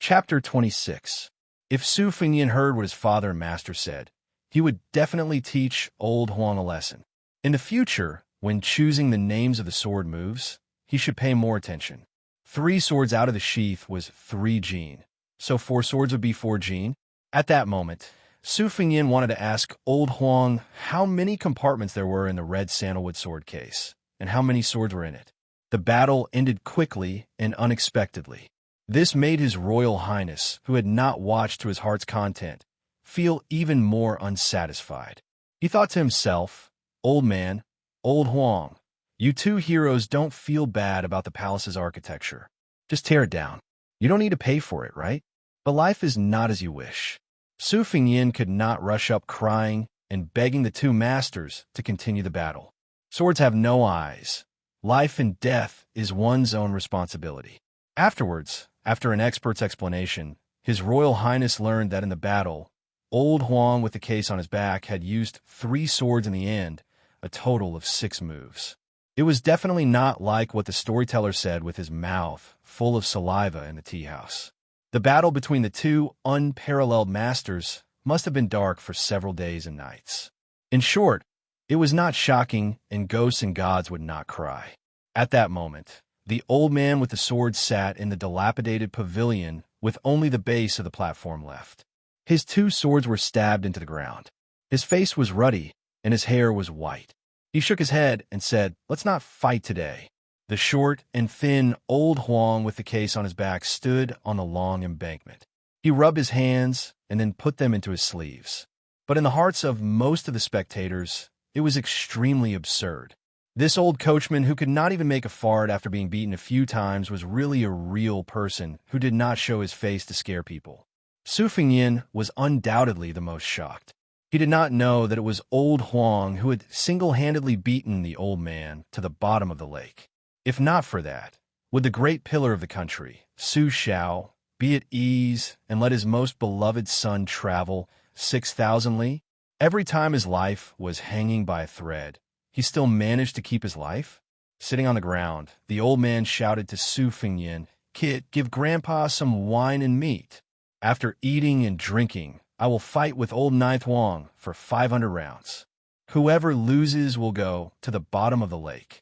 Chapter 26. If Su Fengyan heard what his father and master said, he would definitely teach old Huang a lesson. In the future, when choosing the names of the sword moves, he should pay more attention. 3 swords out of the sheath was 3 Jin, so 4 swords would be 4 Jin. At that moment, Su Fengyan wanted to ask old Huang how many compartments there were in the red sandalwood sword case, and how many swords were in it. The battle ended quickly and unexpectedly. This made His Royal Highness, who had not watched to his heart's content, feel even more unsatisfied. He thought to himself, "Old man, old Huang, you 2 heroes don't feel bad about the palace's architecture. Just tear it down. You don't need to pay for it, right? But life is not as you wish." Su Fengyan could not rush up crying and begging the 2 masters to continue the battle. Swords have no eyes. Life and death is one's own responsibility. Afterwards, after an expert's explanation, His Royal Highness learned that in the battle, old Huang with the case on his back had used 3 swords in the end, a total of 6 moves. It was definitely not like what the storyteller said with his mouth full of saliva in the tea house. The battle between the 2 unparalleled masters must have been dark for several days and nights. In short, it was not shocking, and ghosts and gods would not cry. At that moment, the old man with the sword sat in the dilapidated pavilion with only the base of the platform left. His 2 swords were stabbed into the ground. His face was ruddy, and his hair was white. He shook his head and said, "Let's not fight today." The short and thin old Huang with the case on his back stood on the long embankment. He rubbed his hands and then put them into his sleeves. But in the hearts of most of the spectators, it was extremely absurd. This old coachman who could not even make a fart after being beaten a few times was really a real person who did not show his face to scare people. Su Fengyan was undoubtedly the most shocked. He did not know that it was old Huang who had single-handedly beaten the old man to the bottom of the lake. If not for that, would the great pillar of the country, Su Xiao, be at ease and let his most beloved son travel 6,000 li? Every time his life was hanging by a thread, he still managed to keep his life? Sitting on the ground, the old man shouted to Su Fengyan, "Kid, give Grandpa some wine and meat. After eating and drinking, I will fight with old Ninth Huang for 500 rounds. Whoever loses will go to the bottom of the lake."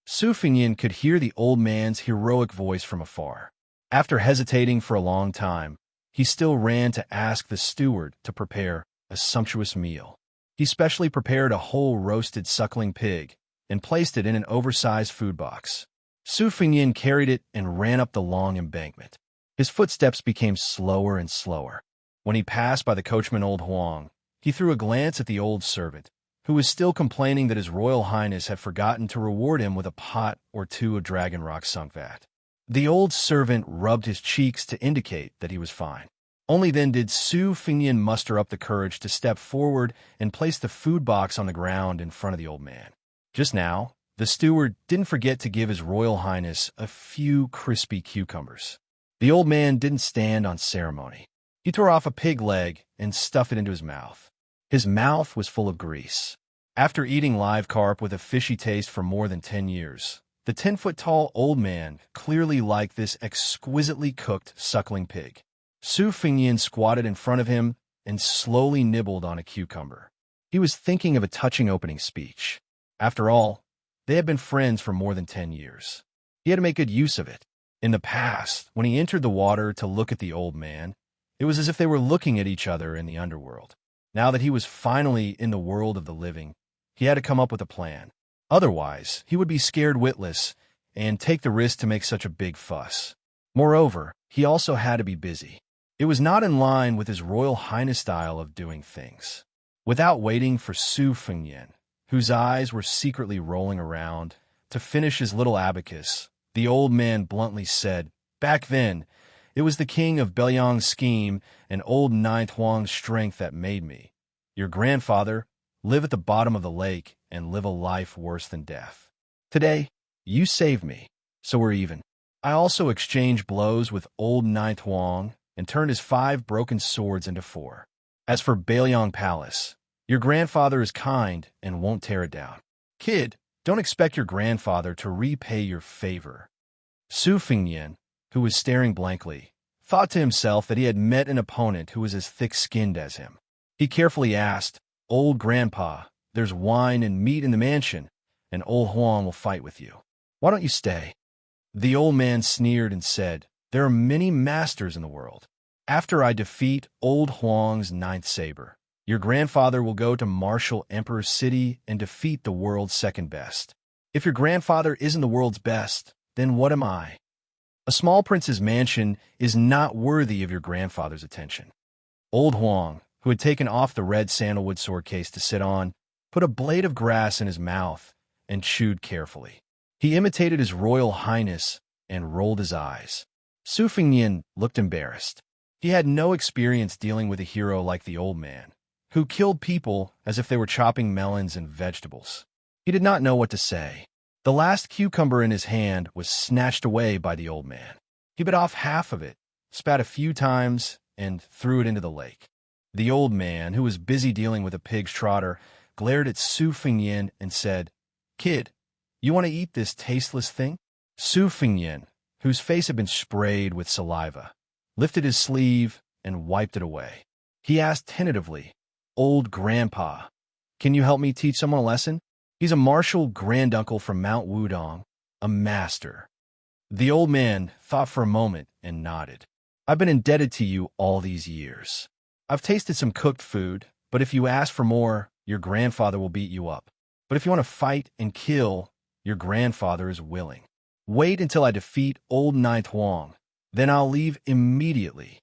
Su Fengyan could hear the old man's heroic voice from afar. After hesitating for a long time, he still ran to ask the steward to prepare a sumptuous meal. He specially prepared a whole roasted suckling pig and placed it in an oversized food box. Su Fengyan carried it and ran up the long embankment. His footsteps became slower and slower. When he passed by the coachman old Huang, he threw a glance at the old servant, who was still complaining that His Royal Highness had forgotten to reward him with a pot or 2 of Dragon Rock Sungvat. The old servant rubbed his cheeks to indicate that he was fine. Only then did Su Fengyan muster up the courage to step forward and place the food box on the ground in front of the old man. Just now, the steward didn't forget to give His Royal Highness a few crispy cucumbers. The old man didn't stand on ceremony. He tore off a pig leg and stuffed it into his mouth. His mouth was full of grease. After eating live carp with a fishy taste for more than 10 years, the 10-foot-tall old man clearly liked this exquisitely cooked suckling pig. Su Fengyan squatted in front of him and slowly nibbled on a cucumber. He was thinking of a touching opening speech. After all, they had been friends for more than 10 years. He had to make good use of it. In the past, when he entered the water to look at the old man, it was as if they were looking at each other in the underworld. Now that he was finally in the world of the living, he had to come up with a plan. Otherwise, he would be scared witless and take the risk to make such a big fuss. Moreover, he also had to be busy. It was not in line with His Royal Highness' style of doing things. Without waiting for Su Fengyan, whose eyes were secretly rolling around, to finish his little abacus, the old man bluntly said, "Back then, it was the king of Belyong's scheme and old Ninth Huang's strength that made me, your grandfather, live at the bottom of the lake and live a life worse than death. Today, you saved me, so we're even. I also exchanged blows with old Ninth Huang and turned his 5 broken swords into 4. As for Belyong Palace, your grandfather is kind and won't tear it down. Kid, don't expect your grandfather to repay your favor." Su Fengyan, who was staring blankly, thought to himself that he had met an opponent who was as thick-skinned as him. He carefully asked, "Old Grandpa, there's wine and meat in the mansion, and old Huang will fight with you. Why don't you stay?" The old man sneered and said, "There are many masters in the world. After I defeat old Huang's ninth saber, your grandfather will go to marshal Emperor's City and defeat the world's second best. If your grandfather isn't the world's best, then what am I? A small prince's mansion is not worthy of your grandfather's attention." Old Huang, who had taken off the red sandalwood sword case to sit on, put a blade of grass in his mouth and chewed carefully. He imitated his royal highness and rolled his eyes. Su Fengnian looked embarrassed. He had no experience dealing with a hero like the old man, who killed people as if they were chopping melons and vegetables. He did not know what to say. The last cucumber in his hand was snatched away by the old man. He bit off half of it, spat a few times, and threw it into the lake. The old man, who was busy dealing with a pig's trotter, glared at Su Fengnian and said, "Kid, you want to eat this tasteless thing?" Su Fengnian, whose face had been sprayed with saliva, lifted his sleeve and wiped it away. He asked tentatively, "Old Grandpa, can you help me teach someone a lesson? He's a martial granduncle from Mount Wudong, a master." The old man thought for a moment and nodded. "I've been indebted to you all these years. I've tasted some cooked food, but if you ask for more, your grandfather will beat you up. But if you want to fight and kill, your grandfather is willing. Wait until I defeat old Ninth Huang, then I'll leave immediately."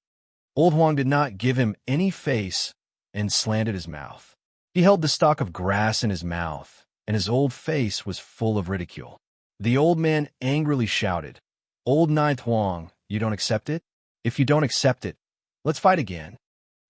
Old Huang did not give him any face and slanted his mouth. He held the stalk of grass in his mouth, and his old face was full of ridicule. The old man angrily shouted, "Old Ninth Huang, you don't accept it? If you don't accept it, let's fight again."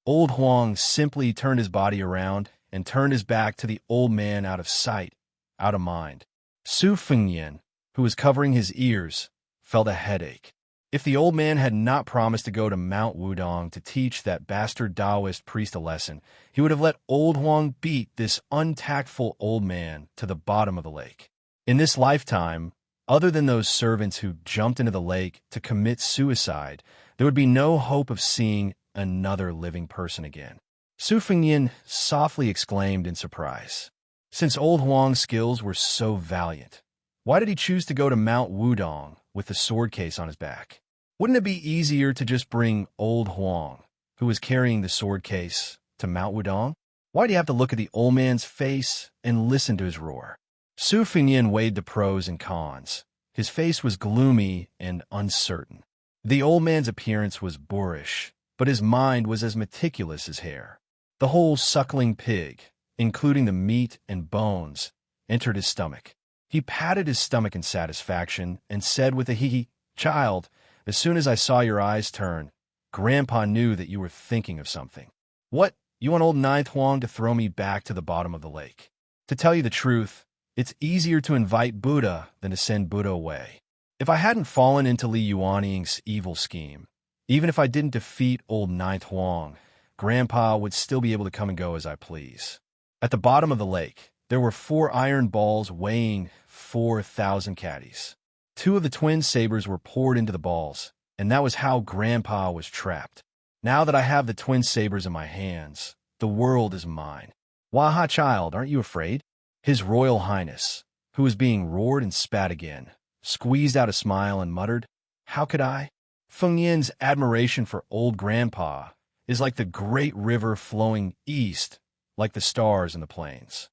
Old Huang simply turned his body around and turned his back to the old man, out of sight, out of mind. Su Fengnian, who was covering his ears, felt a headache. If the old man had not promised to go to Mount Wudong to teach that bastard Taoist priest a lesson, he would have let old Huang beat this untactful old man to the bottom of the lake. In this lifetime, other than those servants who jumped into the lake to commit suicide, there would be no hope of seeing another living person again. Su Fengnian softly exclaimed in surprise. Since old Huang's skills were so valiant, why did he choose to go to Mount Wudong with the sword case on his back? Wouldn't it be easier to just bring old Huang, who was carrying the sword case, to Mount Wudong? Why do you have to look at the old man's face and listen to his roar? Su Fengnian weighed the pros and cons. His face was gloomy and uncertain. The old man's appearance was boorish, but his mind was as meticulous as hair. The whole suckling pig, including the meat and bones, entered his stomach. He patted his stomach in satisfaction and said with a hee-hee, "Child, as soon as I saw your eyes turn, Grandpa knew that you were thinking of something. What, you want old Ninth Huang to throw me back to the bottom of the lake? To tell you the truth, it's easier to invite Buddha than to send Buddha away. If I hadn't fallen into Li Yuanying's evil scheme, even if I didn't defeat old Ninth Huang, Grandpa would still be able to come and go as I please." At the bottom of the lake, there were 4 iron balls weighing 4,000 caddies. 2 of the twin sabers were poured into the balls, and that was how Grandpa was trapped. Now that I have the twin sabers in my hands, the world is mine. Waha, child, aren't you afraid? His Royal Highness, who was being roared and spat again, squeezed out a smile and muttered, "How could I?" Fengnian's admiration for old Grandpa is like the great river flowing east, like the stars in the plains.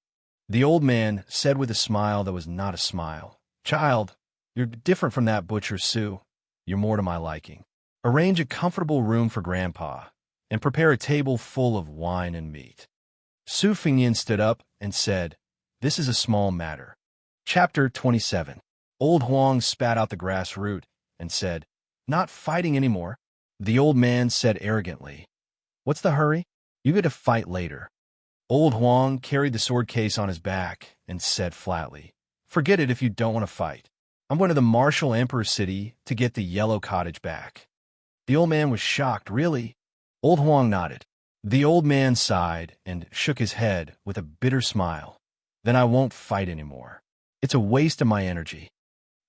The old man said with a smile that was not a smile, "Child, you're different from that butcher Su. You're more to my liking. Arrange a comfortable room for Grandpa, and prepare a table full of wine and meat." Su Fengnian stood up and said, "This is a small matter." Chapter 27. Old Huang spat out the grass root and said, "Not fighting anymore." The old man said arrogantly, "What's the hurry? You get to fight later." Old Huang carried the sword case on his back and said flatly, "Forget it if you don't want to fight. I'm going to the martial Emperor's City to get the yellow cottage back." The old man was shocked. "Really?" Old Huang nodded. The old man sighed and shook his head with a bitter smile. "Then I won't fight anymore. It's a waste of my energy."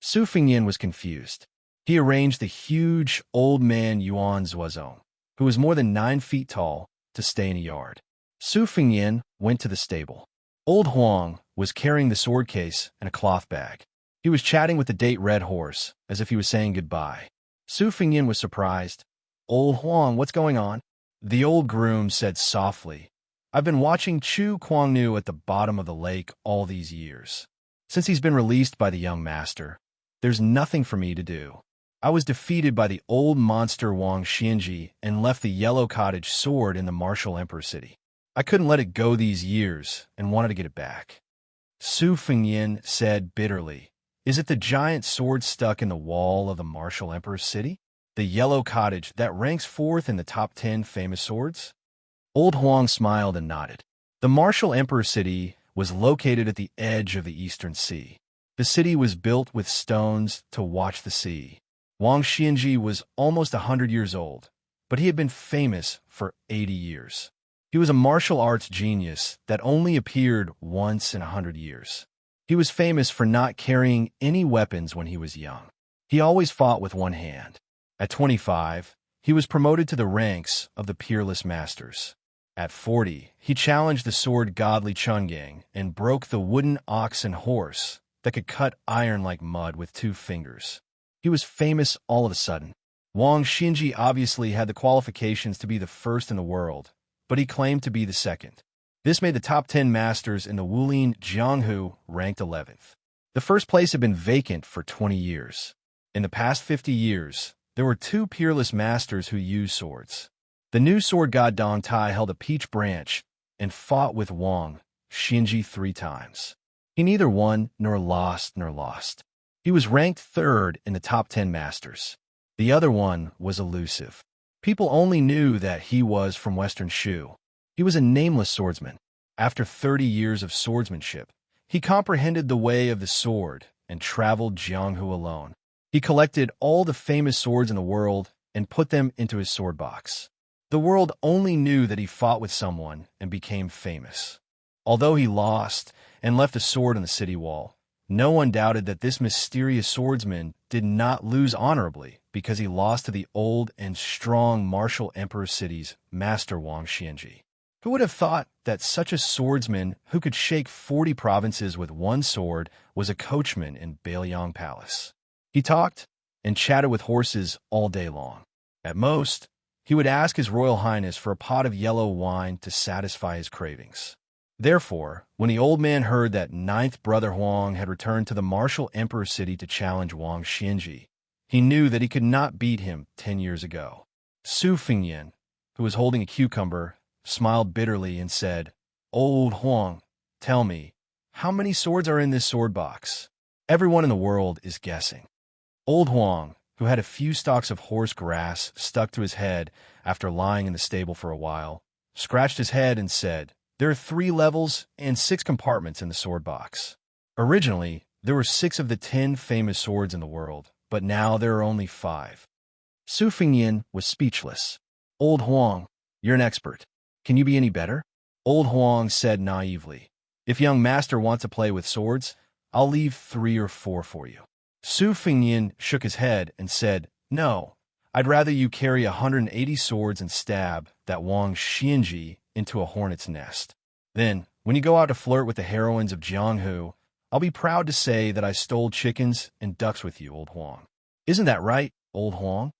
Su Fengnian was confused. He arranged the huge old man Yuan Zuozong, who was more than 9 feet tall, to stay in a yard. Su Fengyan went to the stable. Old Huang was carrying the sword case and a cloth bag. He was chatting with the date red horse, as if he was saying goodbye. Su Fengyan was surprised. "Old Huang, what's going on?" The old groom said softly, "I've been watching Chu Kuangnu at the bottom of the lake all these years. Since he's been released by the young master, there's nothing for me to do. I was defeated by the old monster Wang Xianji and left the Yellow Cottage sword in the martial emperor city. I couldn't let it go these years and wanted to get it back." Su Fengyan said bitterly, "Is it the giant sword stuck in the wall of the martial emperor's city? The Yellow Cottage that ranks 4th in the top 10 famous swords?" Old Huang smiled and nodded. The martial emperor's city was located at the edge of the eastern sea. The city was built with stones to watch the sea. Wang Xianji was almost 100 years old, but he had been famous for 80 years. He was a martial arts genius that only appeared once in 100 years. He was famous for not carrying any weapons when he was young. He always fought with one hand. At 25, he was promoted to the ranks of the Peerless Masters. At 40, he challenged the sword godly Chungang and broke the wooden ox and horse that could cut iron like mud with 2 fingers. He was famous all of a sudden. Wang Xinji obviously had the qualifications to be the first in the world, but he claimed to be the second. This made the top 10 masters in the Wulin Jianghu ranked 11th. The first place had been vacant for 20 years. In the past 50 years, there were 2 peerless masters who used swords. The new sword god Dong Tai held a peach branch and fought with Wang Xinji 3 times. He neither won nor lost. He was ranked 3rd in the top 10 masters. The other one was elusive. People only knew that he was from Western Shu. He was a nameless swordsman. After 30 years of swordsmanship, he comprehended the way of the sword and traveled Jianghu alone. He collected all the famous swords in the world and put them into his sword box. The world only knew that he fought with someone and became famous. Although he lost and left a sword on the city wall, no one doubted that this mysterious swordsman did not lose honorably because he lost to the old and strong martial emperor city's master Wang Xianji. Who would have thought that such a swordsman who could shake 40 provinces with one sword was a coachman in Bailiang Palace? He talked and chatted with horses all day long. At most, he would ask His Royal Highness for a pot of yellow wine to satisfy his cravings. Therefore, when the old man heard that 9th brother Huang had returned to the martial emperor city to challenge Wang Xianji, he knew that he could not beat him 10 years ago. Su Fengyan, who was holding a cucumber, smiled bitterly and said, "Old Huang, tell me, how many swords are in this sword box?" Everyone in the world is guessing. Old Huang, who had a few stalks of horse grass stuck to his head after lying in the stable for a while, scratched his head and said, "There are 3 levels and 6 compartments in the sword box. Originally, there were 6 of the 10 famous swords in the world, but now there are only 5. Su Fengyan was speechless. "Old Huang, you're an expert. Can you be any better?" Old Huang said naively, "If young master wants to play with swords, I'll leave 3 or 4 for you." Su Fengyan shook his head and said, "No, I'd rather you carry 180 swords and stab that Wang Xianji into a hornet's nest. Then, when you go out to flirt with the heroines of Jianghu, I'll be proud to say that I stole chickens and ducks with you, Old Huang. Isn't that right, Old Huang?"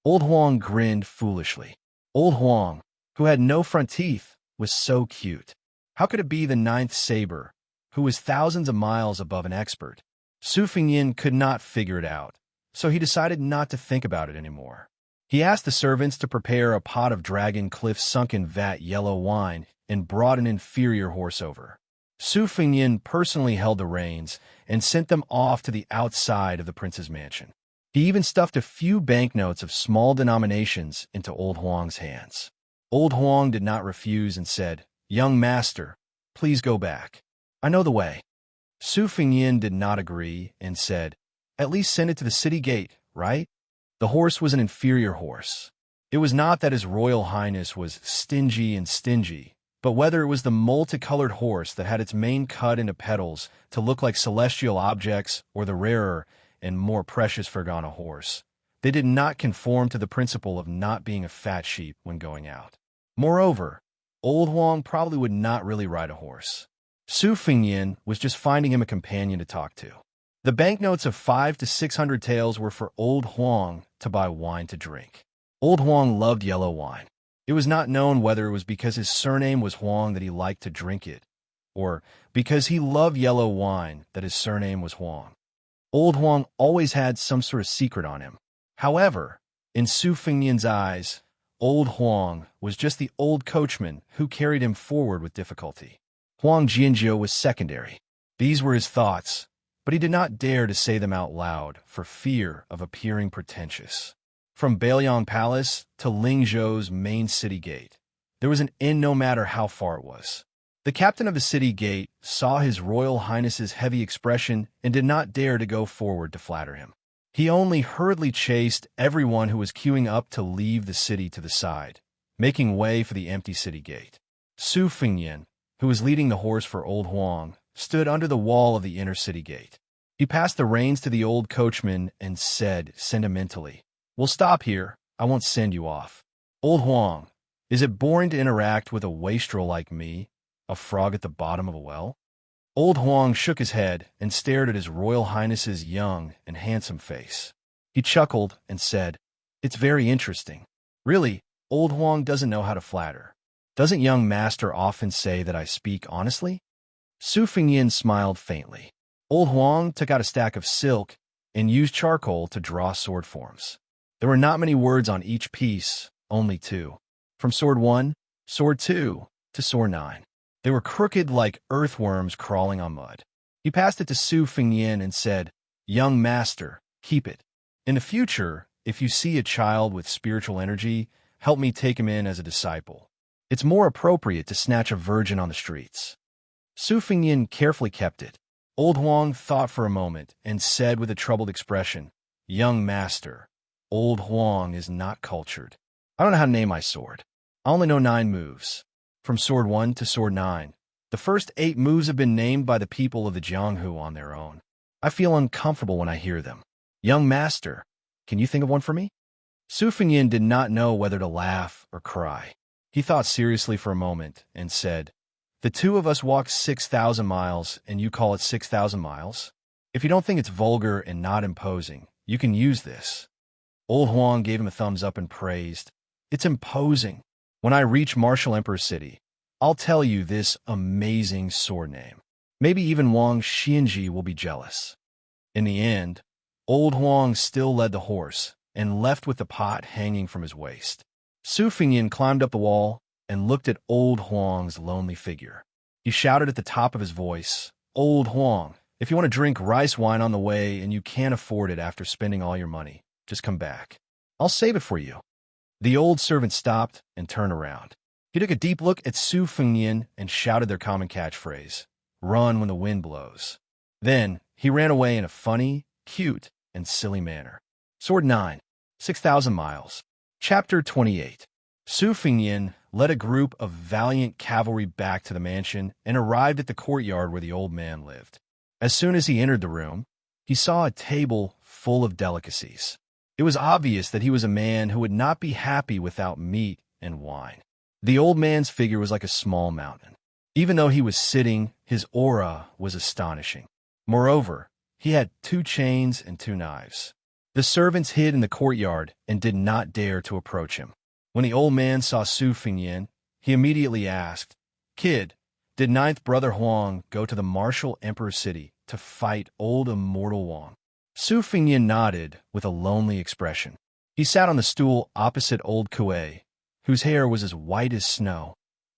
Old Huang grinned foolishly. Old Huang, who had no front teeth, was so cute. How could it be the 9th saber, who was thousands of miles above an expert? Su Fengyan could not figure it out, so he decided not to think about it anymore. He asked the servants to prepare a pot of Dragon Cliff's sunken vat yellow wine and brought an inferior horse over. Su Fengyan personally held the reins and sent them off to the outside of the prince's mansion. He even stuffed a few banknotes of small denominations into Old Huang's hands. Old Huang did not refuse and said, "Young master, please go back. I know the way." Su Fengyan did not agree and said, "At least send it to the city gate, right?" The horse was an inferior horse. It was not that His Royal Highness was stingy, but whether it was the multicolored horse that had its mane cut into petals to look like celestial objects or the rarer and more precious Fergana horse, They did not conform to the principle of not being a fat sheep when going out. Moreover, old Huang probably would not really ride a horse. Su Fengyan was just finding him a companion to talk to. The banknotes of 5 to 600 taels were for old Huang to buy wine to drink. Old Huang loved yellow wine. It was not known whether it was because his surname was Huang that he liked to drink it, or because he loved yellow wine that his surname was Huang. Old Huang always had some sort of secret on him. However, in Su Fengyan's eyes, old Huang was just the old coachman who carried him forward with difficulty. Huang Jianzhou was secondary. These were his thoughts, but he did not dare to say them out loud for fear of appearing pretentious. From Bailiang Palace to Lingzhou's main city gate, there was an inn no matter how far it was. The captain of the city gate saw His Royal Highness's heavy expression and did not dare to go forward to flatter him. He only hurriedly chased everyone who was queuing up to leave the city to the side, making way for the empty city gate. Su Fengyan, who was leading the horse for old Huang, stood under the wall of the inner city gate. He passed the reins to the old coachman and said sentimentally, "We'll stop here. I won't send you off. Old Huang, is it boring to interact with a wastrel like me, a frog at the bottom of a well?" Old Huang shook his head and stared at His Royal Highness's young and handsome face. He chuckled and said, "It's very interesting. Really, old Huang doesn't know how to flatter. Doesn't young master often say that I speak honestly?" Su Fengyan smiled faintly. Old Huang took out a stack of silk and used charcoal to draw sword forms. There were not many words on each piece, only 2. From sword 1, sword 2, to sword 9. They were crooked like earthworms crawling on mud. He passed it to Su Fengyan and said, "Young master, keep it. In the future, if you see a child with spiritual energy, help me take him in as a disciple. It's more appropriate to snatch a virgin on the streets." Su Fengyan carefully kept it. Old Huang thought for a moment and said with a troubled expression, "Young master, old Huang is not cultured. I don't know how to name my sword. I only know 9 moves. From sword 1 to sword 9. The first 8 moves have been named by the people of the Jianghu on their own. I feel uncomfortable when I hear them. Young master, can you think of one for me?" Su Fengyan did not know whether to laugh or cry. He thought seriously for a moment and said, "The 2 of us walked 6,000 miles and you call it 6,000 miles? If you don't think it's vulgar and not imposing, you can use this." Old Huang gave him a thumbs up and praised, "It's imposing. When I reach Martial Emperor City, I'll tell you this amazing sword name. Maybe even Wang Xianxia will be jealous." In the end, old Huang still led the horse and left with the pot hanging from his waist. Su Fengyan climbed up the wall and looked at old Huang's lonely figure. He shouted at the top of his voice, "Old Huang, if you want to drink rice wine on the way and you can't afford it after spending all your money, just come back. I'll save it for you." The old servant stopped and turned around. He took a deep look at Su Fengyan and shouted their common catchphrase, "Run when the wind blows." Then he ran away in a funny, cute, and silly manner. Sword 9, 6,000 miles. Chapter 28. Su Fengyan led a group of valiant cavalry back to the mansion and arrived at the courtyard where the old man lived. As soon as he entered the room, he saw a table full of delicacies. It was obvious that he was a man who would not be happy without meat and wine. The old man's figure was like a small mountain. Even though he was sitting, his aura was astonishing. Moreover, he had 2 chains and 2 knives. The servants hid in the courtyard and did not dare to approach him. When the old man saw Su Fengyan, he immediately asked, "Kid, did 9th Brother Huang go to the Martial Emperor City to fight old Immortal Wang?" Su Fengyan nodded with a lonely expression. He sat on the stool opposite old Kuei, whose hair was as white as snow,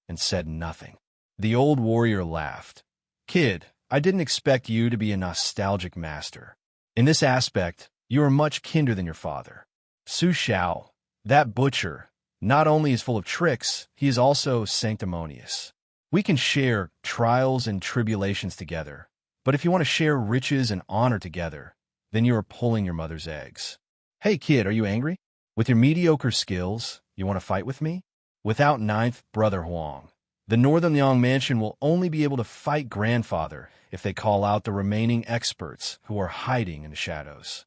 and said nothing. The old warrior laughed. "Kid, I didn't expect you to be a nostalgic master. In this aspect, you are much kinder than your father. Su Xiao, that butcher, not only is full of tricks, he is also sanctimonious. We can share trials and tribulations together, but if you want to share riches and honor together, then you are pulling your mother's eggs. Hey kid, are you angry? With your mediocre skills, you want to fight with me? Without 9th Brother Huang, the Northern Liang Mansion will only be able to fight grandfather if they call out the remaining experts who are hiding in the shadows."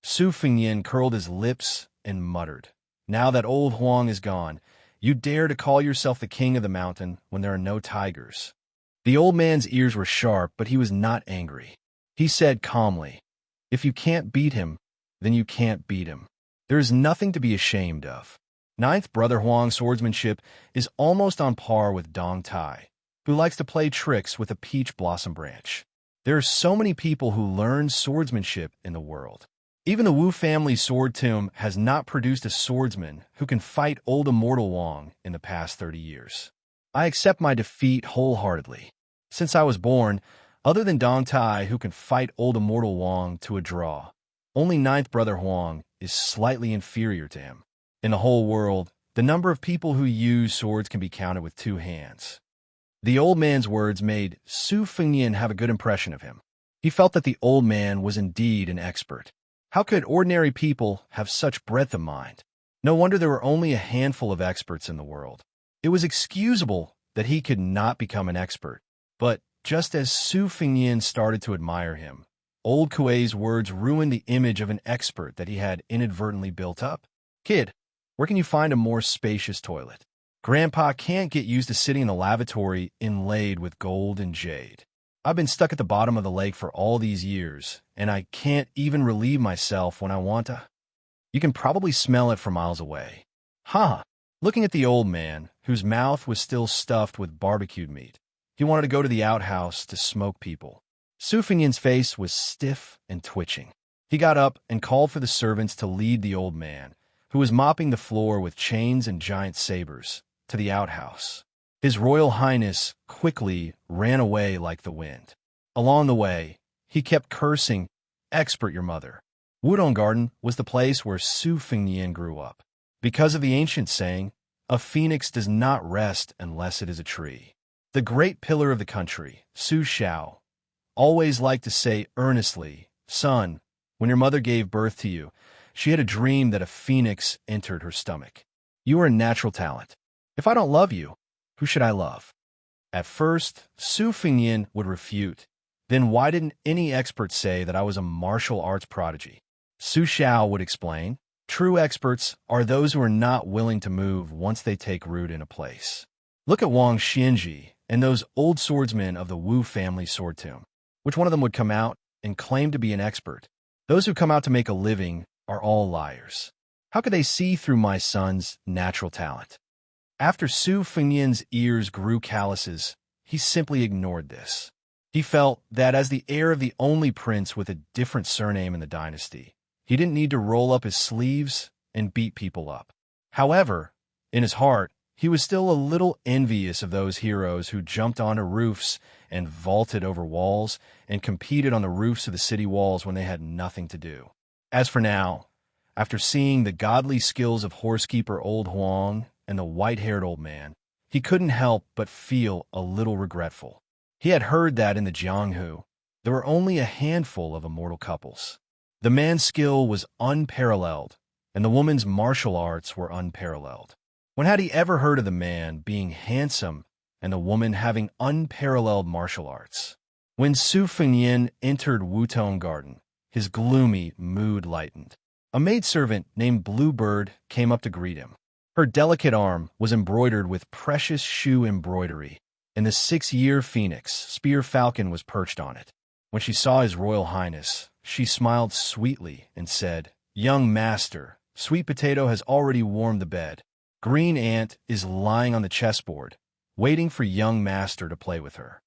Su Fengnian curled his lips and muttered, "Now that old Huang is gone, you dare to call yourself the king of the mountain when there are no tigers." The old man's ears were sharp, but he was not angry. He said calmly, "If you can't beat him, then you can't beat him. There is nothing to be ashamed of." Ninth Brother Huang's swordsmanship is almost on par with Dong Tai, who likes to play tricks with a peach blossom branch. There are so many people who learn swordsmanship in the world. Even the Wu family sword tomb has not produced a swordsman who can fight old Immortal Wang in the past 30 years. I accept my defeat wholeheartedly. Since I was born, other than Dong Tai, who can fight old Immortal Wang to a draw, only Ninth Brother Huang is slightly inferior to him. In the whole world, the number of people who use swords can be counted with 2 hands. The old man's words made Su Fengnian have a good impression of him. He felt that the old man was indeed an expert. How could ordinary people have such breadth of mind? No wonder there were only a handful of experts in the world. It was excusable that he could not become an expert. But just as Su Fengnian started to admire him, old Kuei's words ruined the image of an expert that he had inadvertently built up. "Kid, where can you find a more spacious toilet? Grandpa can't get used to sitting in the lavatory inlaid with gold and jade. I've been stuck at the bottom of the lake for all these years, and I can't even relieve myself when I want to. You can probably smell it from miles away." Ha! Looking at the old man, whose mouth was still stuffed with barbecued meat, he wanted to go to the outhouse to smoke people. Su Fengnian's face was stiff and twitching. He got up and called for the servants to lead the old man, who was mopping the floor with chains and giant sabers, to the outhouse. His Royal Highness quickly ran away like the wind. Along the way, he kept cursing, "Expert your mother." Wudong Garden was the place where Su Fengnian grew up. Because of the ancient saying, "A phoenix does not rest unless it is a tree." The great pillar of the country, Su Xiao, always liked to say earnestly, "Son, when your mother gave birth to you, she had a dream that a phoenix entered her stomach. You are a natural talent. If I don't love you, who should I love?" At first, Su Fengnian would refute. Then why didn't any expert say that I was a martial arts prodigy? Su Xiao would explain, "True experts are those who are not willing to move once they take root in a place. Look at Wang Xianxia and those old swordsmen of the Wu family sword tomb. Which one of them would come out and claim to be an expert? Those who come out to make a living are all liars. How could they see through my son's natural talent?" After Su Fengnian's ears grew calluses, he simply ignored this. He felt that as the heir of the only prince with a different surname in the dynasty, he didn't need to roll up his sleeves and beat people up. However, in his heart, he was still a little envious of those heroes who jumped onto roofs and vaulted over walls and competed on the roofs of the city walls when they had nothing to do. As for now, after seeing the godly skills of horsekeeper old Huang and the white-haired old man, he couldn't help but feel a little regretful. He had heard that in the Jianghu, there were only a handful of immortal couples. The man's skill was unparalleled, and the woman's martial arts were unparalleled. When had he ever heard of the man being handsome and the woman having unparalleled martial arts? When Su Fengnian entered Wutong Garden, his gloomy mood lightened. A maidservant named Bluebird came up to greet him. Her delicate arm was embroidered with precious shoe embroidery, and the 6-year phoenix, spear falcon, was perched on it. When she saw His Royal Highness, she smiled sweetly and said, "Young master, Sweet Potato has already warmed the bed. Green Ant is lying on the chessboard, waiting for young master to play with her."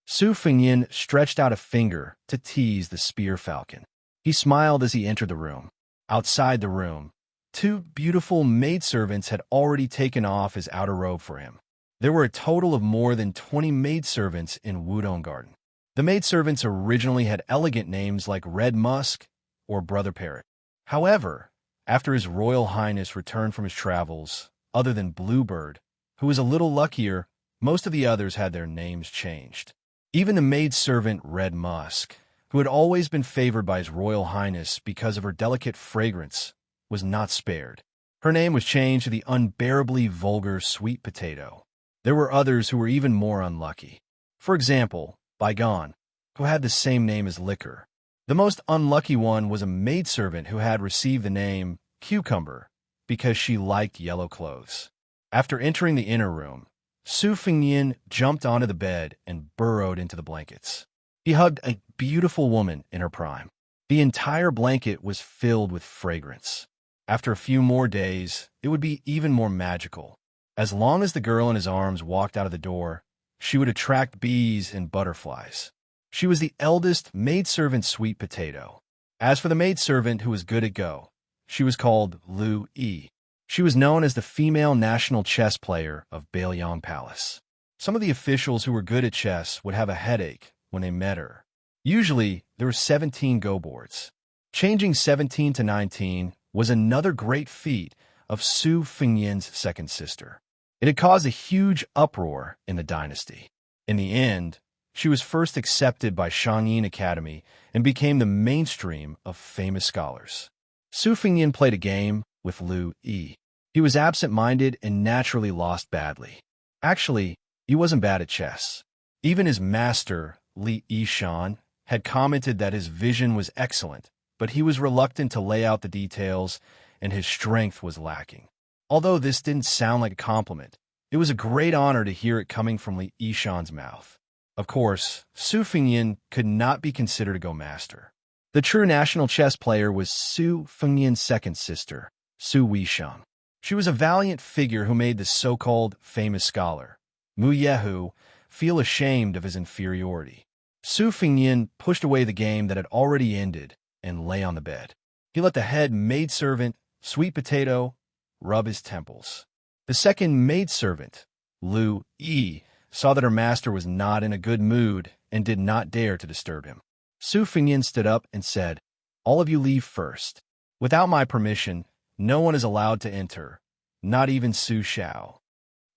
Su Fengnian stretched out a finger to tease the spear falcon. He smiled as he entered the room. Outside the room, 2 beautiful maidservants had already taken off his outer robe for him. There were a total of more than 20 maidservants in Wudong Garden. The maidservants originally had elegant names like Red Musk or Brother Parrot. However, after His Royal Highness returned from his travels, other than Bluebird, who was a little luckier, most of the others had their names changed. Even the maidservant Red Musk, who had always been favored by His Royal Highness because of her delicate fragrance, was not spared. Her name was changed to the unbearably vulgar Sweet Potato. There were others who were even more unlucky. For example, Bygone, who had the same name as Liquor. The most unlucky one was a maidservant who had received the name Cucumber because she liked yellow clothes. After entering the inner room, Su Fengnian jumped onto the bed and burrowed into the blankets. He hugged a beautiful woman in her prime. The entire blanket was filled with fragrance. After a few more days, it would be even more magical. As long as the girl in his arms walked out of the door, she would attract bees and butterflies. She was the eldest maidservant Sweet Potato. As for the maidservant who was good at Go, she was called Lu Yi. She was known as the female national chess player of Bailiang Palace. Some of the officials who were good at chess would have a headache when they met her. Usually, there were 17 Go boards. Changing 17 to 19 was another great feat of Su Fengnian's second sister. It had caused a huge uproar in the dynasty. In the end, she was first accepted by Xianxia Academy and became the mainstream of famous scholars. Su Fengnian played a game with Lu Yi. He was absent-minded and naturally lost badly. Actually, he wasn't bad at chess. Even his master, Li Yishan, had commented that his vision was excellent, but he was reluctant to lay out the details and his strength was lacking. Although this didn't sound like a compliment, it was a great honor to hear it coming from Li Yishan's mouth. Of course, Su Fengnian could not be considered a Go master. The true national chess player was Su Fengnian's second sister, Su Weishang. She was a valiant figure who made the so-called famous scholar, Mu Yehu, feel ashamed of his inferiority. Su Fengnian pushed away the game that had already ended and lay on the bed. He let the head maidservant, Sweet Potato, rub his temples. The second maidservant, Lu Yi, saw that her master was not in a good mood and did not dare to disturb him. Su Fengnian stood up and said, "All of you leave first. Without my permission, no one is allowed to enter, not even Su Xiao."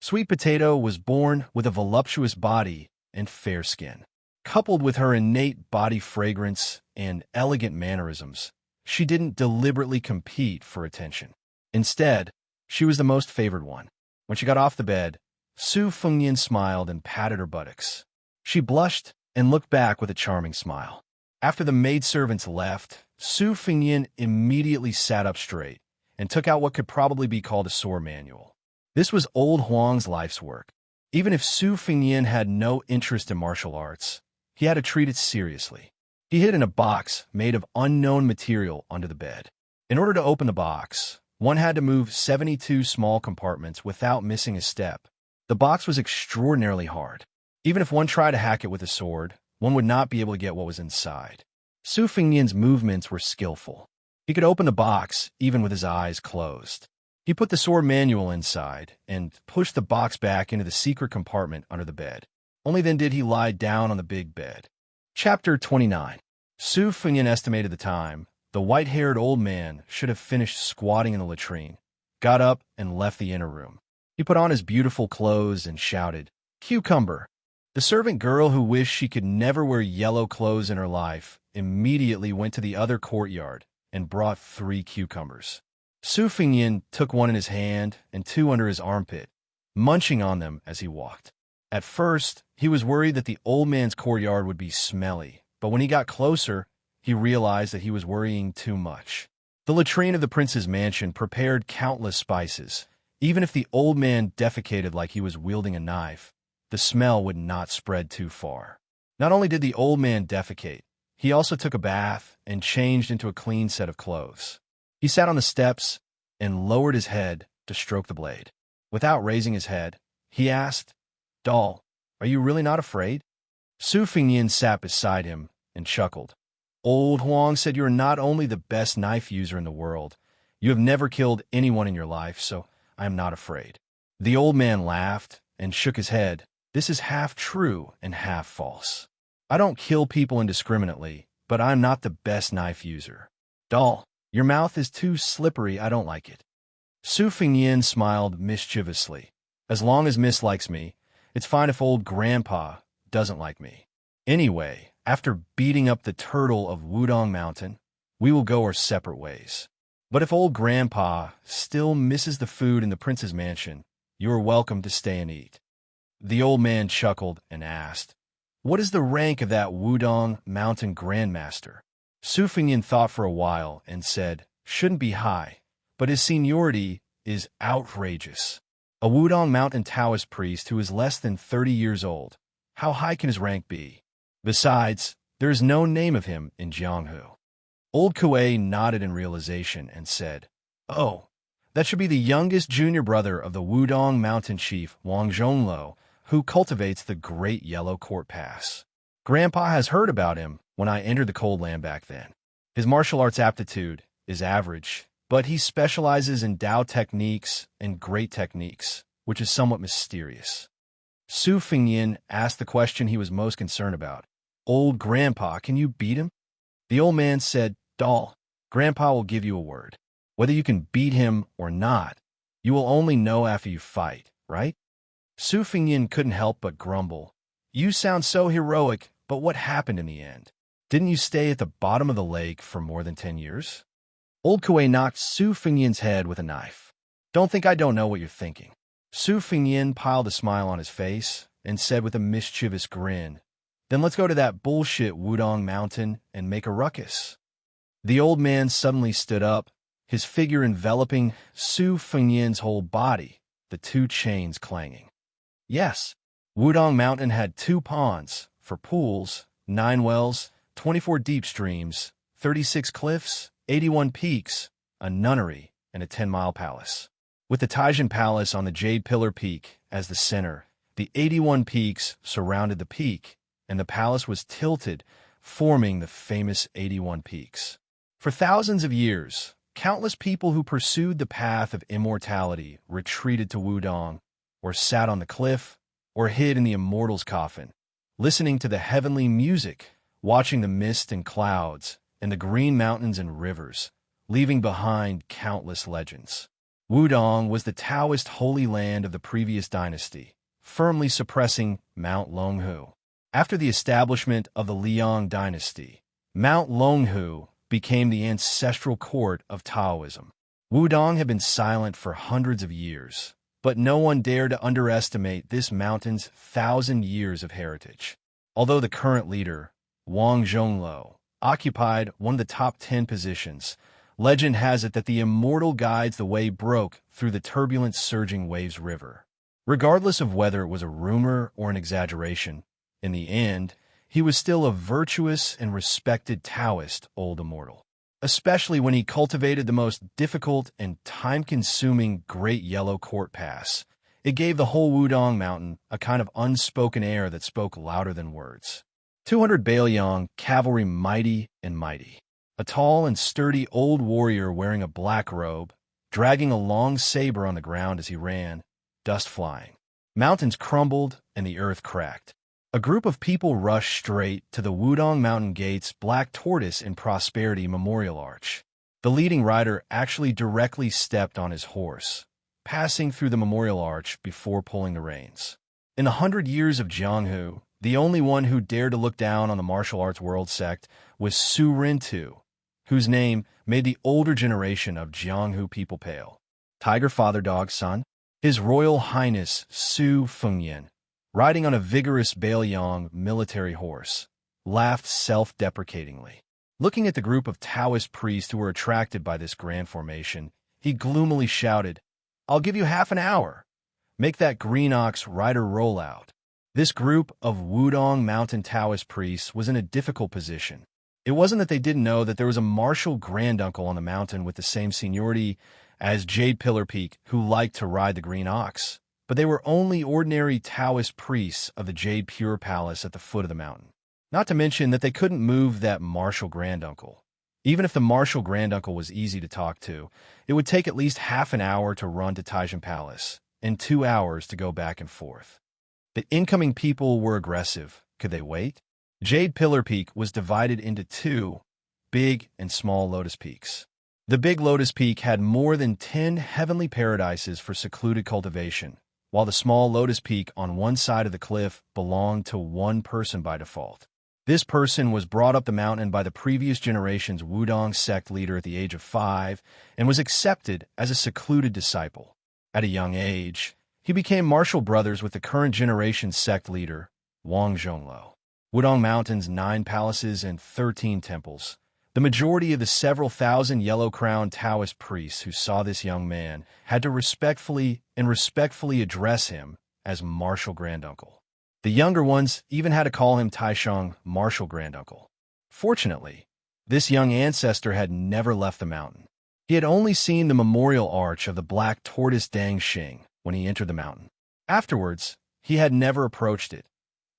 Sweet Potato was born with a voluptuous body and fair skin. Coupled with her innate body fragrance and elegant mannerisms, she didn't deliberately compete for attention. Instead, she was the most favored one. When she got off the bed, Su Fengnian smiled and patted her buttocks. She blushed and looked back with a charming smile. After the maidservants left, Su Fengnian immediately sat up straight and took out what could probably be called a sword manual. This was old Huang's life's work. Even if Su Fengnian had no interest in martial arts, he had to treat it seriously. He hid in a box made of unknown material under the bed. In order to open the box, one had to move 72 small compartments without missing a step. The box was extraordinarily hard. Even if one tried to hack it with a sword, one would not be able to get what was inside. Su Fengnian's movements were skillful. He could open the box even with his eyes closed. He put the sword manual inside and pushed the box back into the secret compartment under the bed. Only then did he lie down on the big bed. Chapter 29. Su Fengnian estimated the time. The white-haired old man should have finished squatting in the latrine, got up, and left the inner room. He put on his beautiful clothes and shouted, "Cucumber!" The servant girl who wished she could never wear yellow clothes in her life immediately went to the other courtyard and brought 3 cucumbers. Su Fengnian took one in his hand and 2 under his armpit, munching on them as he walked. At first, he was worried that the old man's courtyard would be smelly, but when he got closer, he realized that he was worrying too much. The latrine of the prince's mansion prepared countless spices. Even if the old man defecated like he was wielding a knife, the smell would not spread too far. Not only did the old man defecate, he also took a bath and changed into a clean set of clothes. He sat on the steps and lowered his head to stroke the blade. Without raising his head, he asked, "Doll, are you really not afraid?" Su Fengnian sat beside him and chuckled. "Old Huang said you are not only the best knife user in the world, you have never killed anyone in your life, so I am not afraid." The old man laughed and shook his head. "This is half true and half false. I don't kill people indiscriminately, but I am not the best knife user. Doll, your mouth is too slippery, I don't like it." Su Fengnian smiled mischievously. "As long as Miss likes me, it's fine if old Grandpa doesn't like me. Anyway, after beating up the turtle of Wudong Mountain, we will go our separate ways. But if old Grandpa still misses the food in the prince's mansion, you are welcome to stay and eat." The old man chuckled and asked, "What is the rank of that Wudong Mountain Grandmaster?" Su Fengnian thought for a while and said, shouldn't be high, but his seniority is outrageous. A Wudong Mountain Taoist priest who is less than 30 years old. How high can his rank be? Besides, there is no name of him in Jianghu. Old Kuei nodded in realization and said, oh, that should be the youngest junior brother of the Wudong Mountain chief Wang Zhongluo, who cultivates the Great Yellow Court Pass. Grandpa has heard about him when I entered the Cold Land back then. His martial arts aptitude is average, but he specializes in Dao techniques and great techniques, which is somewhat mysterious. Su Fengnian asked the question he was most concerned about. Old Grandpa, can you beat him? The old man said, doll, Grandpa will give you a word. Whether you can beat him or not, you will only know after you fight, right? Su Fengnian couldn't help but grumble. You sound so heroic, but what happened in the end? Didn't you stay at the bottom of the lake for more than 10 years? Old Kuei knocked Su Fengnian's head with a knife. Don't think I don't know what you're thinking. Su Fengnian piled a smile on his face and said with a mischievous grin, then let's go to that bullshit Wudong Mountain and make a ruckus. The old man suddenly stood up, his figure enveloping Su Fengnian's whole body, the two chains clanging. Yes, Wudong Mountain had 2 ponds for pools, 9 wells, 24 deep streams, 36 cliffs, 81 peaks, a nunnery, and a 10-mile palace. With the Taishan Palace on the Jade Pillar Peak as the center, the 81 peaks surrounded the peak, and the palace was tilted, forming the famous 81 peaks. For thousands of years, countless people who pursued the path of immortality retreated to Wudong, or sat on the cliff, or hid in the immortal's coffin, listening to the heavenly music, watching the mist and clouds, and the green mountains and rivers, leaving behind countless legends. Wudong was the Taoist holy land of the previous dynasty, firmly suppressing Mount Longhu. After the establishment of the Liang dynasty, Mount Longhu became the ancestral court of Taoism. Wudong had been silent for hundreds of years, but no one dared to underestimate this mountain's 1,000 years of heritage. Although the current leader, Wang Zhongluo, occupied one of the top 10 positions, legend has it that the immortal guides the way broke through the turbulent surging waves river. Regardless of whether it was a rumor or an exaggeration, in the end, he was still a virtuous and respected Taoist old immortal, especially when he cultivated the most difficult and time-consuming Great Yellow Court Pass. It gave the whole Wudong Mountain a kind of unspoken air that spoke louder than words. 200 Bailiang cavalry mighty and mighty. A tall and sturdy old warrior wearing a black robe, dragging a long saber on the ground as he ran, dust flying. Mountains crumbled and the earth cracked. A group of people rushed straight to the Wudong Mountain Gate's Black Tortoise in Prosperity Memorial Arch. The leading rider actually directly stepped on his horse, passing through the memorial arch before pulling the reins. In 100 years of Jianghu, the only one who dared to look down on the martial arts world sect was Su Rintu, whose name made the older generation of Jianghu people pale. Tiger Father Dog Son? His Royal Highness Su Fengnian, riding on a vigorous Bailiang military horse, laughed self-deprecatingly. Looking at the group of Taoist priests who were attracted by this grand formation, he gloomily shouted, I'll give you half an hour. Make that green ox rider roll out. This group of Wudong Mountain Taoist priests was in a difficult position. It wasn't that they didn't know that there was a martial granduncle on the mountain with the same seniority as Jade Pillar Peak who liked to ride the green ox, but they were only ordinary Taoist priests of the Jade Pure Palace at the foot of the mountain. Not to mention that they couldn't move that martial granduncle. Even if the martial granduncle was easy to talk to, it would take at least half an hour to run to Taishan Palace, and 2 hours to go back and forth. The incoming people were aggressive. Could they wait? Jade Pillar Peak was divided into 2 big and small lotus peaks. The big lotus peak had more than 10 heavenly paradises for secluded cultivation, while the small lotus peak on one side of the cliff belonged to one person by default. This person was brought up the mountain by the previous generation's Wudong sect leader at the age of 5 and was accepted as a secluded disciple. At a young age, he became martial brothers with the current generation's sect leader, Wang Zhongluo. Wudong Mountain's 9 palaces and 13 temples, The majority of the several thousand yellow-crowned Taoist priests who saw this young man had to respectfully address him as martial granduncle. The younger ones even had to call him Taisheng, martial granduncle. Fortunately, this young ancestor had never left the mountain. He had only seen the memorial arch of the black tortoise Dang Xing when he entered the mountain. Afterwards, he had never approached it,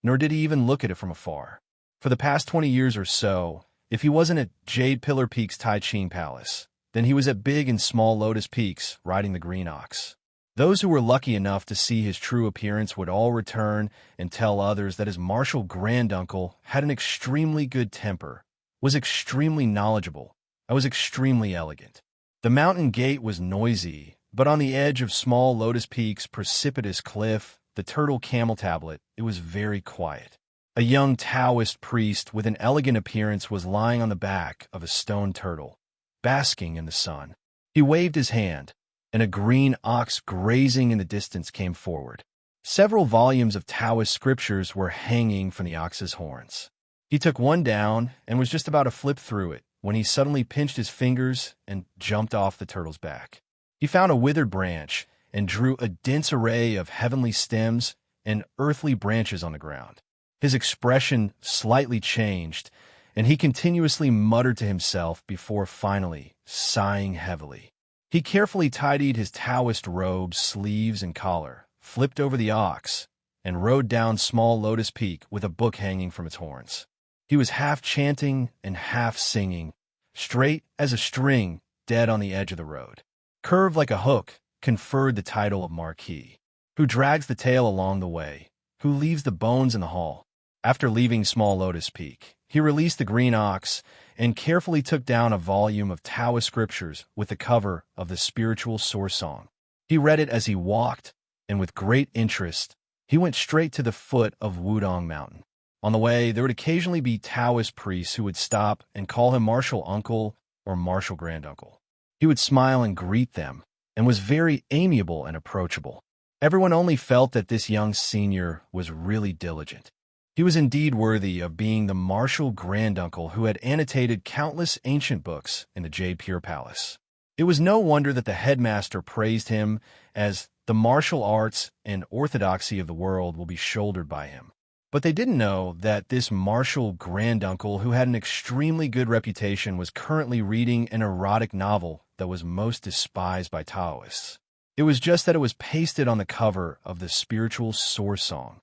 nor did he even look at it from afar. For the past 20 years or so, if he wasn't at Jade Pillar Peak's Tai Ching Palace, then he was at Big and Small Lotus Peaks riding the green ox. Those who were lucky enough to see his true appearance would all return and tell others that his martial granduncle had an extremely good temper, was extremely knowledgeable, and was extremely elegant. The mountain gate was noisy, but on the edge of Small Lotus Peak's precipitous cliff, the Turtle Camel Tablet, it was very quiet. A young Taoist priest with an elegant appearance was lying on the back of a stone turtle, basking in the sun. He waved his hand, and a green ox grazing in the distance came forward. Several volumes of Taoist scriptures were hanging from the ox's horns. He took one down and was just about to flip through it when he suddenly pinched his fingers and jumped off the turtle's back. He found a withered branch and drew a dense array of heavenly stems and earthly branches on the ground. His expression slightly changed, and he continuously muttered to himself before finally sighing heavily. He carefully tidied his Taoist robe's sleeves and collar, flipped over the ox, and rode down Small Lotus Peak with a book hanging from its horns. He was half chanting and half singing, straight as a string dead on the edge of the road. Curved like a hook, conferred the title of Marquis, who drags the tail along the way, who leaves the bones in the hall. After leaving Small Lotus Peak, he released the green ox and carefully took down a volume of Taoist scriptures with the cover of the spiritual source song. He read it as he walked, and with great interest, he went straight to the foot of Wudong Mountain. On the way, there would occasionally be Taoist priests who would stop and call him martial uncle or martial granduncle. He would smile and greet them, and was very amiable and approachable. Everyone only felt that this young senior was really diligent. He was indeed worthy of being the martial granduncle who had annotated countless ancient books in the Jade Pure Palace. It was no wonder that the headmaster praised him as the martial arts and orthodoxy of the world will be shouldered by him. But they didn't know that this martial granduncle who had an extremely good reputation was currently reading an erotic novel that was most despised by Taoists. It was just that it was pasted on the cover of the spiritual source song.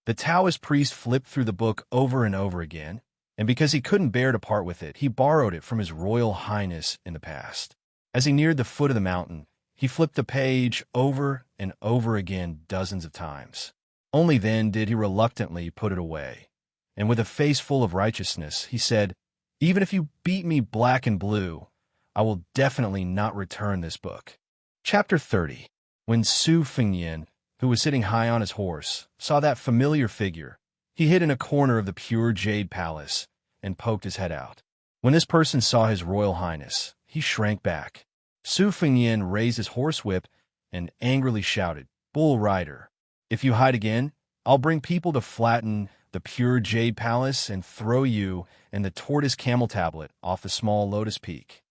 The Taoist priest flipped through the book over and over again, and because he couldn't bear to part with it, he borrowed it from His Royal Highness in the past. As he neared the foot of the mountain, he flipped the page over and over again dozens of times. Only then did he reluctantly put it away, and with a face full of righteousness, he said, "Even if you beat me black and blue, I will definitely not return this book." Chapter 30. When Su Fengyan, who was sitting high on his horse, saw that familiar figure, he hid in a corner of the pure jade palace and poked his head out. When this person saw His Royal Highness, he shrank back. Su Fengyan raised his horsewhip and angrily shouted, "Bull rider, if you hide again, I'll bring people to flatten the pure jade palace and throw you and the tortoise camel tablet off the Small Lotus Peak."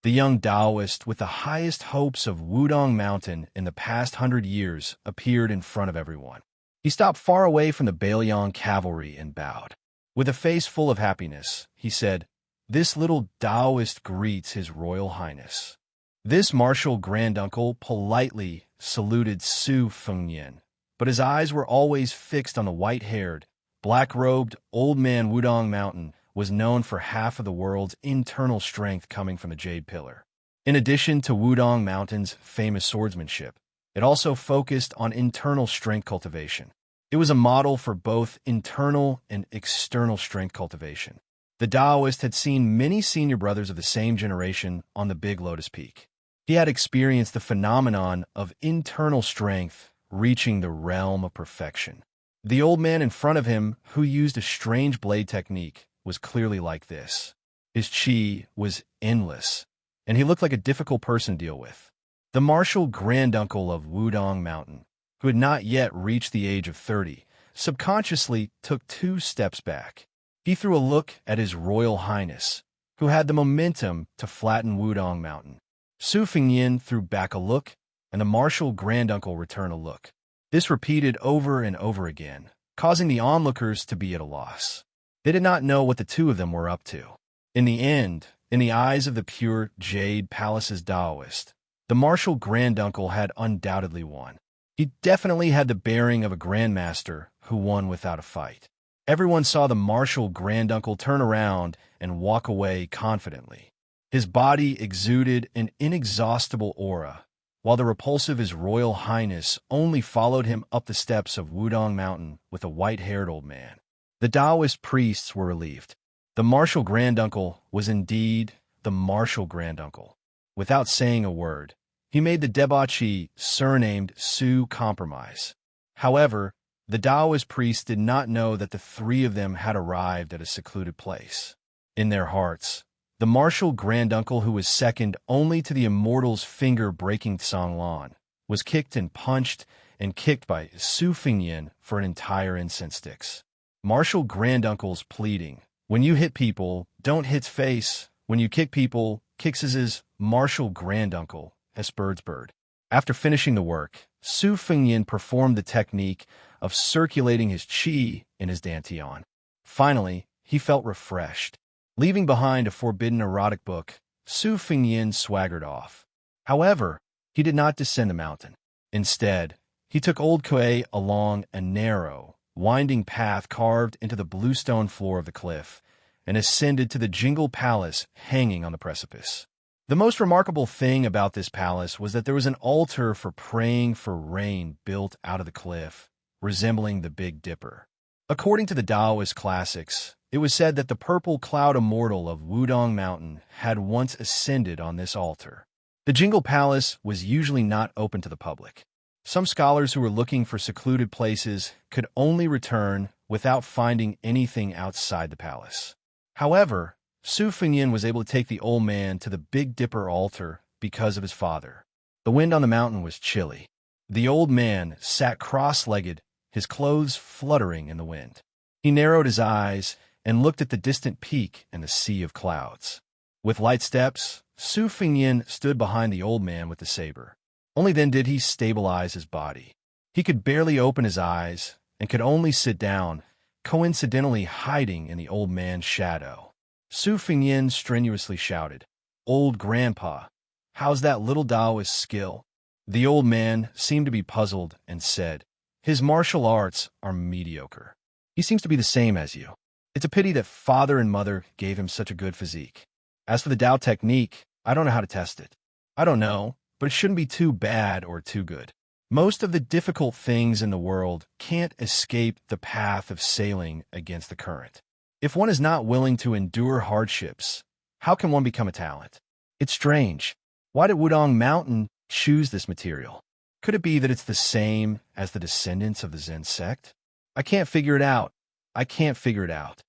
The young Taoist with the highest hopes of Wudong Mountain in the past 100 years appeared in front of everyone. He stopped far away from the Bailiang cavalry and bowed. With a face full of happiness, he said, "This little Taoist greets His Royal Highness." This martial granduncle politely saluted Su Fengyan, but his eyes were always fixed on the white-haired, black-robed old man. Wudong Mountain was known for half of the world's internal strength coming from the Jade Pillar. In addition to Wudong Mountain's famous swordsmanship, it also focused on internal strength cultivation. It was a model for both internal and external strength cultivation. The Taoist had seen many senior brothers of the same generation on the Big Lotus Peak. He had experienced the phenomenon of internal strength reaching the realm of perfection. The old man in front of him, who used a strange blade technique, was clearly like this. His chi was endless, and he looked like a difficult person to deal with. The martial granduncle of Wudong Mountain, who had not yet reached the age of 30, subconsciously took 2 steps back. He threw a look at His Royal Highness, who had the momentum to flatten Wudong Mountain. Su Fengyin threw back a look, and the martial granduncle returned a look. This repeated over and over again, causing the onlookers to be at a loss. They did not know what the two of them were up to. In the end, in the eyes of the pure Jade Palace's Taoist, the martial granduncle had undoubtedly won. He definitely had the bearing of a grandmaster who won without a fight. Everyone saw the martial granduncle turn around and walk away confidently. His body exuded an inexhaustible aura, while the repulsive His Royal Highness only followed him up the steps of Wudong Mountain with a white-haired old man. The Taoist priests were relieved. The martial granduncle was indeed the martial granduncle. Without saying a word, he made the debauchee surnamed Su compromise. However, the Taoist priests did not know that the three of them had arrived at a secluded place. In their hearts, the martial granduncle, who was second only to the immortal's finger-breaking Tsanglan, was kicked and punched and kicked by Su Fengyin for an entire incense sticks. Martial granduncle's pleading, "When you hit people, don't hit face. When you kick people, kicks his martial granduncle," as bird's bird. After finishing the work, Su Fengyin performed the technique of circulating his qi in his dantian. Finally, he felt refreshed. Leaving behind a forbidden erotic book, Su Fengyin swaggered off. However, he did not descend the mountain. Instead, he took Old Kuei along a narrow, winding path carved into the bluestone floor of the cliff and ascended to the Jingle Palace hanging on the precipice. The most remarkable thing about this palace was that there was an altar for praying for rain built out of the cliff, resembling the Big Dipper. According to the Taoist classics, it was said that the purple cloud immortal of Wudong Mountain had once ascended on this altar. The Jingle Palace was usually not open to the public. Some scholars who were looking for secluded places could only return without finding anything outside the palace. However, Su Fengyin was able to take the old man to the Big Dipper altar because of his father. The wind on the mountain was chilly. The old man sat cross-legged, his clothes fluttering in the wind. He narrowed his eyes and looked at the distant peak and the sea of clouds. With light steps, Su Fengyin stood behind the old man with the saber. Only then did he stabilize his body. He could barely open his eyes and could only sit down, coincidentally hiding in the old man's shadow. Su Fengyin strenuously shouted, "Old Grandpa, how's that little Taoist skill?" The old man seemed to be puzzled and said, "His martial arts are mediocre. He seems to be the same as you. It's a pity that father and mother gave him such a good physique. As for the Tao technique, I don't know how to test it. I don't know, but it shouldn't be too bad or too good. Most of the difficult things in the world can't escape the path of sailing against the current. If one is not willing to endure hardships, how can one become a talent? It's strange. Why did Wudong Mountain choose this material? Could it be that it's the same as the descendants of the Zen sect? I can't figure it out. I can't figure it out."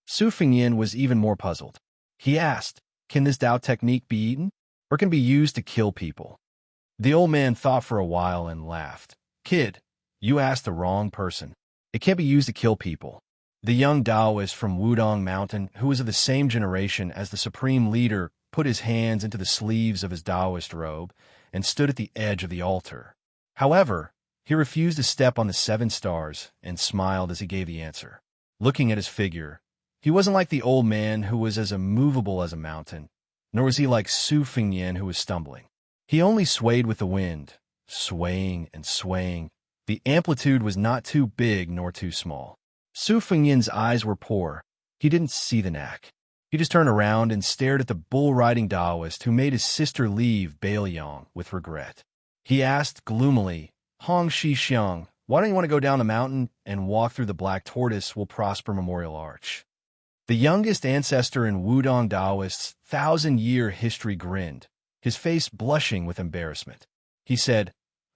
Su Fengyin was even more puzzled. He asked, "Can this Tao technique be eaten, or can it be used to kill people?" The old man thought for a while and laughed. "Kid, you asked the wrong person. It can't be used to kill people." The young Taoist from Wudong Mountain, who was of the same generation as the supreme leader, put his hands into the sleeves of his Taoist robe and stood at the edge of the altar. However, he refused to step on the 7 stars and smiled as he gave the answer. Looking at his figure, he wasn't like the old man who was as immovable as a mountain, nor was he like Su Fengyin who was stumbling. He only swayed with the wind, swaying and swaying. The amplitude was not too big nor too small. Su Fengyin's eyes were poor. He didn't see the knack. He just turned around and stared at the bull-riding Taoist who made his sister leave Bailiang with regret. He asked gloomily, "Hong Shi Xiang, why don't you want to go down the mountain and walk through the Black Tortoise will prosper Memorial Arch?" The youngest ancestor in Wudong Taoist's 1,000-year history grinned, his face blushing with embarrassment. He said,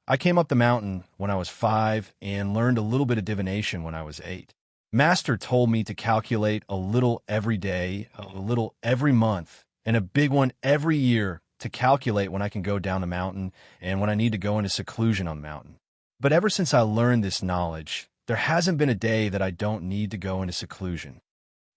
"I came up the mountain when I was 5 and learned a little bit of divination when I was 8. Master told me to calculate a little every day, a little every month, and a big one every year to calculate when I can go down the mountain and when I need to go into seclusion on the mountain. But ever since I learned this knowledge, there hasn't been a day that I don't need to go into seclusion."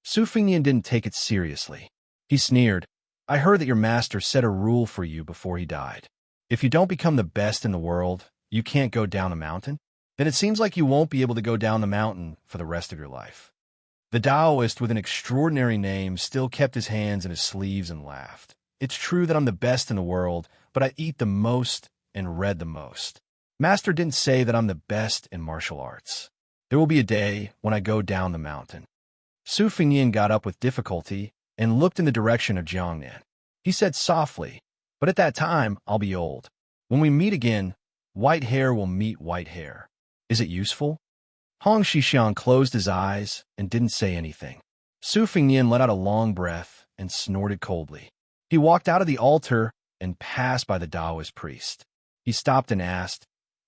Su Fengyin didn't take it seriously. He sneered, I heard that your master set a rule for you before he died. If you don't become the best in the world, you can't go down the mountain? Then it seems like you won't be able to go down the mountain for the rest of your life. The Taoist with an extraordinary name still kept his hands in his sleeves and laughed. It's true that I'm the best in the world, but I eat the most and read the most. Master didn't say that I'm the best in martial arts. There will be a day when I go down the mountain. Su Fengnian got up with difficulty and looked in the direction of Jiangnan. He said softly, but at that time I'll be old. When we meet again, white hair will meet white hair. Is it useful? Hong Xixiang closed his eyes and didn't say anything. Su Fengnian let out a long breath and snorted coldly. He walked out of the altar and passed by the Taoist priest. He stopped and asked,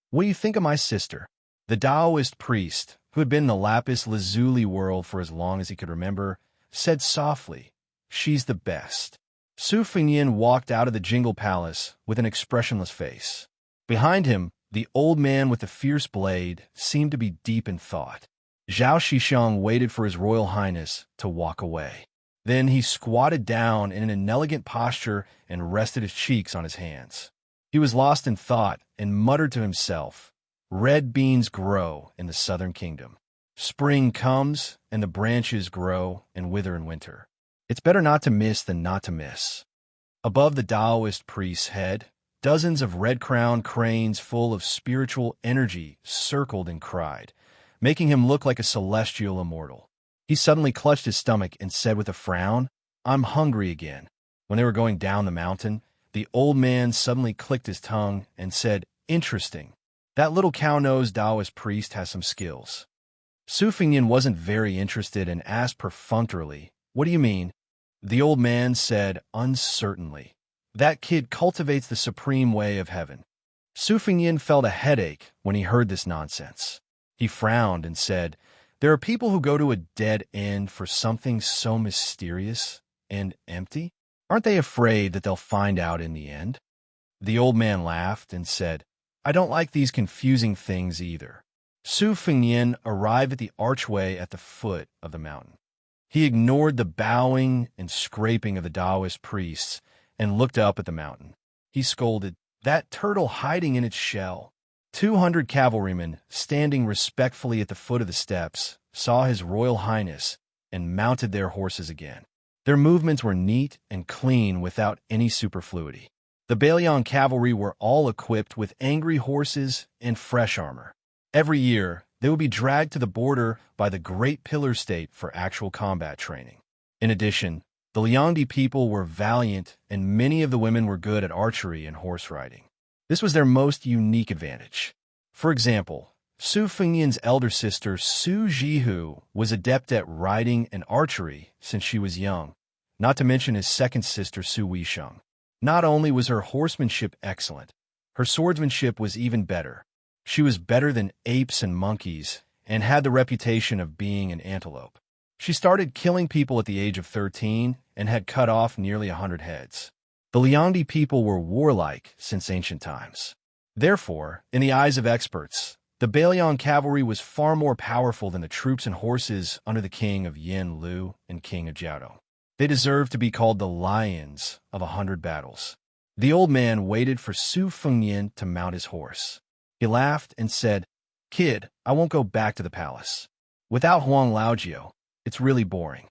What do you think of my sister? The Taoist priest, who had been in the lapis lazuli world for as long as he could remember, said softly, She's the best. Su Fengnian walked out of the Jingle Palace with an expressionless face. Behind him, the old man with the fierce blade seemed to be deep in thought. Zhao Xixiang waited for His Royal Highness to walk away. Then he squatted down in an inelegant posture and rested his cheeks on his hands. He was lost in thought and muttered to himself, Red beans grow in the southern kingdom. Spring comes and the branches grow and wither in winter. It's better not to miss than not to miss. Above the Taoist priest's head, dozens of red-crowned cranes full of spiritual energy circled and cried, making him look like a celestial immortal. He suddenly clutched his stomach and said with a frown, I'm hungry again. When they were going down the mountain, the old man suddenly clicked his tongue and said, Interesting. That little cow-nosed Taoist priest has some skills. Su Fengnian wasn't very interested and asked perfunctorily, What do you mean? The old man said uncertainly, That kid cultivates the supreme way of heaven. Su Fengnian felt a headache when he heard this nonsense. He frowned and said, There are people who go to a dead end for something so mysterious and empty. Aren't they afraid that they'll find out in the end? The old man laughed and said, I don't like these confusing things either. Su Fengnian arrived at the archway at the foot of the mountain. He ignored the bowing and scraping of the Taoist priests and looked up at the mountain. He scolded, That turtle hiding in its shell. 200 cavalrymen, standing respectfully at the foot of the steps, saw His Royal Highness and mounted their horses again. Their movements were neat and clean without any superfluity. The Bailion cavalry were all equipped with angry horses and fresh armor. Every year, they would be dragged to the border by the Great Pillar State for actual combat training. In addition, the Liangdi people were valiant and many of the women were good at archery and horse riding. This was their most unique advantage. For example, Su Fengnian's elder sister Su Jihu was adept at riding and archery since she was young, not to mention his second sister Su Weisheng. Not only was her horsemanship excellent, her swordsmanship was even better. She was better than apes and monkeys and had the reputation of being an antelope. She started killing people at the age of 13 and had cut off nearly 100 heads. The Liangdi people were warlike since ancient times. Therefore, in the eyes of experts, the Bailion cavalry was far more powerful than the troops and horses under the king of Yin Lu and king of Jiaodong. They deserved to be called the lions of 100 battles. The old man waited for Su Fengnian to mount his horse. He laughed and said, Kid, I won't go back to the palace. Without Huang Laojiu, it's really boring.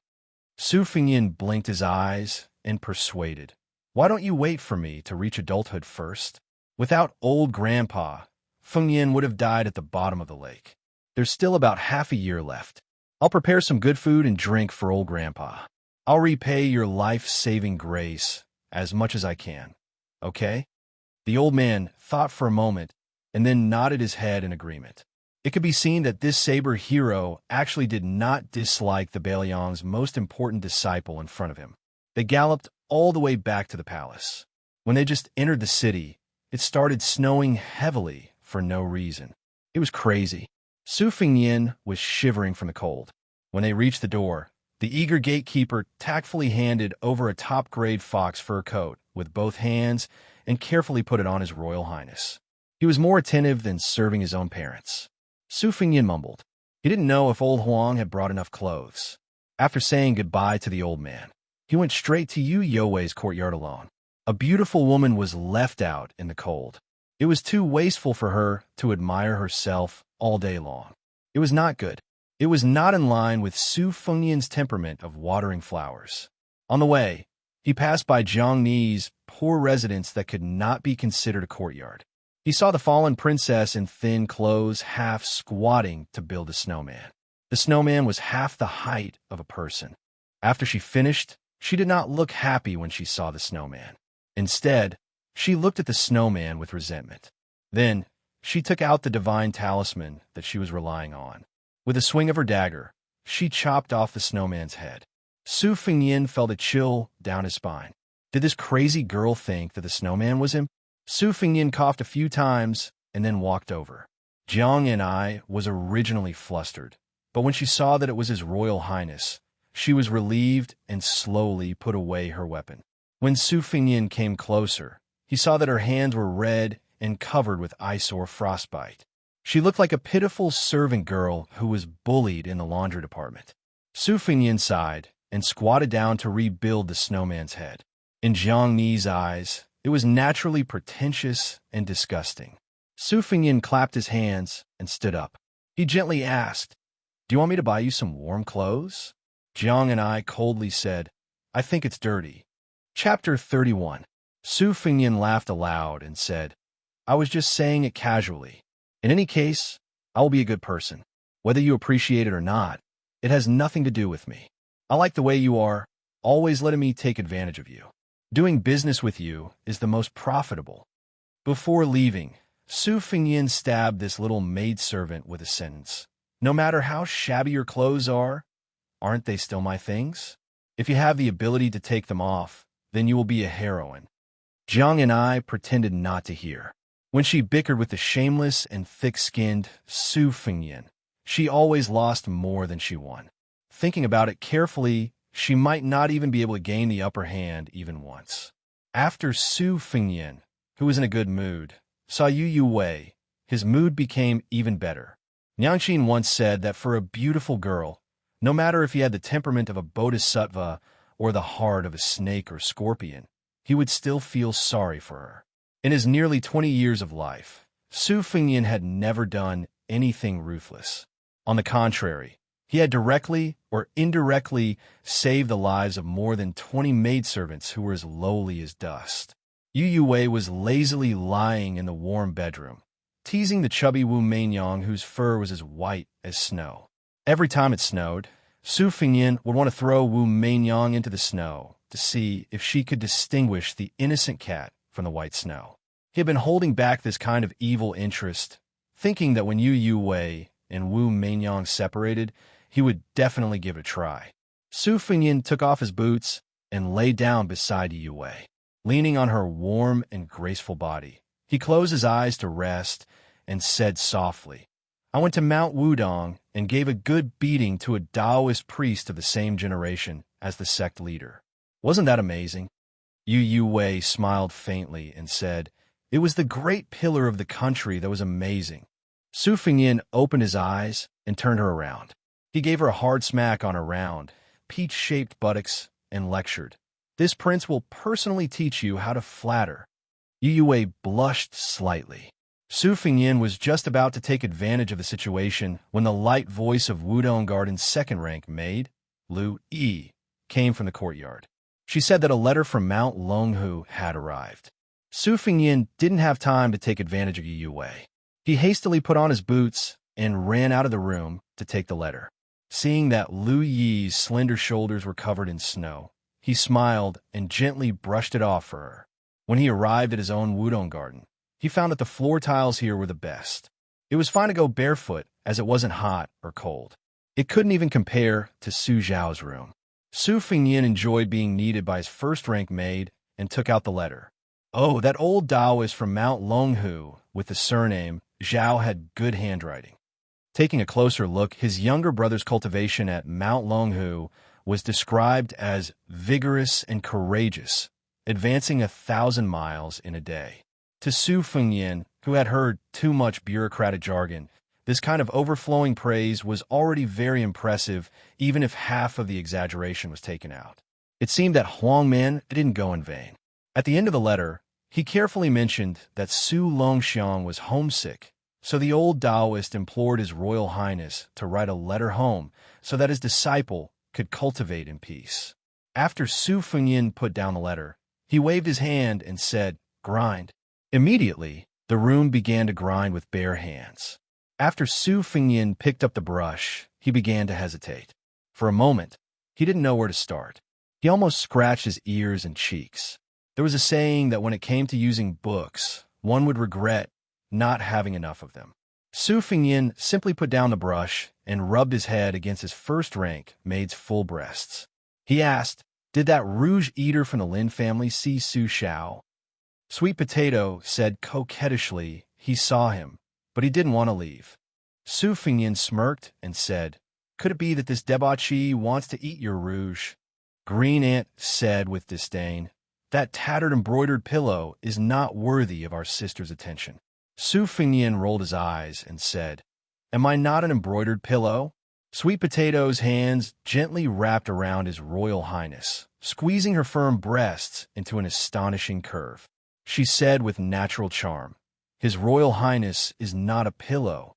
Su Fengnian blinked his eyes and persuaded, Why don't you wait for me to reach adulthood first? Without old grandpa, Fengnian would have died at the bottom of the lake. There's still about half a year left. I'll prepare some good food and drink for old grandpa. I'll repay your life-saving grace as much as I can. Okay? The old man thought for a moment and then nodded his head in agreement. It could be seen that this saber hero actually did not dislike the Bailion's most important disciple in front of him. They galloped all the way back to the palace. When they just entered the city, it started snowing heavily for no reason. It was crazy. Su Fengnian was shivering from the cold. When they reached the door, the eager gatekeeper tactfully handed over a top-grade fox fur coat with both hands and carefully put it on His Royal Highness. He was more attentive than serving his own parents. Su Fengnian mumbled. He didn't know if old Huang had brought enough clothes. After saying goodbye to the old man, He went straight to Yu Youwei's courtyard alone. A beautiful woman was left out in the cold. It was too wasteful for her to admire herself all day long. It was not good. It was not in line with Su Fengyan's temperament of watering flowers. On the way, he passed by Jiang Ni's poor residence that could not be considered a courtyard. He saw the fallen princess in thin clothes half squatting to build a snowman. The snowman was half the height of a person. After she finished, she did not look happy when she saw the snowman. Instead, she looked at the snowman with resentment. Then, she took out the divine talisman that she was relying on. With a swing of her dagger, she chopped off the snowman's head. Su Fengyan felt a chill down his spine. Did this crazy girl think that the snowman was him? Su Fengyan coughed a few times and then walked over. Xianxia was originally flustered, but when she saw that it was His Royal Highness, she was relieved and slowly put away her weapon. When Su Fengyan came closer, he saw that her hands were red and covered with ice or frostbite. She looked like a pitiful servant girl who was bullied in the laundry department. Su Fengyan sighed and squatted down to rebuild the snowman's head. In Jiang Ni's eyes, it was naturally pretentious and disgusting. Su Fengyan clapped his hands and stood up. He gently asked, "Do you want me to buy you some warm clothes?" Jiang coldly said, "I think it's dirty." Chapter 31. Su Fengyan laughed aloud and said, "I was just saying it casually. In any case, I will be a good person. Whether you appreciate it or not, it has nothing to do with me. I like the way you are, always letting me take advantage of you. Doing business with you is the most profitable." Before leaving, Su Fengyan stabbed this little maidservant with a sentence. "No matter how shabby your clothes are, aren't they still my things? If you have the ability to take them off, then you will be a heroine." Jiang pretended not to hear. When she bickered with the shameless and thick-skinned Su Fengyan, she always lost more than she won. Thinking about it carefully, she might not even be able to gain the upper hand even once. After Su Fengyan, who was in a good mood, saw Yu Youwei, his mood became even better. Xianxia once said that for a beautiful girl, no matter if he had the temperament of a bodhisattva or the heart of a snake or scorpion, he would still feel sorry for her. In his nearly 20 years of life, Su Fengyan had never done anything ruthless. On the contrary, he had directly or indirectly saved the lives of more than 20 maidservants who were as lowly as dust. Yu Youwei was lazily lying in the warm bedroom, teasing the chubby Wu Meinyang whose fur was as white as snow. Every time it snowed, Su Fengyan would want to throw Wu Meinyang into the snow to see if she could distinguish the innocent cat from the white snow. He had been holding back this kind of evil interest, thinking that when Yu Youwei and Wu Meinyang separated, he would definitely give it a try. Su Fengyan took off his boots and lay down beside Yu Youwei. Leaning on her warm and graceful body, he closed his eyes to rest and said softly, "I went to Mount Wudong and gave a good beating to a Taoist priest of the same generation as the sect leader. Wasn't that amazing?" Yu Youwei smiled faintly and said, "It was the great pillar of the country that was amazing." Su Fengyan opened his eyes and turned her around. He gave her a hard smack on her round, peach-shaped buttocks and lectured, "This prince will personally teach you how to flatter." Yu Youwei blushed slightly. Su Fengyan was just about to take advantage of the situation when the light voice of Wudong Garden's second-rank maid, Lu Yi, came from the courtyard. She said that a letter from Mount Longhu had arrived. Su Fengyan didn't have time to take advantage of Yu Youwei. He hastily put on his boots and ran out of the room to take the letter. Seeing that Lu Yi's slender shoulders were covered in snow, he smiled and gently brushed it off for her. When he arrived at his own Wudong Garden, he found that the floor tiles here were the best. It was fine to go barefoot as it wasn't hot or cold. It couldn't even compare to Su Zhao's room. Su Fengyan enjoyed being kneaded by his first-rank maid and took out the letter. Oh, that old Taoist from Mount Longhu with the surname Zhao had good handwriting. Taking a closer look, his younger brother's cultivation at Mount Longhu was described as vigorous and courageous, advancing 1,000 miles in a day. To Su Fengyan, who had heard too much bureaucratic jargon, this kind of overflowing praise was already very impressive, even if half of the exaggeration was taken out. It seemed that Huang Man didn't go in vain. At the end of the letter, he carefully mentioned that Su Longxiang was homesick, so the old Taoist implored His Royal Highness to write a letter home so that his disciple could cultivate in peace. After Su Fengyin put down the letter, he waved his hand and said, "Grind." Immediately, the room began to grind with bare hands. After Su Fengyin picked up the brush, he began to hesitate. For a moment, he didn't know where to start. He almost scratched his ears and cheeks. There was a saying that when it came to using books, one would regret not having enough of them. Su Fengyin simply put down the brush and rubbed his head against his first-rank maid's full breasts. He asked, "Did that rouge eater from the Lin family see Su Xiao?" Sweet Potato said coquettishly he saw him, but he didn't want to leave. Su Fengyin smirked and said, "Could it be that this debauchee wants to eat your rouge?" Green Ant said with disdain, "That tattered embroidered pillow is not worthy of our sister's attention." Su Fengyin rolled his eyes and said, "Am I not an embroidered pillow?" Sweet Potato's hands gently wrapped around His Royal Highness, squeezing her firm breasts into an astonishing curve. She said with natural charm, "His Royal Highness is not a pillow.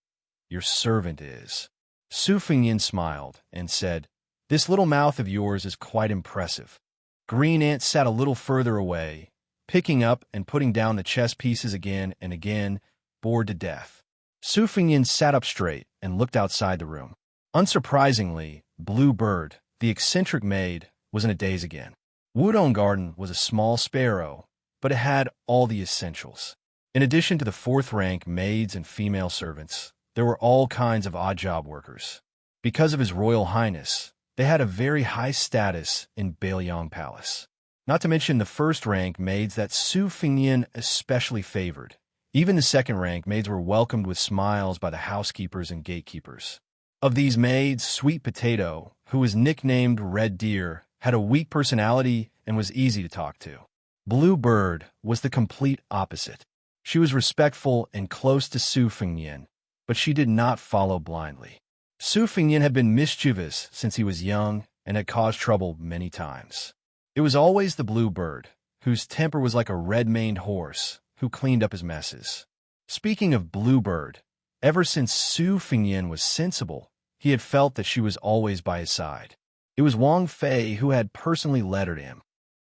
Your servant is." Su Fengyin smiled and said, "This little mouth of yours is quite impressive." Green Ant sat a little further away, picking up and putting down the chess pieces again and again, bored to death. Su Fengyin sat up straight and looked outside the room. Unsurprisingly, Blue Bird, the eccentric maid, was in a daze again. Wudong Garden was a small sparrow, but it had all the essentials. In addition to the fourth-rank maids and female servants, there were all kinds of odd-job workers. Because of His Royal Highness, they had a very high status in Bailiang Palace. Not to mention the first-rank maids that Su Fengyin especially favored. Even the second-rank maids were welcomed with smiles by the housekeepers and gatekeepers. Of these maids, Sweet Potato, who was nicknamed Red Deer, had a weak personality and was easy to talk to. Blue Bird was the complete opposite. She was respectful and close to Su Fengyin, but she did not follow blindly. Su Fengyin had been mischievous since he was young and had caused trouble many times. It was always the Blue Bird, whose temper was like a red-maned horse, who cleaned up his messes. Speaking of Blue Bird, ever since Su Fengyin was sensible, he had felt that she was always by his side. It was Wang Fei who had personally lettered him.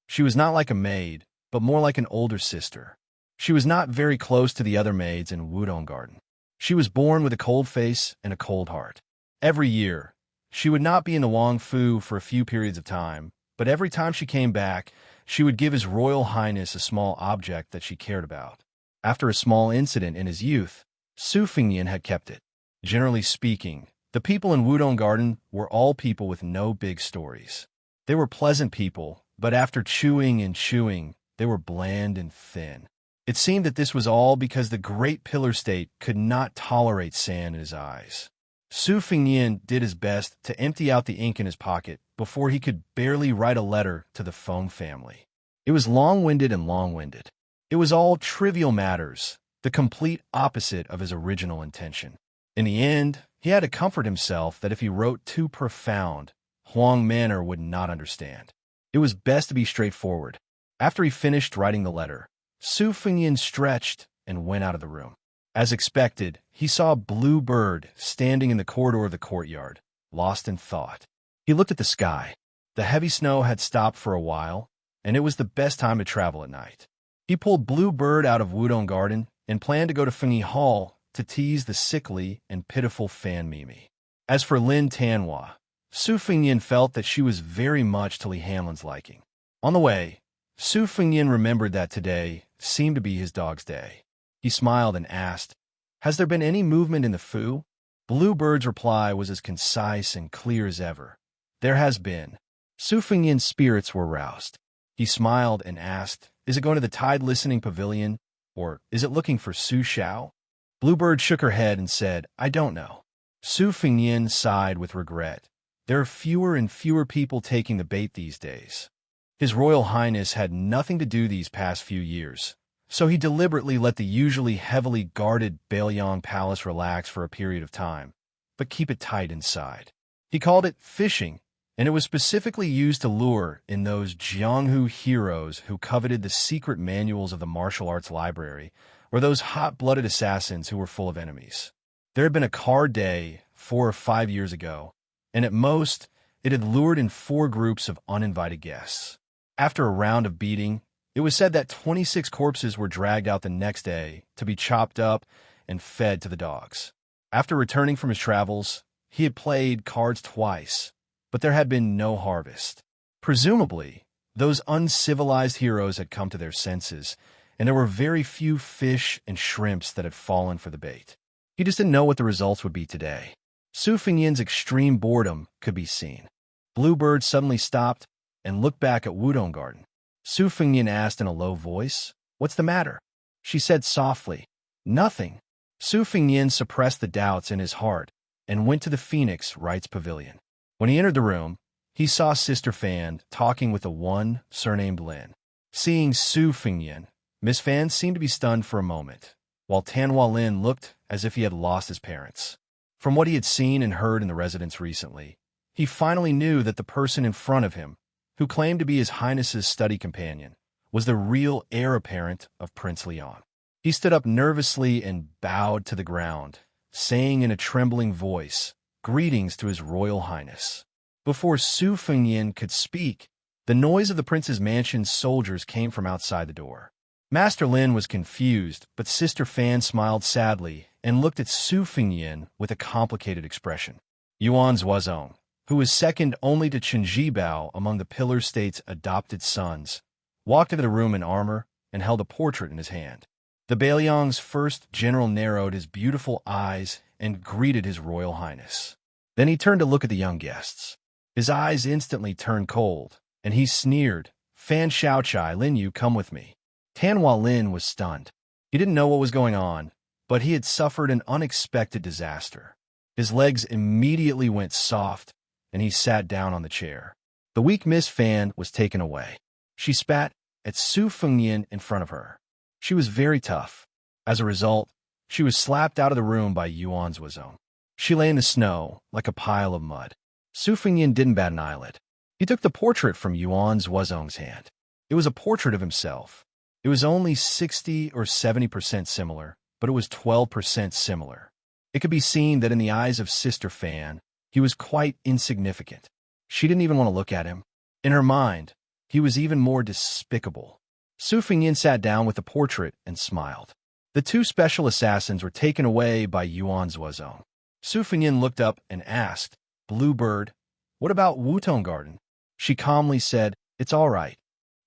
She was not like a maid, but more like an older sister. She was not very close to the other maids in Wudong Garden. She was born with a cold face and a cold heart. Every year, she would not be in the Wang Fu for a few periods of time, but every time she came back, she would give His Royal Highness a small object that she cared about. After a small incident in his youth, Su Fengyin had kept it. Generally speaking, the people in Wudong Garden were all people with no big stories. They were pleasant people, but after chewing and chewing, they were bland and thin. It seemed that this was all because the great pillar state could not tolerate sand in his eyes. Su Fengyin did his best to empty out the ink in his pocket before he could barely write a letter to the Feng family. It was long-winded and long-winded. It was all trivial matters, the complete opposite of his original intention. In the end, he had to comfort himself that if he wrote too profound, Huang Manor would not understand. It was best to be straightforward. After he finished writing the letter, Su Fengyin stretched and went out of the room. As expected, he saw Blue Bird standing in the corridor of the courtyard, lost in thought. He looked at the sky. The heavy snow had stopped for a while, and it was the best time to travel at night. He pulled Blue Bird out of Wudong Garden and planned to go to Fengyi Hall to tease the sickly and pitiful Fan Mimi. As for Lin Tanhua, Su Fengyin felt that she was very much to Li Hanlin's liking. On the way, Su Fengyin remembered that today seemed to be his dog's day. He smiled and asked, "Has there been any movement in the Fu?" Blue Bird's reply was as concise and clear as ever. "There has been." Su Fengyin's spirits were roused. He smiled and asked, "Is it going to the Tide Listening Pavilion, or is it looking for Su Xiao?" Bluebird shook her head and said, "I don't know." Su Fengyin sighed with regret. There are fewer and fewer people taking the bait these days. His Royal Highness had nothing to do these past few years, so he deliberately let the usually heavily guarded Bailiang Palace relax for a period of time, but keep it tight inside. He called it fishing, and it was specifically used to lure in those Jianghu heroes who coveted the secret manuals of the martial arts library, or those hot-blooded assassins who were full of enemies. There had been a card day 4 or 5 years ago, and at most, it had lured in 4 groups of uninvited guests. After a round of beating, it was said that 26 corpses were dragged out the next day to be chopped up and fed to the dogs. After returning from his travels, he had played cards twice, but there had been no harvest. Presumably, those uncivilized heroes had come to their senses, and there were very few fish and shrimps that had fallen for the bait. He just didn't know what the results would be today. Su Fengyan's extreme boredom could be seen. Bluebird suddenly stopped and looked back at Wudong Garden. Su Fengyan asked in a low voice, "What's the matter?" She said softly, "Nothing." Su Fengyan suppressed the doubts in his heart and went to the Phoenix Rites Pavilion. When he entered the room, he saw Sister Fan talking with the one surnamed Lin. Seeing Su Fengyan, Miss Fan seemed to be stunned for a moment, while Tanhua Lin looked as if he had lost his parents. From what he had seen and heard in the residence recently, he finally knew that the person in front of him, who claimed to be His Highness's study companion, was the real heir apparent of Prince Leon. He stood up nervously and bowed to the ground, saying in a trembling voice, "Greetings to His Royal Highness." Before Su Fengyan could speak, the noise of the prince's mansion's soldiers came from outside the door. Master Lin was confused, but Sister Fan smiled sadly and looked at Su Fengyan with a complicated expression. Yuan Zuozong, who was second only to Chen Jibao among the Pillar State's adopted sons, walked into the room in armor and held a portrait in his hand. The Bailiang's first general narrowed his beautiful eyes and greeted His Royal Highness. Then he turned to look at the young guests. His eyes instantly turned cold, and he sneered, "Fan Xiaochai, Lin Yu, come with me." Tanhua Lin was stunned. He didn't know what was going on, but he had suffered an unexpected disaster. His legs immediately went soft, and he sat down on the chair. The weak Miss Fan was taken away. She spat at Su Fengyan in front of her. She was very tough. As a result, she was slapped out of the room by Yuan Zuozong. She lay in the snow like a pile of mud. Su Fengyan didn't bat an eyelid. He took the portrait from Yuan Zuozong's hand. It was a portrait of himself. It was only 60 or 70% similar, but it was 12% similar. It could be seen that in the eyes of Sister Fan, he was quite insignificant. She didn't even want to look at him. In her mind, he was even more despicable. Su Fengyan sat down with the portrait and smiled. The 2 special assassins were taken away by Yuan Zuozong. Su Fengyan looked up and asked, "Bluebird, what about Wudong Garden?" She calmly said, "It's all right."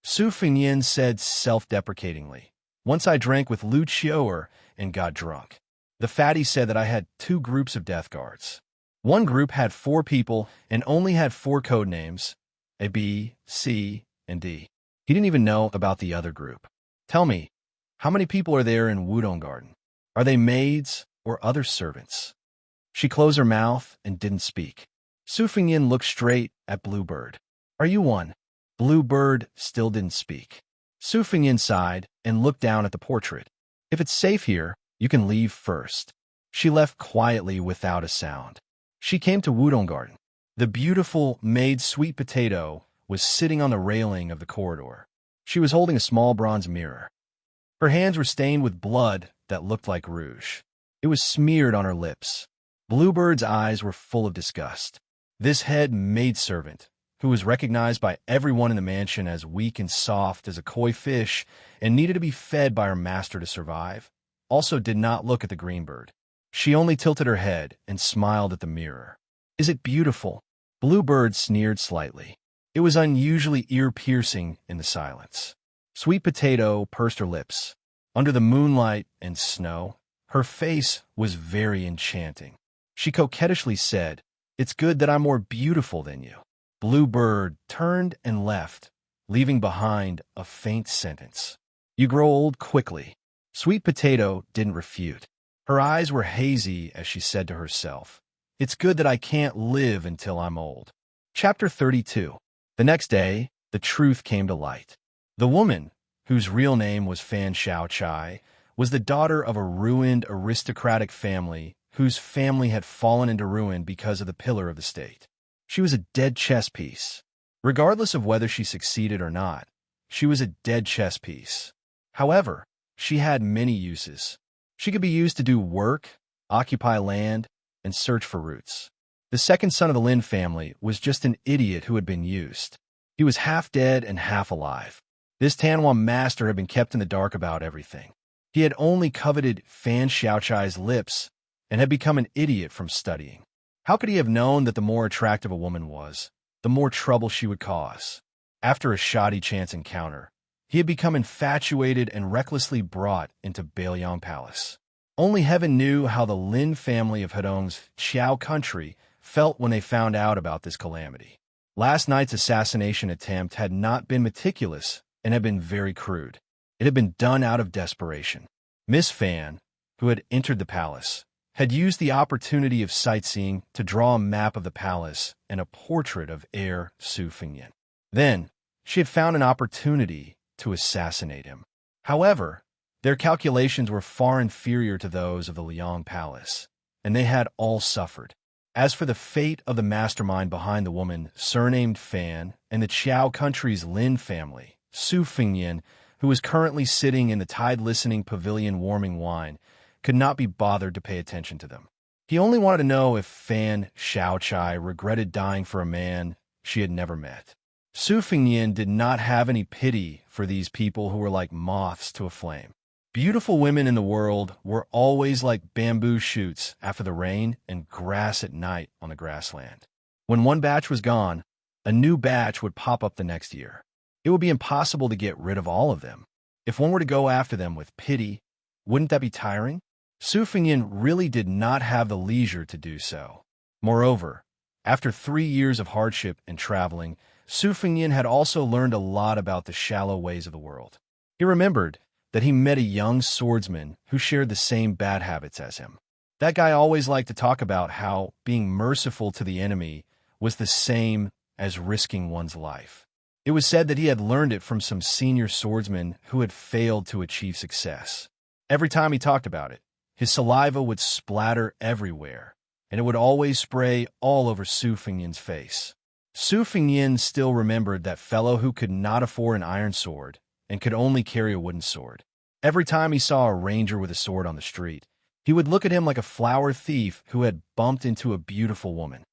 Su Fengyan said self-deprecatingly, "Once I drank with Lu Qiu'er and got drunk. The fatty said that I had 2 groups of death guards. One group had 4 people and only had 4 code names, A, B, C, and D. He didn't even know about the other group. Tell me, how many people are there in Wudong Garden? Are they maids or other servants?" She closed her mouth and didn't speak. Su Fengyan looked straight at Bluebird. "Are you one?" Bluebird still didn't speak. Su Fengyan sighed and looked down at the portrait. "If it's safe here, you can leave first." She left quietly without a sound. She came to Wudong Garden. The beautiful maid Sweet Potato was sitting on the railing of the corridor. She was holding a small bronze mirror. Her hands were stained with blood that looked like rouge. It was smeared on her lips. Bluebird's eyes were full of disgust. This head maidservant, who was recognized by everyone in the mansion as weak and soft as a koi fish and needed to be fed by her master to survive, also did not look at the green bird. She only tilted her head and smiled at the mirror. "Is it beautiful?" Bluebird sneered slightly. It was unusually ear-piercing in the silence. Sweet Potato pursed her lips. Under the moonlight and snow, her face was very enchanting. She coquettishly said, "It's good that I'm more beautiful than you." Bluebird turned and left, leaving behind a faint sentence. "You grow old quickly." Sweet Potato didn't refute. Her eyes were hazy as she said to herself, "It's good that I can't live until I'm old." Chapter 32. The next day, the truth came to light. The woman, whose real name was Fan Xiaochai, was the daughter of a ruined aristocratic family whose family had fallen into ruin because of the pillar of the state. She was a dead chess piece. Regardless of whether she succeeded or not, she was a dead chess piece. However, she had many uses. She could be used to do work, occupy land, and search for roots. The second son of the Lin family was just an idiot who had been used. He was half dead and half alive. This Tanwan master had been kept in the dark about everything. He had only coveted Fan Xiaochai's lips and had become an idiot from studying. How could he have known that the more attractive a woman was, the more trouble she would cause? After a shoddy chance encounter, he had become infatuated and recklessly brought into Bailiang Palace. Only heaven knew how the Lin family of Hedong's Qiao country felt when they found out about this calamity. Last night's assassination attempt had not been meticulous and had been very crude. It had been done out of desperation. Miss Fan, who had entered the palace, had used the opportunity of sightseeing to draw a map of the palace and a portrait of heir Su Fengyan. Then, she had found an opportunity to assassinate him. However, their calculations were far inferior to those of the Liang Palace, and they had all suffered. As for the fate of the mastermind behind the woman surnamed Fan and the Qiao country's Lin family, Su Fengyan, who was currently sitting in the tide-listening pavilion warming wine, could not be bothered to pay attention to them. He only wanted to know if Fan Xiaochai regretted dying for a man she had never met. Su Fengyan did not have any pity for these people who were like moths to a flame. Beautiful women in the world were always like bamboo shoots after the rain and grass at night on the grassland. When one batch was gone, a new batch would pop up the next year. It would be impossible to get rid of all of them. If one were to go after them with pity, wouldn't that be tiring? Su Fengyan really did not have the leisure to do so. Moreover, after 3 years of hardship and traveling, Su Fengyan had also learned a lot about the shallow ways of the world. He remembered that he met a young swordsman who shared the same bad habits as him. That guy always liked to talk about how being merciful to the enemy was the same as risking one's life. It was said that he had learned it from some senior swordsman who had failed to achieve success. Every time he talked about it, his saliva would splatter everywhere, and it would always spray all over Su Fengyan's face. Su Fengyan still remembered that fellow who could not afford an iron sword and could only carry a wooden sword. Every time he saw a ranger with a sword on the street, he would look at him like a flower thief who had bumped into a beautiful woman.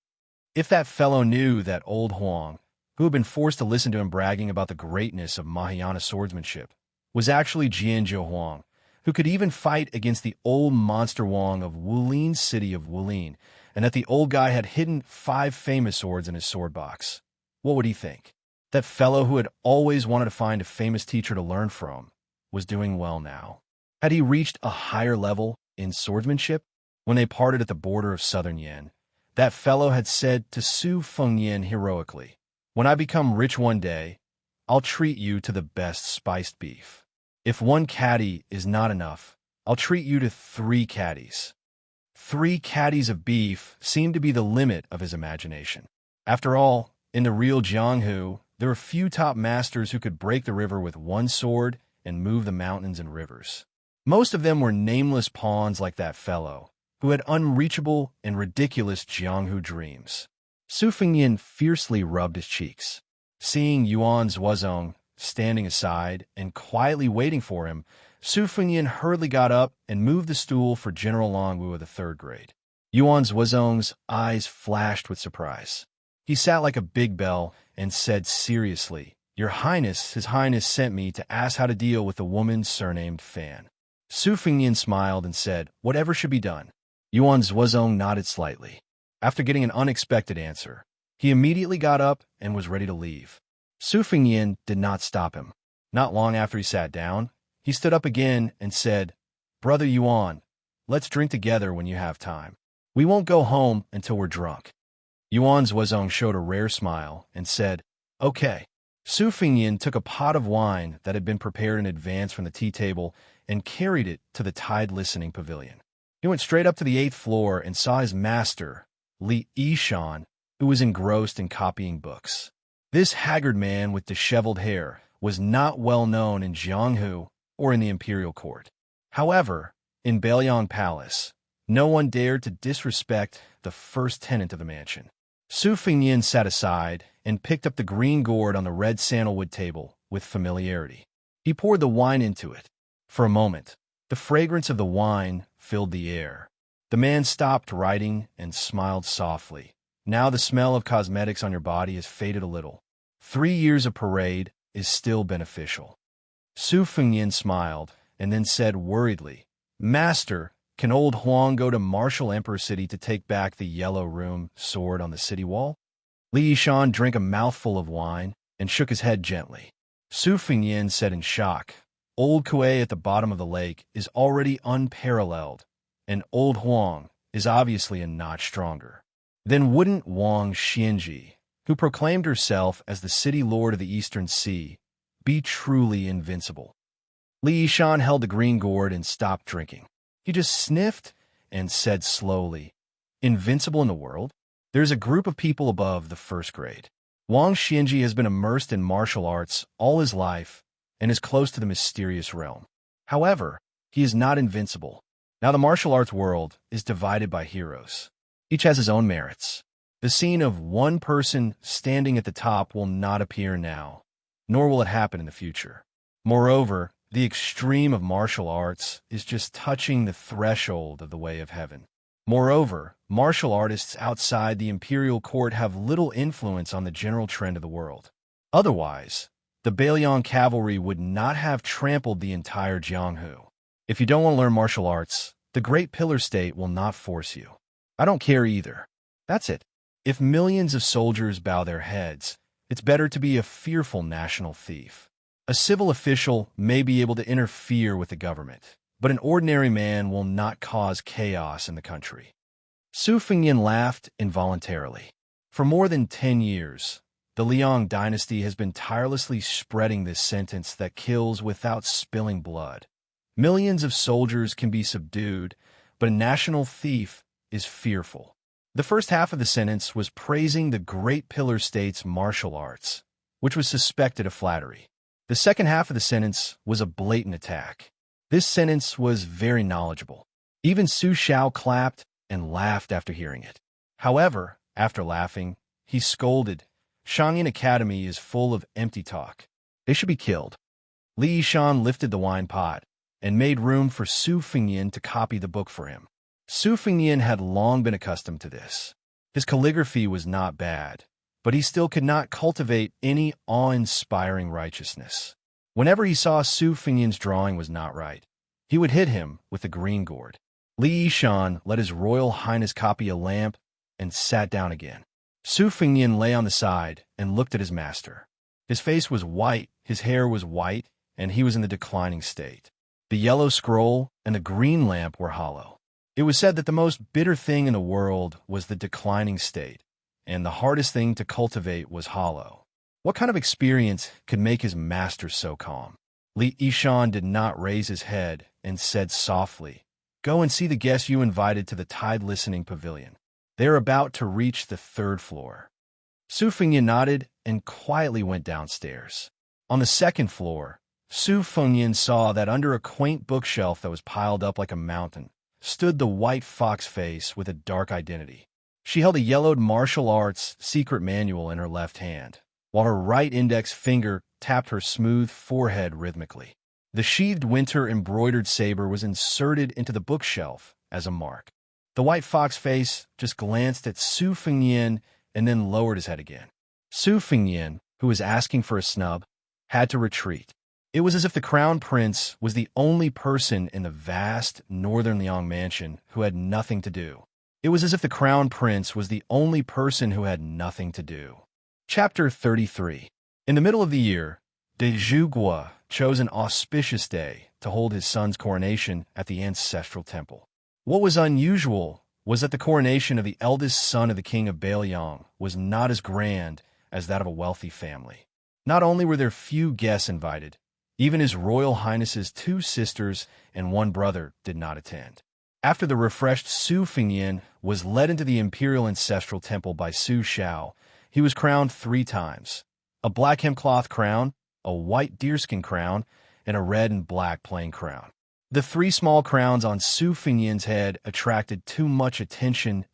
If that fellow knew that old Huang, who had been forced to listen to him bragging about the greatness of Mahayana swordsmanship, was actually Jianzhou Huang, who could even fight against the old monster Wang of Wulin's city of Wulin, and that the old guy had hidden 5 famous swords in his sword box, what would he think? That fellow who had always wanted to find a famous teacher to learn from was doing well now. Had he reached a higher level in swordsmanship? When they parted at the border of southern Yan, that fellow had said to Su Fengyan heroically, "When I become rich one day, I'll treat you to the best spiced beef. If 1 caddy is not enough, I'll treat you to 3 caddies." 3 caddies of beef seemed to be the limit of his imagination. After all, in the real Jianghu, there were few top masters who could break the river with 1 sword and move the mountains and rivers. Most of them were nameless pawns like that fellow, who had unreachable and ridiculous Jianghu dreams. Su Fengyan fiercely rubbed his cheeks. Seeing Yuan Zuozong standing aside and quietly waiting for him, Su Fengyan hurriedly got up and moved the stool for General Longwu of the 3rd grade. Yuan Zuozong's eyes flashed with surprise. He sat like a big bell and said seriously, "Your Highness, His Highness sent me to ask how to deal with a woman surnamed Fan." Su Fengyan smiled and said, "Whatever should be done." Yuan Zuozong nodded slightly. After getting an unexpected answer, he immediately got up and was ready to leave. Su Fengyan did not stop him. Not long after he sat down, he stood up again and said, "Brother Yuan, let's drink together when you have time. We won't go home until we're drunk." Yuan Zuozong showed a rare smile and said, "Okay." Su Fengyan took a pot of wine that had been prepared in advance from the tea table and carried it to the tide-listening pavilion. He went straight up to the 8th floor and saw his master, Li Yishan, who was engrossed in copying books. This haggard man with disheveled hair was not well known in Jianghu or in the imperial court. However, in Bailiang Palace, no one dared to disrespect the first tenant of the mansion. Su Fengnian sat aside and picked up the green gourd on the red sandalwood table with familiarity. He poured the wine into it. For a moment, the fragrance of the wine filled the air. The man stopped writing and smiled softly. Now the smell of cosmetics on your body has faded a little. 3 years of parade is still beneficial. Su Fengnian smiled and then said worriedly, Master, can old Huang go to Martial Emperor City to take back the yellow room sword on the city wall? Li Yishan drank a mouthful of wine and shook his head gently. Su Fengnian said in shock, Old Kuei at the bottom of the lake is already unparalleled, and old Huang is obviously a notch stronger. Then wouldn't Wang Xianxia, who proclaimed herself as the city lord of the Eastern Sea, be truly invincible? Li Yishan held the green gourd and stopped drinking. He just sniffed and said slowly, Invincible in the world? There's a group of people above the first grade. Wang Xianxia has been immersed in martial arts all his life and is close to the mysterious realm. However, he is not invincible. Now the martial arts world is divided by heroes. Each has his own merits. The scene of one person standing at the top will not appear now, nor will it happen in the future. Moreover, the extreme of martial arts is just touching the threshold of the way of heaven. Moreover, martial artists outside the imperial court have little influence on the general trend of the world. Otherwise, the Bailiang cavalry would not have trampled the entire Jianghu. If you don't want to learn martial arts, the Great Pillar State will not force you. I don't care either. That's it. If millions of soldiers bow their heads, it's better to be a fearful national thief. A civil official may be able to interfere with the government, but an ordinary man will not cause chaos in the country. Su Fengnian laughed involuntarily. For more than 10 years, the Liang dynasty has been tirelessly spreading this sentence that kills without spilling blood. Millions of soldiers can be subdued, but a national thief is fearful. The first half of the sentence was praising the Great Pillar State's martial arts, which was suspected of flattery. The second half of the sentence was a blatant attack. This sentence was very knowledgeable. Even Su Xiao clapped and laughed after hearing it. However, after laughing, he scolded, Shangyan Academy is full of empty talk. They should be killed. Li Yishan lifted the wine pot and made room for Su Fengnian to copy the book for him. Su Fengnian had long been accustomed to this. His calligraphy was not bad, but he still could not cultivate any awe-inspiring righteousness. Whenever he saw Su Fengnian's drawing was not right, he would hit him with the green gourd. Li Yishan let His Royal Highness copy a lamp and sat down again. Su Fengnian lay on the side and looked at his master. His face was white, his hair was white, and he was in the declining state. The yellow scroll and the green lamp were hollow. It was said that the most bitter thing in the world was the declining state, and the hardest thing to cultivate was hollow. What kind of experience could make his master so calm? Li Yishan did not raise his head and said softly, Go and see the guests you invited to the Tide Listening Pavilion. They are about to reach the 3rd floor. Su Fengnian nodded and quietly went downstairs. On the 2nd floor, Su Fengnian saw that under a quaint bookshelf that was piled up like a mountain stood the white fox face with a dark identity. She held a yellowed martial arts secret manual in her left hand, while her right index finger tapped her smooth forehead rhythmically. The sheathed winter embroidered saber was inserted into the bookshelf as a mark. The white fox face just glanced at Su Fengnian and then lowered his head again. Su Fengnian, who was asking for a snub, had to retreat. It was as if the crown prince was the only person in the vast northern Liang mansion who had nothing to do. It was as if the crown prince was the only person who had nothing to do. Chapter 33. In the middle of the year, De Zhuguo chose an auspicious day to hold his son's coronation at the ancestral temple. What was unusual was that the coronation of the eldest son of the king of Bailiang was not as grand as that of a wealthy family. Not only were there few guests invited, even His Royal Highness's 2 sisters and 1 brother did not attend. After the refreshed Su Fengnian was led into the imperial ancestral temple by Su Xiao, he was crowned 3 times: a black hemcloth crown, a white deerskin crown, and a red and black plain crown. The 3 small crowns on Su Fengnian's head attracted too much attention.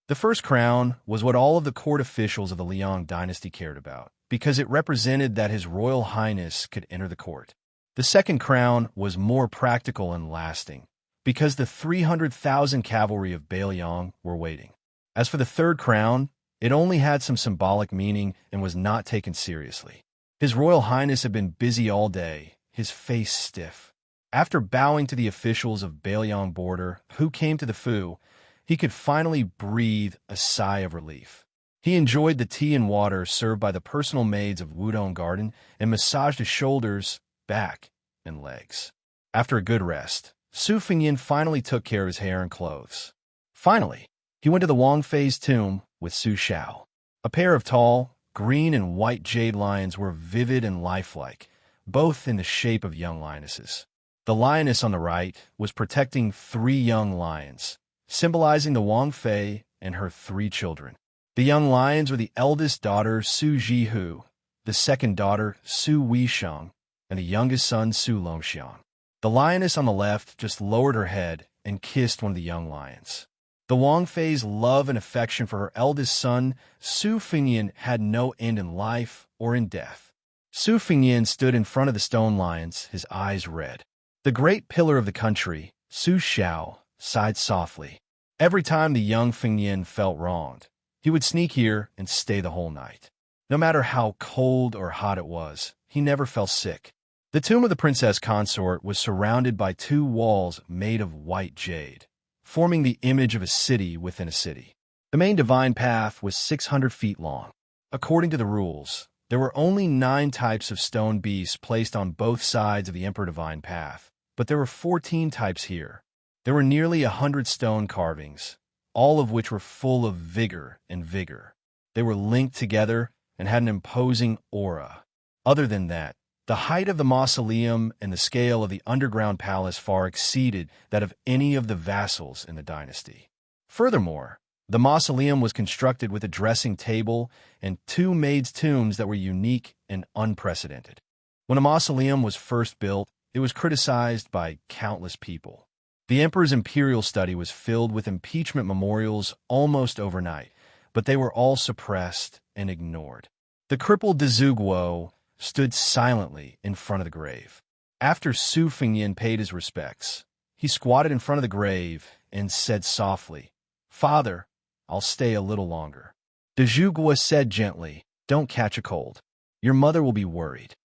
The first crown was what all of the court officials of the Liang dynasty cared about, because it represented that His Royal Highness could enter the court. The second crown was more practical and lasting, because the 300,000 cavalry of Bailiang were waiting. As for the third crown, it only had some symbolic meaning and was not taken seriously. His Royal Highness had been busy all day, his face stiff. After bowing to the officials of Bailiang border who came to the Fu, he could finally breathe a sigh of relief. He enjoyed the tea and water served by the personal maids of Wudong Garden and massaged his shoulders, back, and legs. After a good rest, Su Fengyin finally took care of his hair and clothes. Finally, he went to the Wang Fei's tomb with Su Xiao. A pair of tall, green and white jade lions were vivid and lifelike, both in the shape of young lionesses. The lioness on the right was protecting 3 young lions, symbolizing the Wang Fei and her 3 children. The young lions were the eldest daughter Su Jihu, the second daughter Su Weisheng, and the youngest son Su Longxiang. The lioness on the left just lowered her head and kissed one of the young lions. The Wang Fei's love and affection for her eldest son, Su Fengyin, had no end in life or in death. Su Fengyin stood in front of the stone lions, his eyes red. The great pillar of the country, Su Xiao, sighed softly. Every time the young Fengyin felt wronged, he would sneak here and stay the whole night. No matter how cold or hot it was, he never fell sick. The tomb of the princess consort was surrounded by 2 walls made of white jade, forming the image of a city within a city. The main divine path was 600 feet long. According to the rules, there were only 9 types of stone beasts placed on both sides of the Emperor Divine Path, but there were 14 types here. There were nearly 100 stone carvings, all of which were full of vigor and vigor. They were linked together and had an imposing aura. Other than that, the height of the mausoleum and the scale of the underground palace far exceeded that of any of the vassals in the dynasty. Furthermore, the mausoleum was constructed with a dressing table and 2 maids' tombs that were unique and unprecedented. When a mausoleum was first built, it was criticized by countless people. The emperor's imperial study was filled with impeachment memorials almost overnight, but they were all suppressed and ignored. The crippled Dezhuguo stood silently in front of the grave. After Su Fengyin paid his respects, he squatted in front of the grave and said softly, "Father, I'll stay a little longer." Dezhuguo said gently, "Don't catch a cold. Your mother will be worried."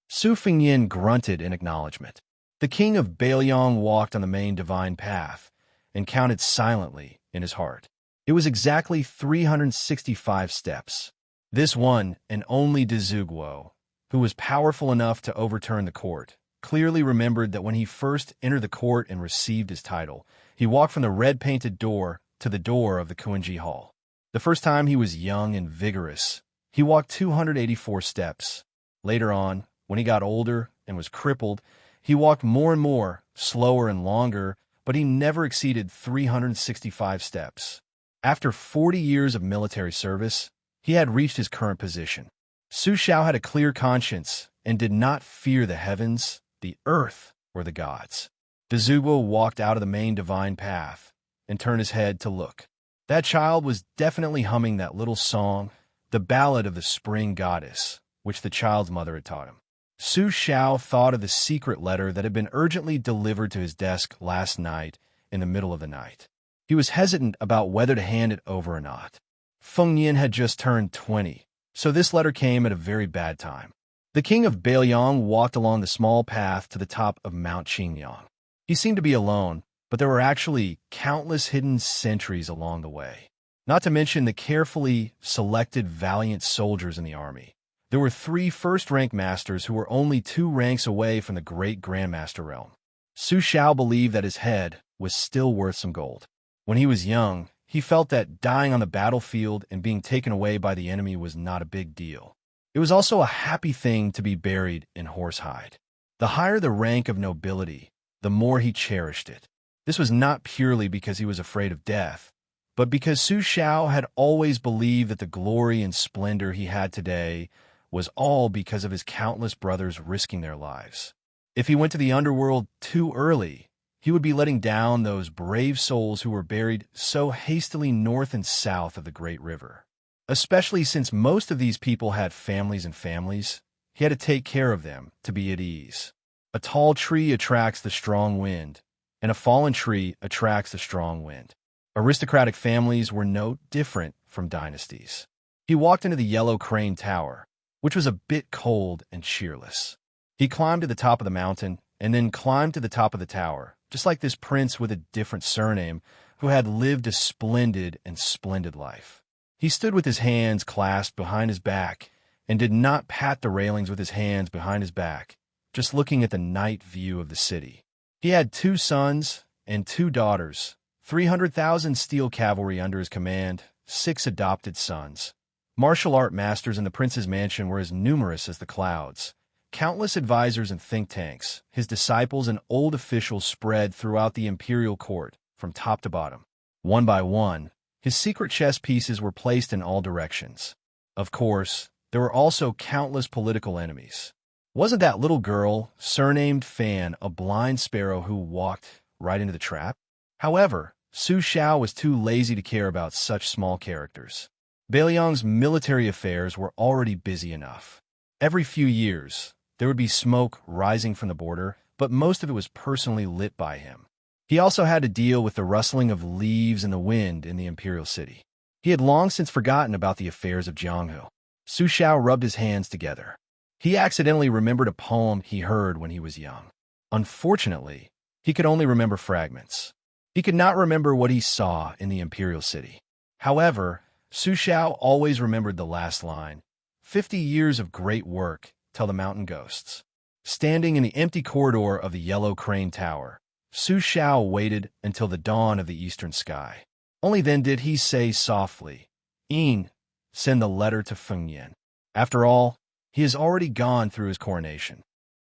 Su Fengyin grunted in acknowledgement. The king of Bailiang walked on the main divine path and counted silently in his heart. It was exactly 365 steps. This one and only Dezhuguo, who was powerful enough to overturn the court, clearly remembered that when he first entered the court and received his title, he walked from the red-painted door to the door of the Kuenji Hall. The first time he was young and vigorous, he walked 284 steps. Later on, when he got older and was crippled, he walked more and more, slower and longer, but he never exceeded 365 steps. After 40 years of military service, he had reached his current position. Su Xiao had a clear conscience and did not fear the heavens, the earth, or the gods. Dezhuguo walked out of the main divine path and turned his head to look. That child was definitely humming that little song, the ballad of the spring goddess, which the child's mother had taught him. Su Xiao thought of the secret letter that had been urgently delivered to his desk last night in the middle of the night. He was hesitant about whether to hand it over or not. Feng Yin had just turned 20, so this letter came at a very bad time. The king of Bailiang walked along the small path to the top of Mount Qingyang. He seemed to be alone, but there were actually countless hidden sentries along the way. Not to mention the carefully selected valiant soldiers in the army. There were 3 first-rank masters who were only 2 ranks away from the great Grandmaster realm. Su Xiao believed that his head was still worth some gold. When he was young, he felt that dying on the battlefield and being taken away by the enemy was not a big deal. It was also a happy thing to be buried in horsehide. The higher the rank of nobility, the more he cherished it. This was not purely because he was afraid of death, but because Su Xiao had always believed that the glory and splendor he had today was all because of his countless brothers risking their lives. If he went to the underworld too early, he would be letting down those brave souls who were buried so hastily north and south of the Great River. Especially since most of these people had families and families, he had to take care of them to be at ease. A tall tree attracts the strong wind, and a fallen tree attracts the strong wind. Aristocratic families were no different from dynasties. He walked into the Yellow Crane Tower, which was a bit cold and cheerless. He climbed to the top of the mountain and then climbed to the top of the tower, just like this prince with a different surname who had lived a splendid and splendid life. He stood with his hands clasped behind his back and did not pat the railings with his hands behind his back, just looking at the night view of the city. He had 2 sons and 2 daughters, 300,000 steel cavalry under his command, 6 adopted sons. Martial art masters in the prince's mansion were as numerous as the clouds. Countless advisors and think tanks, his disciples and old officials spread throughout the imperial court, from top to bottom. One by one, his secret chess pieces were placed in all directions. Of course, there were also countless political enemies. Wasn't that little girl, surnamed Fan, a blind sparrow who walked right into the trap? However, Su Xiao was too lazy to care about such small characters. Beiliang's military affairs were already busy enough. Every few years, there would be smoke rising from the border, but most of it was personally lit by him. He also had to deal with the rustling of leaves in the wind in the imperial city. He had long since forgotten about the affairs of Jianghu. Su Xiao rubbed his hands together. He accidentally remembered a poem he heard when he was young. Unfortunately, he could only remember fragments. He could not remember what he saw in the imperial city. However, Su Xiao always remembered the last line, 50 years of great work tell the mountain ghosts. Standing in the empty corridor of the Yellow Crane Tower, Su Xiao waited until the dawn of the eastern sky. Only then did he say softly, "Yin, send the letter to Fengyan." After all, he has already gone through his coronation.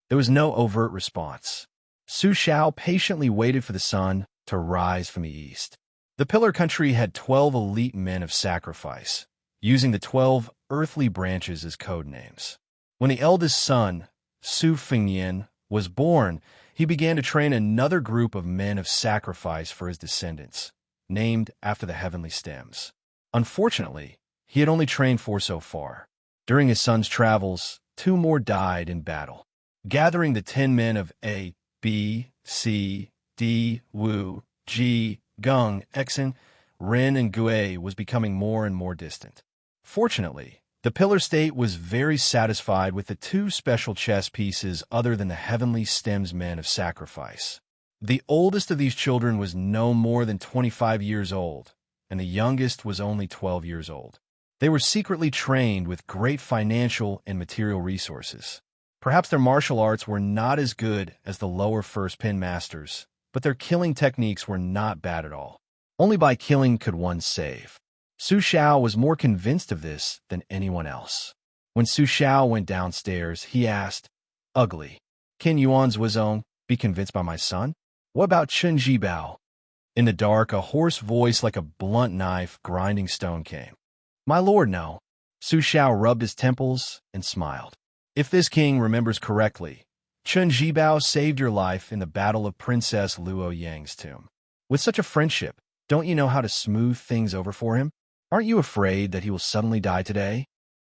There was no overt response. Su Xiao patiently waited for the sun to rise from the east. The Pillar Country had 12 elite men of sacrifice, using the 12 earthly branches as code names. When the eldest son, Su Fengyan, was born, he began to train another group of men of sacrifice for his descendants, named after the heavenly stems. Unfortunately, he had only trained 4 so far. During his son's travels, 2 more died in battle. Gathering the 10 men of A, B, C, D, Wu, Ji, Geng, Exen, Ren, and Gue was becoming more and more distant. Fortunately, the Pillar State was very satisfied with the 2 special chess pieces other than the heavenly stems men of sacrifice. The oldest of these children was no more than 25 years old, and the youngest was only 12 years old. They were secretly trained with great financial and material resources. Perhaps their martial arts were not as good as the lower first pin masters, but their killing techniques were not bad at all. Only by killing could one save. Su Xiao was more convinced of this than anyone else. When Su Xiao went downstairs, he asked, "Ugly, can Yuan's Wuzong be convinced by my son? What about Chen Jibao?" In the dark, a hoarse voice like a blunt knife grinding stone came. "My lord, no." Su Xiao rubbed his temples and smiled. "If this king remembers correctly, Chen Jibao saved your life in the battle of Princess Luo Yang's tomb. With such a friendship, don't you know how to smooth things over for him? Aren't you afraid that he will suddenly die today?"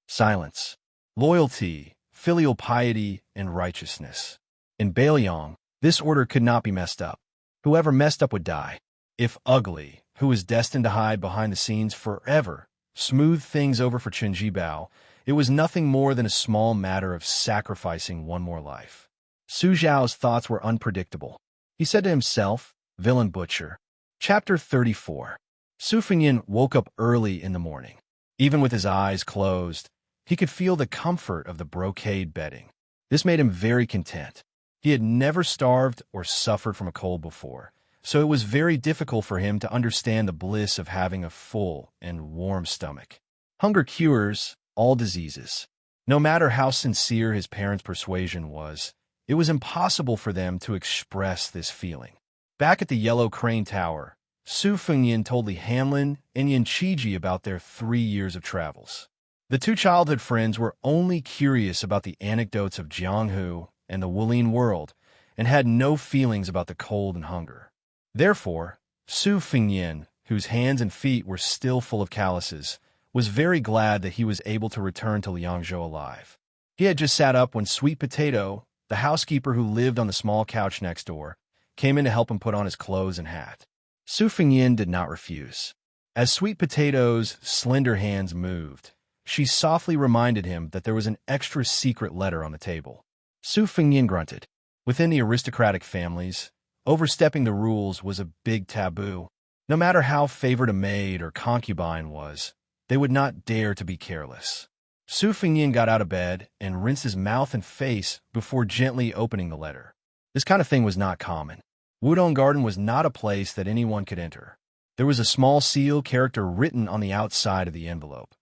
Silence. Loyalty, filial piety, and righteousness. In Beiliang, this order could not be messed up. Whoever messed up would die. If Ugly, who was destined to hide behind the scenes forever, smoothed things over for Chen Jibao, it was nothing more than a small matter of sacrificing one more life. Su Xiao's thoughts were unpredictable. He said to himself, "Villain butcher." Chapter 34. Su Fengyan woke up early in the morning. Even with his eyes closed, he could feel the comfort of the brocade bedding. This made him very content. He had never starved or suffered from a cold before, so it was very difficult for him to understand the bliss of having a full and warm stomach. Hunger cures all diseases. No matter how sincere his parents' persuasion was, it was impossible for them to express this feeling. Back at the Yellow Crane Tower, Su Fengyan told Li Hanlin and Yan Qiji about their 3 years of travels. The 2 childhood friends were only curious about the anecdotes of Jianghu and the Wulin world, and had no feelings about the cold and hunger. Therefore, Su Fengyan, whose hands and feet were still full of calluses, was very glad that he was able to return to Liangzhou alive. He had just sat up when Sweet Potato, the housekeeper who lived on the small couch next door, came in to help him put on his clothes and hat. Su Fengyan did not refuse. As Sweet Potato's slender hands moved, she softly reminded him that there was an extra secret letter on the table. Su Fengyan grunted. Within the aristocratic families, overstepping the rules was a big taboo. No matter how favored a maid or concubine was, they would not dare to be careless. Su Fengyan got out of bed and rinsed his mouth and face before gently opening the letter. This kind of thing was not common. Wudong Garden was not a place that anyone could enter. There was a small seal character written on the outside of the envelope.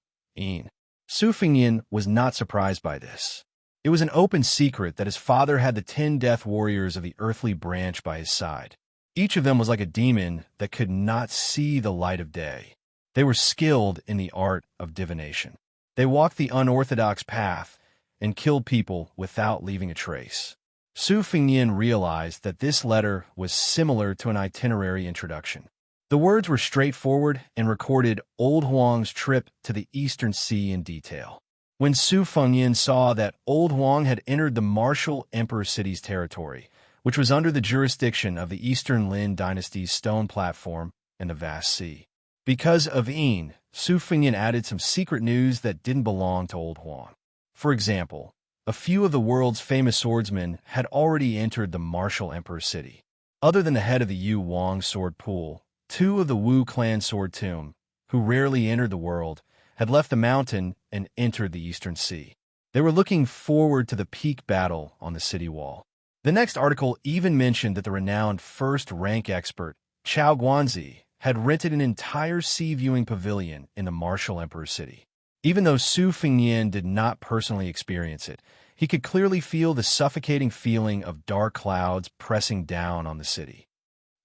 Su Fengyan was not surprised by this. It was an open secret that his father had the 10 death warriors of the earthly branch by his side. Each of them was like a demon that could not see the light of day. They were skilled in the art of divination. They walked the unorthodox path and killed people without leaving a trace. Su Fengyan realized that this letter was similar to an itinerary introduction. The words were straightforward and recorded Old Huang's trip to the Eastern Sea in detail. When Su Fengyan saw that Old Huang had entered the Martial Emperor City's territory, which was under the jurisdiction of the Eastern Lin Dynasty's stone platform and the vast sea. Because of Su Fengyan added some secret news that didn't belong to Old Huang. For example, a few of the world's famous swordsmen had already entered the Martial Emperor City. Other than the head of the Yu Wang sword pool, 2 of the Wu clan sword tomb, who rarely entered the world, had left the mountain and entered the Eastern Sea. They were looking forward to the peak battle on the city wall. The next article even mentioned that the renowned first-rank expert, Chao Guanzi, had rented an entire sea-viewing pavilion in the Martial Emperor City. Even though Su Fengyan did not personally experience it, he could clearly feel the suffocating feeling of dark clouds pressing down on the city.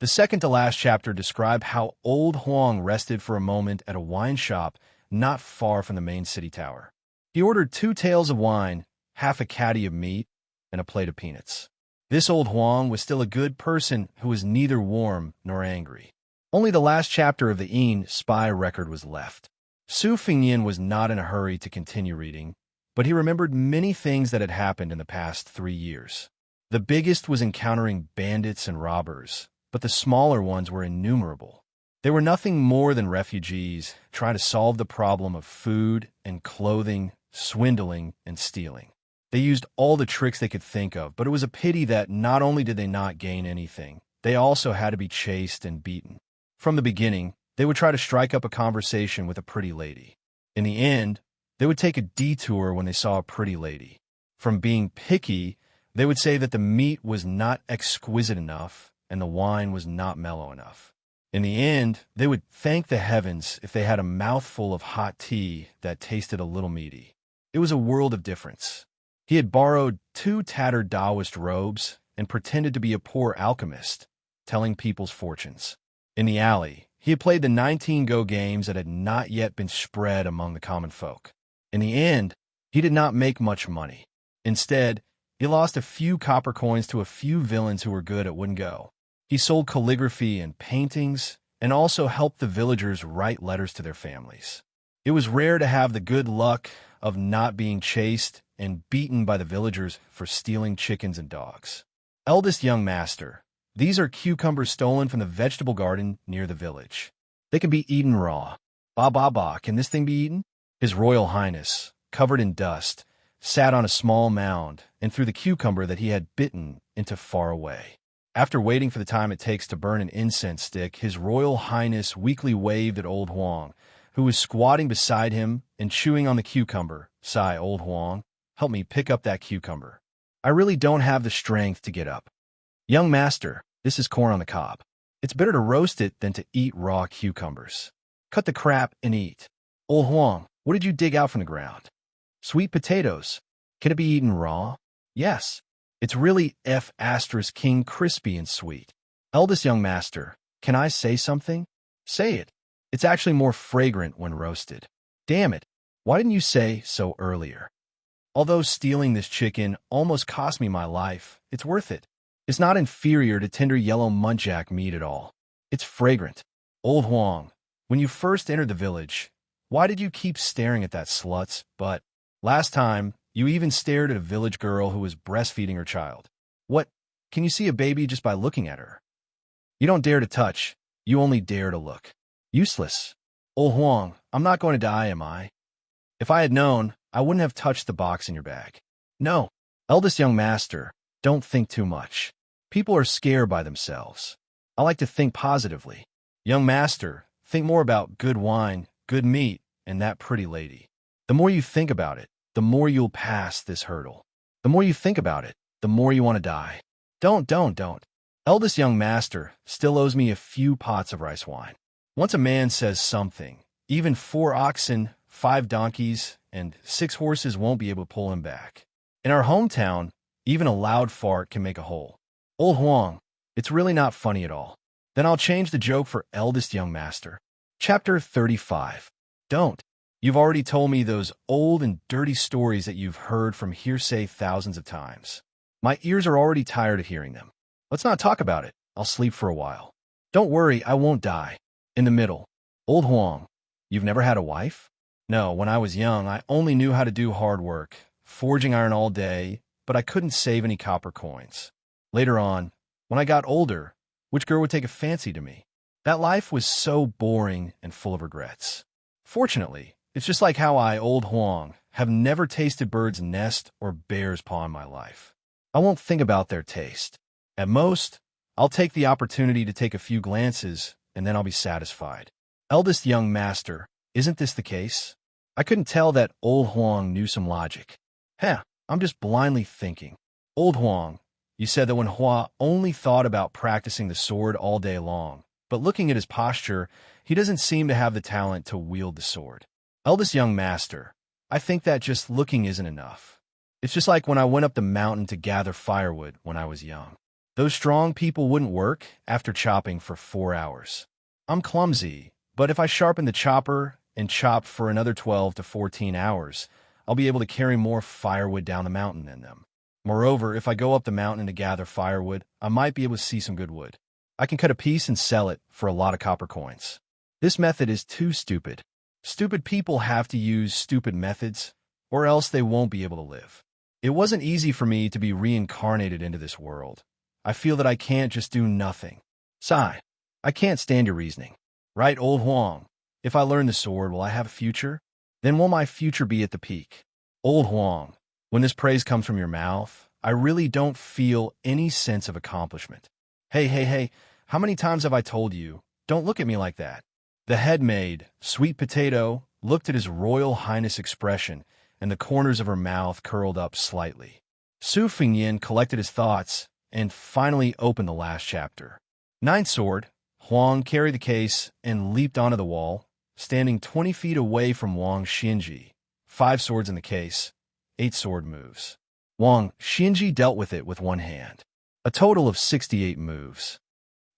The second-to-last chapter described how Old Huang rested for a moment at a wine shop not far from the main city tower. He ordered 2 taels of wine, half a caddy of meat, and a plate of peanuts. This Old Huang was still a good person who was neither warm nor angry. Only the last chapter of the spy record was left. Su Fengyan was not in a hurry to continue reading, but he remembered many things that had happened in the past 3 years. The biggest was encountering bandits and robbers, but the smaller ones were innumerable. They were nothing more than refugees trying to solve the problem of food and clothing, swindling and stealing. They used all the tricks they could think of, but it was a pity that not only did they not gain anything, they also had to be chased and beaten. From the beginning, they would try to strike up a conversation with a pretty lady. In the end, they would take a detour when they saw a pretty lady. From being picky, they would say that the meat was not exquisite enough and the wine was not mellow enough. In the end, they would thank the heavens if they had a mouthful of hot tea that tasted a little meaty. It was a world of difference. He had borrowed 2 tattered Taoist robes and pretended to be a poor alchemist, telling people's fortunes. In the alley, he had played the 19 Go games that had not yet been spread among the common folk. In the end, he did not make much money. Instead, he lost a few copper coins to a few villains who were good at wooden go. He sold calligraphy and paintings, and also helped the villagers write letters to their families. It was rare to have the good luck of not being chased and beaten by the villagers for stealing chickens and dogs. Eldest young master, these are cucumbers stolen from the vegetable garden near the village. They can be eaten raw. Ba, can this thing be eaten? His Royal Highness, covered in dust, sat on a small mound and threw the cucumber that he had bitten into far away. After waiting for the time it takes to burn an incense stick, His Royal Highness weakly waved at Old Huang, who was squatting beside him and chewing on the cucumber. Sigh, Old Huang, help me pick up that cucumber. I really don't have the strength to get up. Young master, this is corn on the cob. It's better to roast it than to eat raw cucumbers. Cut the crap and eat. Old Huang, what did you dig out from the ground? Sweet potatoes. Can it be eaten raw? Yes. It's really King crispy and sweet. Eldest young master, can I say something? Say it. It's actually more fragrant when roasted. Damn it. Why didn't you say so earlier? Although stealing this chicken almost cost me my life, it's worth it. It's not inferior to tender yellow muntjac meat at all. It's fragrant. Old Huang, when you first entered the village, why did you keep staring at that slut's butt? Last time, you even stared at a village girl who was breastfeeding her child. What? Can you see a baby just by looking at her? You don't dare to touch. You only dare to look. Useless. Old Huang, I'm not going to die, am I? If I had known, I wouldn't have touched the box in your bag. No. Eldest young master, don't think too much. People are scared by themselves. I like to think positively. Young master, think more about good wine, good meat, and that pretty lady. The more you think about it, the more you'll pass this hurdle. The more you think about it, the more you want to die. Don't. Eldest young master still owes me a few pots of rice wine. Once a man says something, even 4 oxen, 5 donkeys, and 6 horses won't be able to pull him back. In our hometown, even a loud fart can make a hole. Old Huang, it's really not funny at all. Then I'll change the joke for eldest young master. Chapter 35. Don't. You've already told me those old and dirty stories that you've heard from hearsay thousands of times. My ears are already tired of hearing them. Let's not talk about it. I'll sleep for a while. Don't worry, I won't die. In the middle. Old Huang, you've never had a wife? No, when I was young, I only knew how to do hard work, forging iron all day, but I couldn't save any copper coins. Later on, when I got older, which girl would take a fancy to me? That life was so boring and full of regrets. Fortunately, it's just like how I, Old Huang, have never tasted bird's nest or bear's paw in my life. I won't think about their taste. At most, I'll take the opportunity to take a few glances, and then I'll be satisfied. Eldest young master, isn't this the case? I couldn't tell that Old Huang knew some logic. I'm just blindly thinking. Old Huang, you said that when Hua only thought about practicing the sword all day long, but looking at his posture, he doesn't seem to have the talent to wield the sword. Eldest young master, I think that just looking isn't enough. It's just like when I went up the mountain to gather firewood when I was young. Those strong people wouldn't work after chopping for 4 hours. I'm clumsy, but if I sharpen the chopper and chop for another 12 to 14 hours, I'll be able to carry more firewood down the mountain than them. Moreover, if I go up the mountain to gather firewood, I might be able to see some good wood. I can cut a piece and sell it for a lot of copper coins. This method is too stupid. Stupid people have to use stupid methods, or else they won't be able to live. It wasn't easy for me to be reincarnated into this world. I feel that I can't just do nothing. Sigh, I can't stand your reasoning. Right, Old Huang? If I learn the sword, will I have a future? Then will my future be at the peak? Old Huang, when this praise comes from your mouth, I really don't feel any sense of accomplishment. Hey, how many times have I told you, don't look at me like that? The head maid, Sweet Potato, looked at His Royal Highness expression, and the corners of her mouth curled up slightly. Su Fengyin collected his thoughts and finally opened the last chapter. 9th sword. Huang carried the case and leaped onto the wall, standing 20 feet away from Wang Xinji. 5 swords in the case, 8 sword moves. Wang Xinji dealt with it with one hand. A total of 68 moves.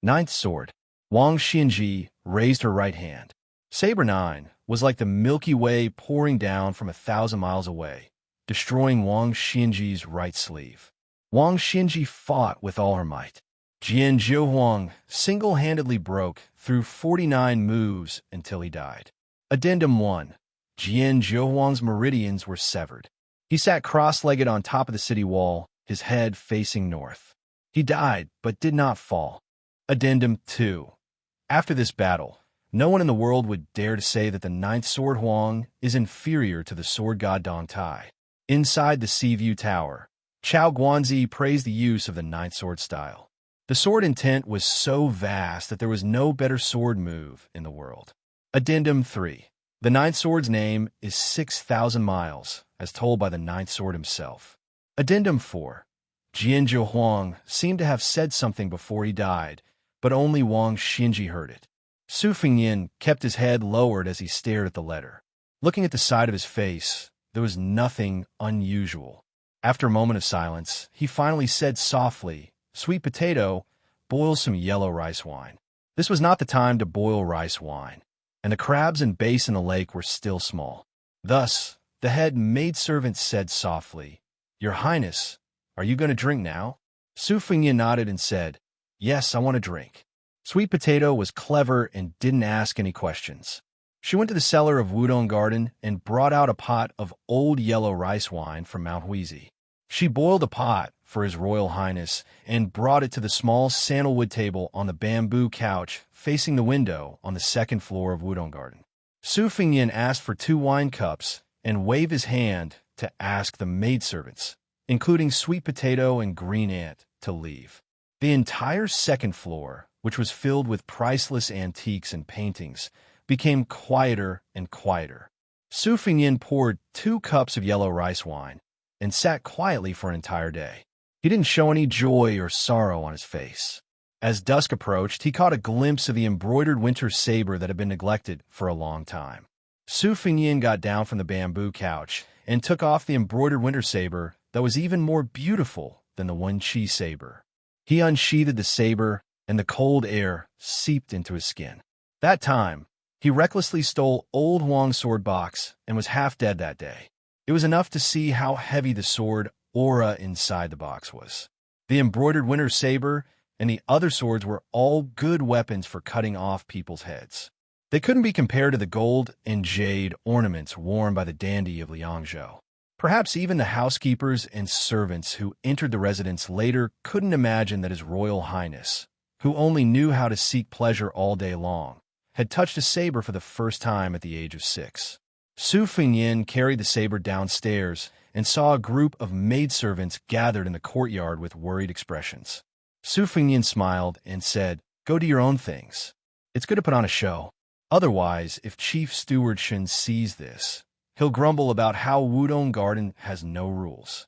9th sword. Wang Xinji raised her right hand. Saber 9 was like the Milky Way pouring down from 1,000 miles away, destroying Wang Xinji's right sleeve. Wang Xinji fought with all her might. Jian Zhouhuang single-handedly broke through 49 moves until he died. Addendum 1. Jian Zhouhuang's meridians were severed. He sat cross-legged on top of the city wall, his head facing north. He died, but did not fall. Addendum 2. After this battle, no one in the world would dare to say that the 9th sword Huang is inferior to the sword god Dong Tai. Inside the Sea View Tower, Chao Guanzi praised the use of the 9th sword style. The sword intent was so vast that there was no better sword move in the world. Addendum 3. The 9th sword's name is 6,000 miles, as told by the 9th sword himself. Addendum 4. Jian Zhouhuang seemed to have said something before he died, but only Wang Xinji heard it. Su Fengyin kept his head lowered as he stared at the letter. Looking at the side of his face, there was nothing unusual. After a moment of silence, he finally said softly, "Sweet Potato, boil some yellow rice wine." This was not the time to boil rice wine, and the crabs and bass in the lake were still small. Thus, the head maidservant said softly, "Your Highness, are you going to drink now?" Su Fengyan nodded and said, "Yes, I want a drink." Sweet Potato was clever and didn't ask any questions. She went to the cellar of Wudong Garden and brought out a pot of old yellow rice wine from Mount Huizi. She boiled a pot for His Royal Highness and brought it to the small sandalwood table on the bamboo couch facing the window on the second floor of Wudong Garden. Su Fengyan asked for 2 wine cups and waved his hand to ask the maidservants, including Sweet Potato and Green Ant, to leave. The entire second floor, which was filled with priceless antiques and paintings, became quieter and quieter. Su Fengyan poured 2 cups of yellow rice wine and sat quietly for an entire day. He didn't show any joy or sorrow on his face. As dusk approached, he caught a glimpse of the embroidered winter saber that had been neglected for a long time. Su Fengyan got down from the bamboo couch and took off the embroidered winter saber that was even more beautiful than the Wenqi saber. He unsheathed the saber, and the cold air seeped into his skin. That time, he recklessly stole Old Huang's sword box and was half dead that day. It was enough to see how heavy the sword aura inside the box was. The embroidered winter saber and the other swords were all good weapons for cutting off people's heads. They couldn't be compared to the gold and jade ornaments worn by the dandy of Liangzhou. Perhaps even the housekeepers and servants who entered the residence later couldn't imagine that His Royal Highness, who only knew how to seek pleasure all day long, had touched a saber for the first time at the age of 6. Su Fengyan carried the saber downstairs and saw a group of maidservants gathered in the courtyard with worried expressions. Su Fengyan smiled and said, "Go do your own things. It's good to put on a show. Otherwise, if Chief Steward Shen sees this, he'll grumble about how Wudong Garden has no rules."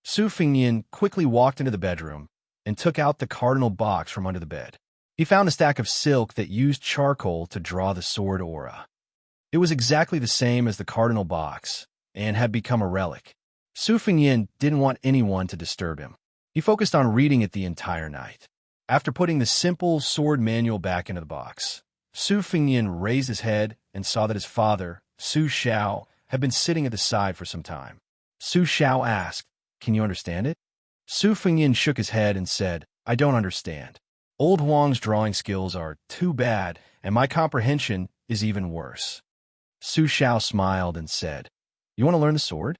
Su Fengyan quickly walked into the bedroom and took out the cardinal box from under the bed. He found a stack of silk that used charcoal to draw the sword aura. It was exactly the same as the cardinal box and had become a relic. Su Fengyan didn't want anyone to disturb him. He focused on reading it the entire night. After putting the simple sword manual back into the box, Su Fengyan raised his head and saw that his father, Su Xiao, had been sitting at the side for some time. Su Xiao asked, "Can you understand it?" Su Fengyan shook his head and said, "I don't understand. Old Huang's drawing skills are too bad, and my comprehension is even worse." Su Xiao smiled and said, "You want to learn the sword?"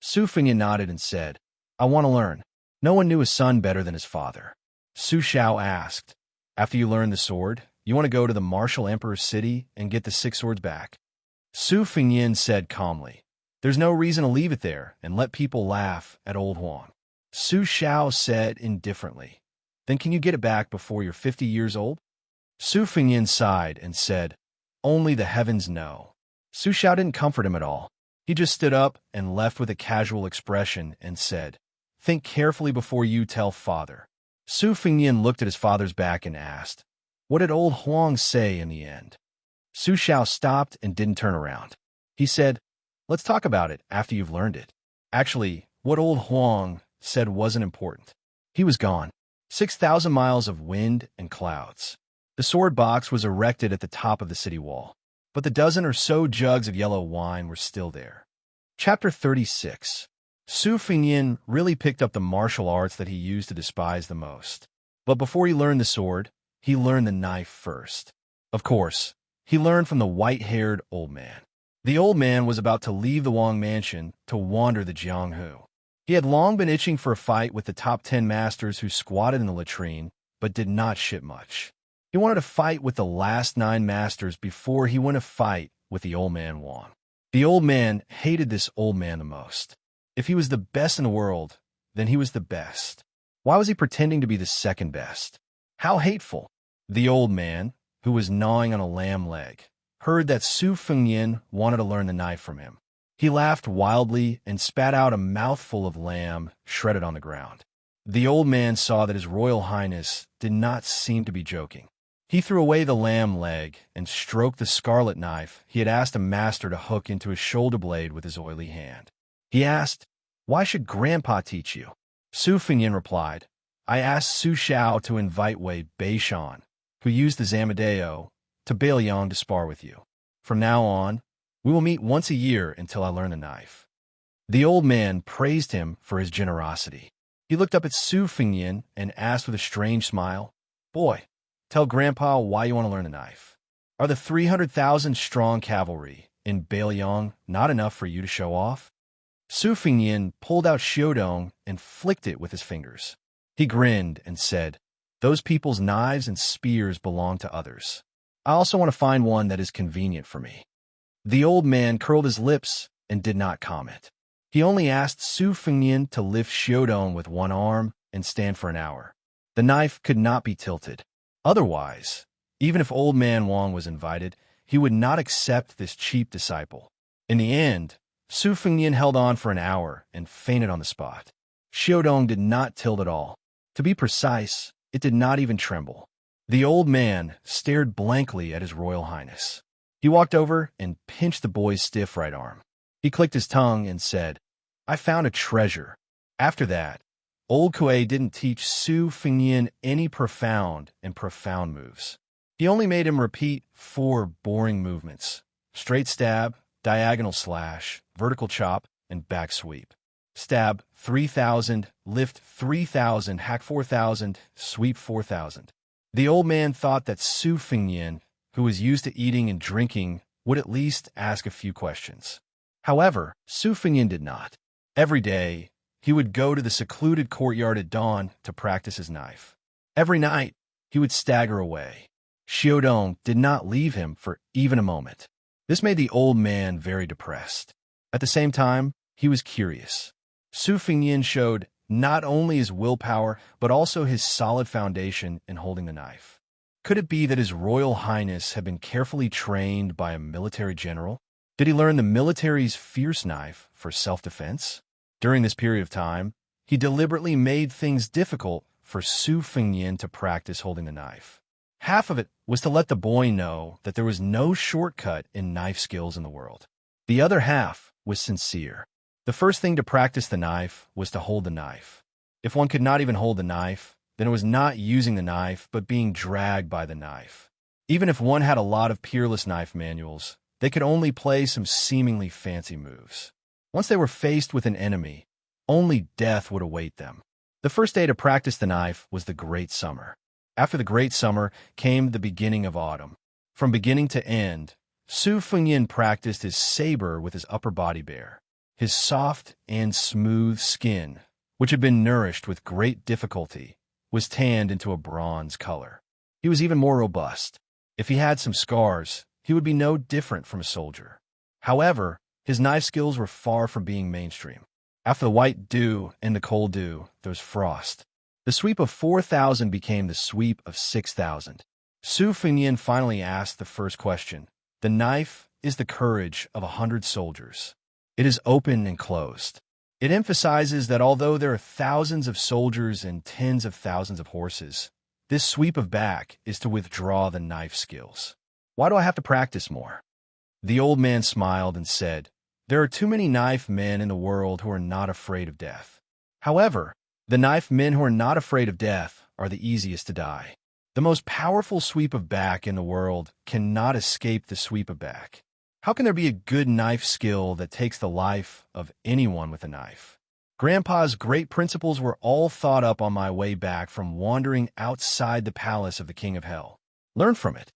Su Fengyan nodded and said, "I want to learn." No one knew his son better than his father. Su Xiao asked, "After you learn the sword, you want to go to the Martial Emperor's city and get the 6 swords back?" Su Fengyan said calmly, "There's no reason to leave it there and let people laugh at Old Huang." Su Xiao said indifferently, "Then can you get it back before you're 50 years old?" Su Fengyan sighed and said, "Only the heavens know." Su Xiao didn't comfort him at all. He just stood up and left with a casual expression and said, "Think carefully before you tell father." Su Fengyan looked at his father's back and asked, "What did Old Huang say in the end?" Su Xiao stopped and didn't turn around. He said, "Let's talk about it after you've learned it." Actually, what Old Huang said wasn't important. He was gone. 6,000 miles of wind and clouds. The sword box was erected at the top of the city wall, but the dozen or so jugs of yellow wine were still there. Chapter 36. Su Fengyan really picked up the martial arts that he used to despise the most. But before he learned the sword, he learned the knife first. Of course, he learned from the white-haired old man. The old man was about to leave the Wang mansion to wander the Jianghu. He had long been itching for a fight with the top 10 masters who squatted in the latrine, but did not shit much. He wanted to fight with the last 9 masters before he went to fight with the old man Wang. The old man hated this old man the most. If he was the best in the world, then he was the best. Why was he pretending to be the second best? How hateful. The old man, who was gnawing on a lamb leg, heard that Su Fengyan wanted to learn the knife from him. He laughed wildly and spat out a mouthful of lamb shredded on the ground. The old man saw that His Royal Highness did not seem to be joking. He threw away the lamb leg and stroked the scarlet knife he had asked a master to hook into his shoulder blade with his oily hand. He asked, "Why should Grandpa teach you?" Su Fengyan replied, "I asked Su Xiao to invite Wei Beishan, who used the Zamadeo, to Beiliang to spar with you. From now on, we will meet once a year until I learn the knife." The old man praised him for his generosity. He looked up at Su Fengnian and asked with a strange smile, "Boy, tell Grandpa why you want to learn the knife. Are the 300,000 strong cavalry in Beiliang not enough for you to show off?" Su Fengnian pulled out Xiaodong and flicked it with his fingers. He grinned and said, "Those people's knives and spears belong to others. I also want to find one that is convenient for me." The old man curled his lips and did not comment. He only asked Su Fengnian to lift Xiaodong with one arm and stand for an hour. The knife could not be tilted. Otherwise, even if Old Man Wang was invited, he would not accept this cheap disciple. In the end, Su Fengnian held on for an hour and fainted on the spot. Xiaodong did not tilt at all. To be precise, it did not even tremble. The old man stared blankly at His Royal Highness. He walked over and pinched the boy's stiff right arm. He clicked his tongue and said, "I found a treasure." After that, Old Kuei didn't teach Su Fengnian any profound moves. He only made him repeat 4 boring movements: straight stab, diagonal slash, vertical chop, and back sweep. Stab 3,000, lift 3,000, hack 4,000, sweep 4,000. The old man thought that Su Fengnian, who was used to eating and drinking, would at least ask a few questions. However, Su Fengnian did not. Every day, he would go to the secluded courtyard at dawn to practice his knife. Every night, he would stagger away. Xiaodong did not leave him for even a moment. This made the old man very depressed. At the same time, he was curious. Su Fengnian showed not only his willpower, but also his solid foundation in holding the knife. Could it be that His Royal Highness had been carefully trained by a military general? Did he learn the military's fierce knife for self-defense? During this period of time, he deliberately made things difficult for Su Fengnian to practice holding the knife. Half of it was to let the boy know that there was no shortcut in knife skills in the world. The other half was sincere. The first thing to practice the knife was to hold the knife. If one could not even hold the knife, then it was not using the knife, but being dragged by the knife. Even if one had a lot of peerless knife manuals, they could only play some seemingly fancy moves. Once they were faced with an enemy, only death would await them. The first day to practice the knife was the Great Summer. After the Great Summer came the beginning of autumn. From beginning to end, Su Fengnian practiced his saber with his upper body bare. His soft and smooth skin, which had been nourished with great difficulty, was tanned into a bronze color. He was even more robust. If he had some scars, he would be no different from a soldier. However, his knife skills were far from being mainstream. After the white dew and the cold dew, there was frost. The sweep of 4,000 became the sweep of 6,000. Su Fengnian finally asked the first question. The knife is the courage of 100 soldiers. It is open and closed. It emphasizes that although there are thousands of soldiers and tens of thousands of horses, this sweep of back is to withdraw the knife skills. Why do I have to practice more? The old man smiled and said, "There are too many knife men in the world who are not afraid of death. However, the knife men who are not afraid of death are the easiest to die. The most powerful sweep of back in the world cannot escape the sweep of back. How can there be a good knife skill that takes the life of anyone with a knife?" Grandpa's great principles were all thought up on my way back from wandering outside the palace of the King of Hell. Learn from it.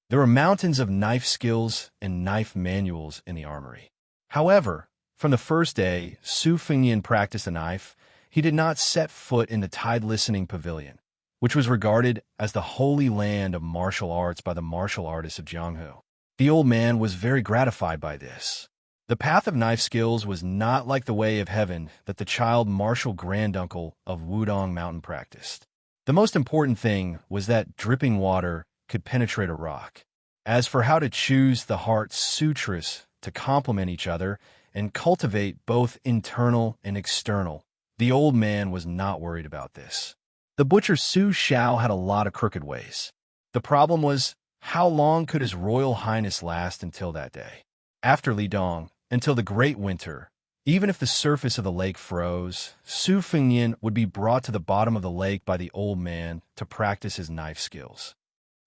There were mountains of knife skills and knife manuals in the armory. However, from the first day Su Fengnian practiced the knife, he did not set foot in the tide-listening pavilion, which was regarded as the holy land of martial arts by the martial artists of Jianghu. The old man was very gratified by this. The path of knife skills was not like the way of heaven that the child martial granduncle of Wudong Mountain practiced. The most important thing was that dripping water could penetrate a rock. As for how to choose the heart sutras to complement each other and cultivate both internal and external, the old man was not worried about this. The butcher Su Xiao had a lot of crooked ways. The problem was, how long could His Royal Highness last until that day? After Lidong, until the great winter, even if the surface of the lake froze, Su Fengnian would be brought to the bottom of the lake by the old man to practice his knife skills.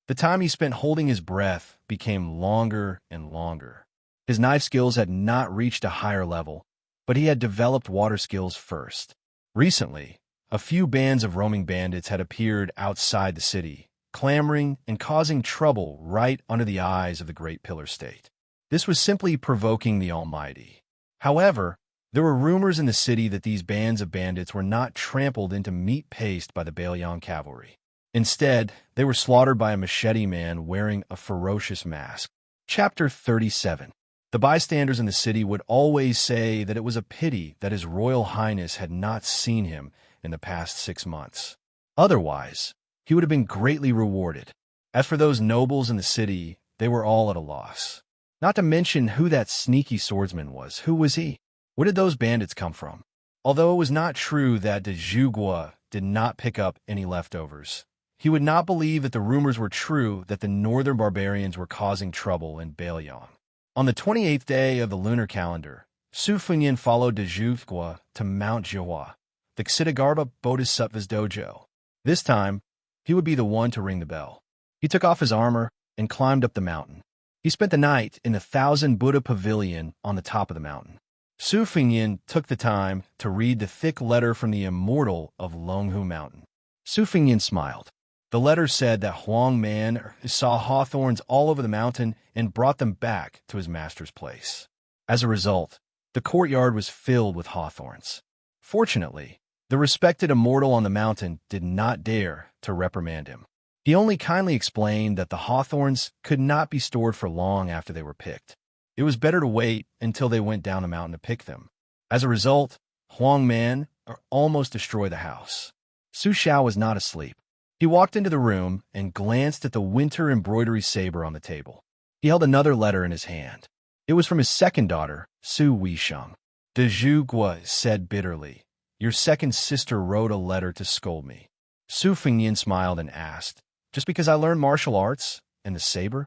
The time he spent holding his breath became longer and longer. His knife skills had not reached a higher level, but he had developed water skills first. Recently, A few bands of roaming bandits had appeared outside the city, clamoring and causing trouble right under the eyes of the Great Pillar State. This was simply provoking the Almighty. However, there were rumors in the city that these bands of bandits were not trampled into meat paste by the Bailiang cavalry. Instead, they were slaughtered by a machete man wearing a ferocious mask. Chapter 37. The bystanders in the city would always say that it was a pity that His Royal Highness had not seen him in the past 6 months. Otherwise, he would have been greatly rewarded. As for those nobles in the city, they were all at a loss. Not to mention who that sneaky swordsman was. Who was he? Where did those bandits come from? Although it was not true that de Zhuguo did not pick up any leftovers, he would not believe that the rumors were true that the northern barbarians were causing trouble in Bailiang. On the 28th day of the lunar calendar, Su Fengyin followed de Zhuguo to Mount Jiahua, the Ksitigarbha Bodhisattva's dojo. This time, he would be the one to ring the bell. He took off his armor and climbed up the mountain. He spent the night in the 1,000 Buddha Pavilion on the top of the mountain. Su Fengyin took the time to read the thick letter from the immortal of Longhu Mountain. Su Fengyin smiled. The letter said that Huang Man saw hawthorns all over the mountain and brought them back to his master's place. As a result, the courtyard was filled with hawthorns. Fortunately, the respected immortal on the mountain did not dare to reprimand him. He only kindly explained that the hawthorns could not be stored for long after they were picked. It was better to wait until they went down the mountain to pick them. As a result, Huang Man almost destroyed the house. Su Xiao was not asleep. He walked into the room and glanced at the winter embroidery saber on the table. He held another letter in his hand. It was from his second daughter, Su Weisheng. De Zhuguo said bitterly, "Your second sister wrote a letter to scold me." Su Fengyin smiled and asked, "Just because I learned martial arts and the saber?"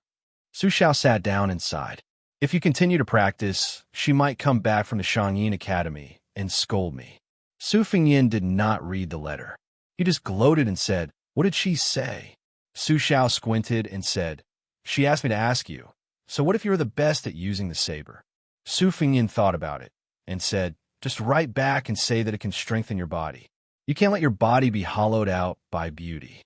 Su Xiao sat down and sighed. "If you continue to practice, she might come back from the Xianxia Academy and scold me." Su Fengyin did not read the letter. He just gloated and said, "What did she say?" Su Xiao squinted and said, "She asked me to ask you, so what if you were the best at using the saber?" Su Fengyin thought about it and said, "Just write back and say that it can strengthen your body. You can't let your body be hollowed out by beauty."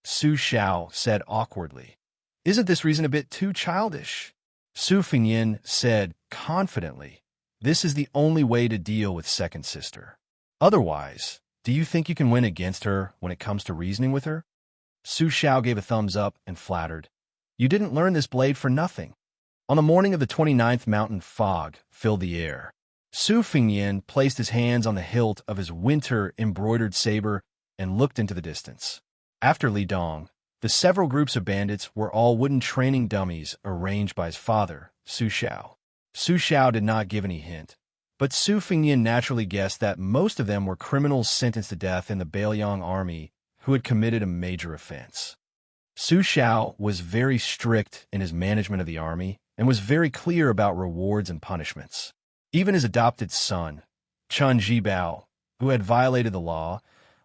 Su Xiao said awkwardly, "Isn't this reason a bit too childish?" Su Fengyin said confidently, "This is the only way to deal with second sister. Otherwise, do you think you can win against her when it comes to reasoning with her?" Su Xiao gave a thumbs up and flattered, "You didn't learn this blade for nothing." On the morning of the 29th, mountain fog filled the air. Su Fengyin placed his hands on the hilt of his winter-embroidered saber and looked into the distance. After Li Dong, the several groups of bandits were all wooden training dummies arranged by his father, Su Xiao. Su Xiao did not give any hint, but Su Fengyin naturally guessed that most of them were criminals sentenced to death in the Bailiang army who had committed a major offense. Su Xiao was very strict in his management of the army and was very clear about rewards and punishments. Even his adopted son, Chun Jibao, who had violated the law,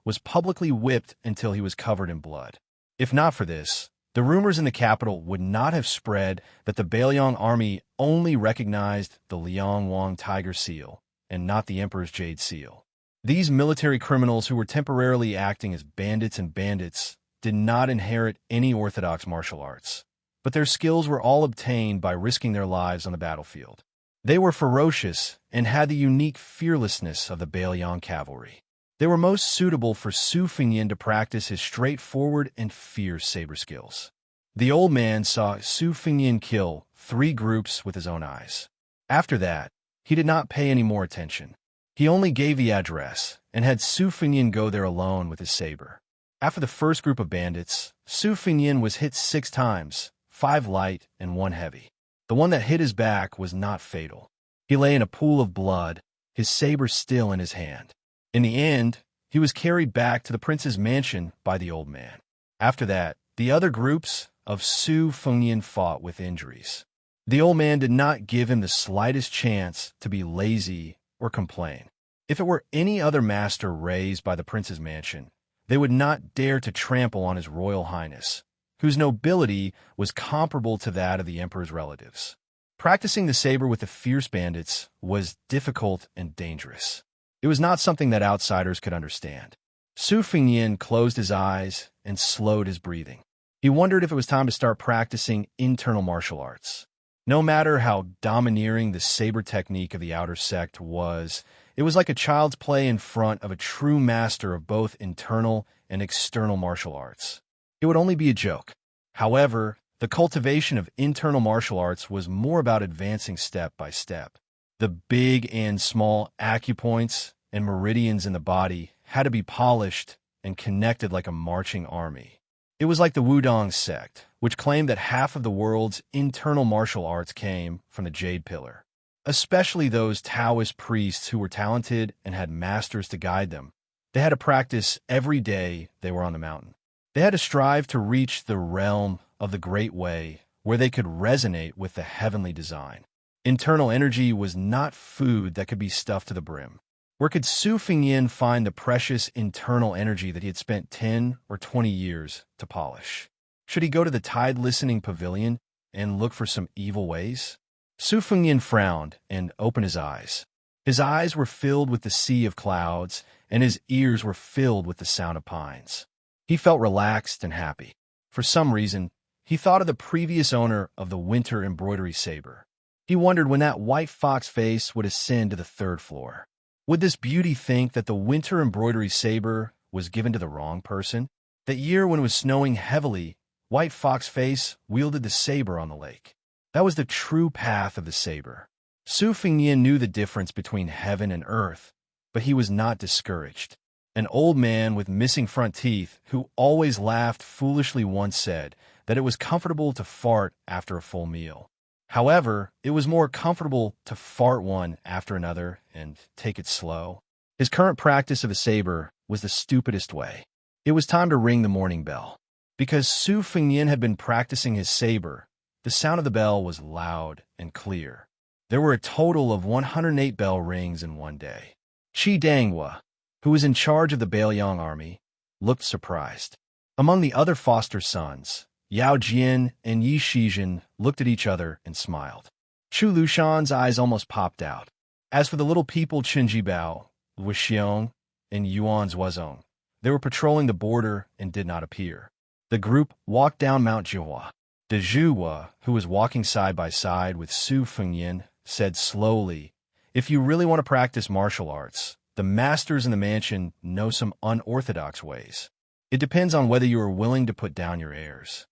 was publicly whipped until he was covered in blood. If not for this, the rumors in the capital would not have spread that the Bailiang army only recognized the Liang Wang Tiger Seal and not the Emperor's Jade Seal. These military criminals who were temporarily acting as bandits did not inherit any orthodox martial arts, but their skills were all obtained by risking their lives on the battlefield. They were ferocious and had the unique fearlessness of the Bailiang cavalry. They were most suitable for Su Fengyin to practice his straightforward and fierce saber skills. The old man saw Su Fengyin kill 3 groups with his own eyes. After that, he did not pay any more attention. He only gave the address and had Su Fengyin go there alone with his saber. After the first group of bandits, Su Fengyin was hit 6 times, 5 light and 1 heavy. The one that hit his back was not fatal. He lay in a pool of blood, his saber still in his hand. In the end, he was carried back to the prince's mansion by the old man. After that, the other groups of Su Fengyin fought with injuries. The old man did not give him the slightest chance to be lazy or complain. If it were any other master raised by the prince's mansion, they would not dare to trample on his royal highness, whose nobility was comparable to that of the emperor's relatives. Practicing the saber with the fierce bandits was difficult and dangerous. It was not something that outsiders could understand. Su Fengyin closed his eyes and slowed his breathing. He wondered if it was time to start practicing internal martial arts. No matter how domineering the saber technique of the outer sect was, it was like a child's play in front of a true master of both internal and external martial arts. It would only be a joke. However, the cultivation of internal martial arts was more about advancing step by step. The big and small acupoints and meridians in the body had to be polished and connected like a marching army. It was like the Wudong sect, which claimed that half of the world's internal martial arts came from the Jade Pillar. Especially those Taoist priests who were talented and had masters to guide them. They had to practice every day they were on the mountain. They had to strive to reach the realm of the Great Way, where they could resonate with the heavenly design. Internal energy was not food that could be stuffed to the brim. Where could Su Fengyin find the precious internal energy that he had spent 10 or 20 years to polish? Should he go to the Tide Listening Pavilion and look for some evil ways? Su Fengyin frowned and opened his eyes. His eyes were filled with the sea of clouds, and his ears were filled with the sound of pines. He felt relaxed and happy. For some reason, he thought of the previous owner of the winter embroidery saber. He wondered when that white fox face would ascend to the 3rd floor. Would this beauty think that the winter embroidery saber was given to the wrong person? That year when it was snowing heavily, White Fox Face wielded the saber on the lake. That was the true path of the saber. Su Fengyin knew the difference between heaven and earth, but he was not discouraged. An old man with missing front teeth who always laughed foolishly once said that it was comfortable to fart after a full meal. However, it was more comfortable to fart one after another and take it slow. His current practice of a saber was the stupidest way. It was time to ring the morning bell. Because Su Fengyin had been practicing his saber, the sound of the bell was loud and clear. There were a total of 108 bell rings in one day. Qi Danghua, who was in charge of the Bailiang army, looked surprised. Among the other foster sons, Yao Jian and Yi Shizhen looked at each other and smiled. Chu Lushan's eyes almost popped out. As for the little people Qinjibao, Wuxiong, and Yuan Zuozong, they were patrolling the border and did not appear. The group walked down Mount Jihua. De Zhuhua, who was walking side by side with Su Fengyin, said slowly, "If you really want to practice martial arts, the masters in the mansion know some unorthodox ways. It depends on whether you are willing to put down your airs."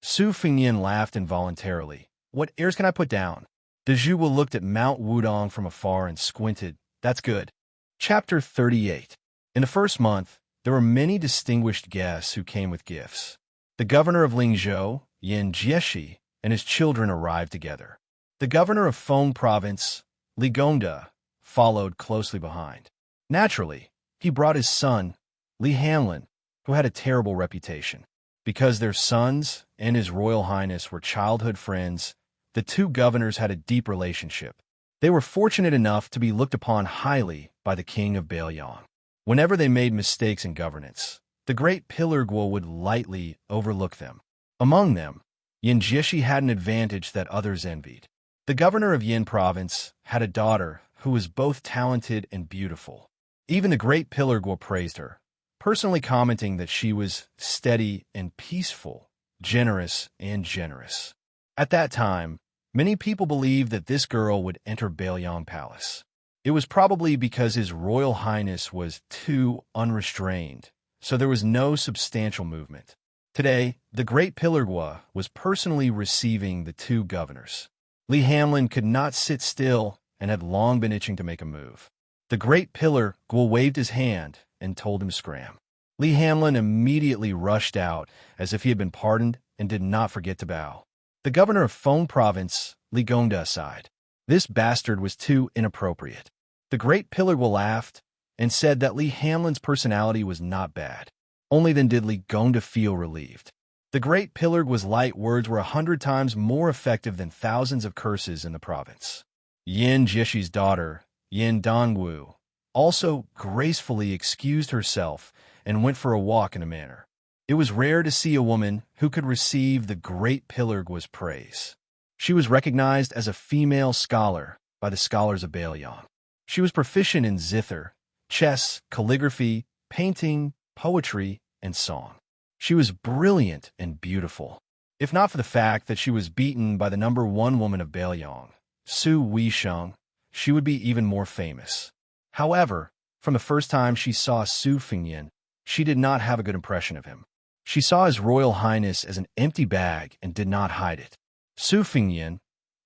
Su Fengyin laughed involuntarily. "What airs can I put down?" De Zhuhua looked at Mount Wudong from afar and squinted. "That's good." Chapter 38. In the first month, there were many distinguished guests who came with gifts. The governor of Lingzhou, Yin Jieshi, and his children arrived together. The governor of Feng Province, Li Gongda, followed closely behind. Naturally, he brought his son, Li Hanlin, who had a terrible reputation. Because their sons and His Royal Highness were childhood friends, the two governors had a deep relationship. They were fortunate enough to be looked upon highly by the king of Bailiang. Whenever they made mistakes in governance, the great Pillar Guo would lightly overlook them. Among them, Yin Jieshi had an advantage that others envied. The governor of Yin province had a daughter who was both talented and beautiful. Even the great Pillar Guo praised her, personally commenting that she was steady and peaceful, generous and generous. At that time, many people believed that this girl would enter Bailiang Palace. It was probably because His Royal Highness was too unrestrained, so there was no substantial movement. Today, the great Pillar Guo was personally receiving the two governors. Li Hanlin could not sit still and had long been itching to make a move. The great Pillar Guo waved his hand and told him to scram. Li Hanlin immediately rushed out as if he had been pardoned and did not forget to bow. The governor of Feng Province, Li Gongda, sighed. This bastard was too inappropriate. The great Pillar Guo laughed and said that Li Hanlin's personality was not bad. Only then did Li Gongda feel relieved. The great Pillar Guo's light words were 100 times more effective than thousands of curses in the province. Yin Jieshi's daughter, Yin Dongwu, also gracefully excused herself and went for a walk in a manner. It was rare to see a woman who could receive the great Pillar Guo's praise. She was recognized as a female scholar by the scholars of Bailiang. She was proficient in zither, chess, calligraphy, painting, poetry, and song. She was brilliant and beautiful. If not for the fact that she was beaten by the #1 woman of Bailiang, Su Weisheng, she would be even more famous. However, from the first time she saw Su Fengyan, she did not have a good impression of him. She saw His Royal Highness as an empty bag and did not hide it. Su Fengyan,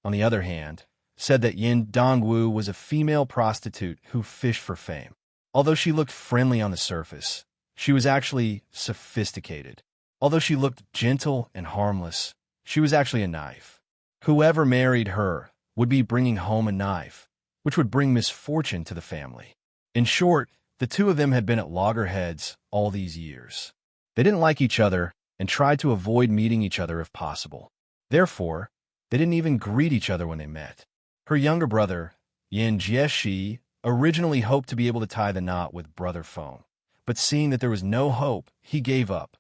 on the other hand, said that Yin Dongwu was a female prostitute who fished for fame. Although she looked friendly on the surface, she was actually sophisticated. Although she looked gentle and harmless, she was actually a knife. Whoever married her would be bringing home a knife, which would bring misfortune to the family. In short, the two of them had been at loggerheads all these years. They didn't like each other and tried to avoid meeting each other if possible. Therefore, they didn't even greet each other when they met. Her younger brother, Yin Jieshi, originally hoped to be able to tie the knot with Brother Feng, but seeing that there was no hope, he gave up.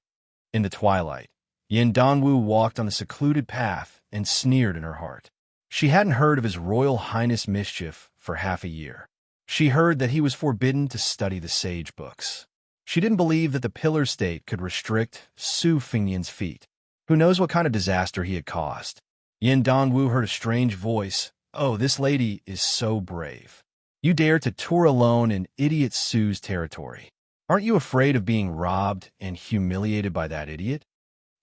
In the twilight, Yin Dongwu walked on the secluded path and sneered in her heart. She hadn't heard of His Royal Highness mischief for half a year. She heard that he was forbidden to study the sage books. She didn't believe that the Pillar State could restrict Su Fengyan's feet. Who knows what kind of disaster he had caused? Yin Dongwu heard a strange voice. "Oh, this lady is so brave. You dare to tour alone in idiot Su's territory. Aren't you afraid of being robbed and humiliated by that idiot?"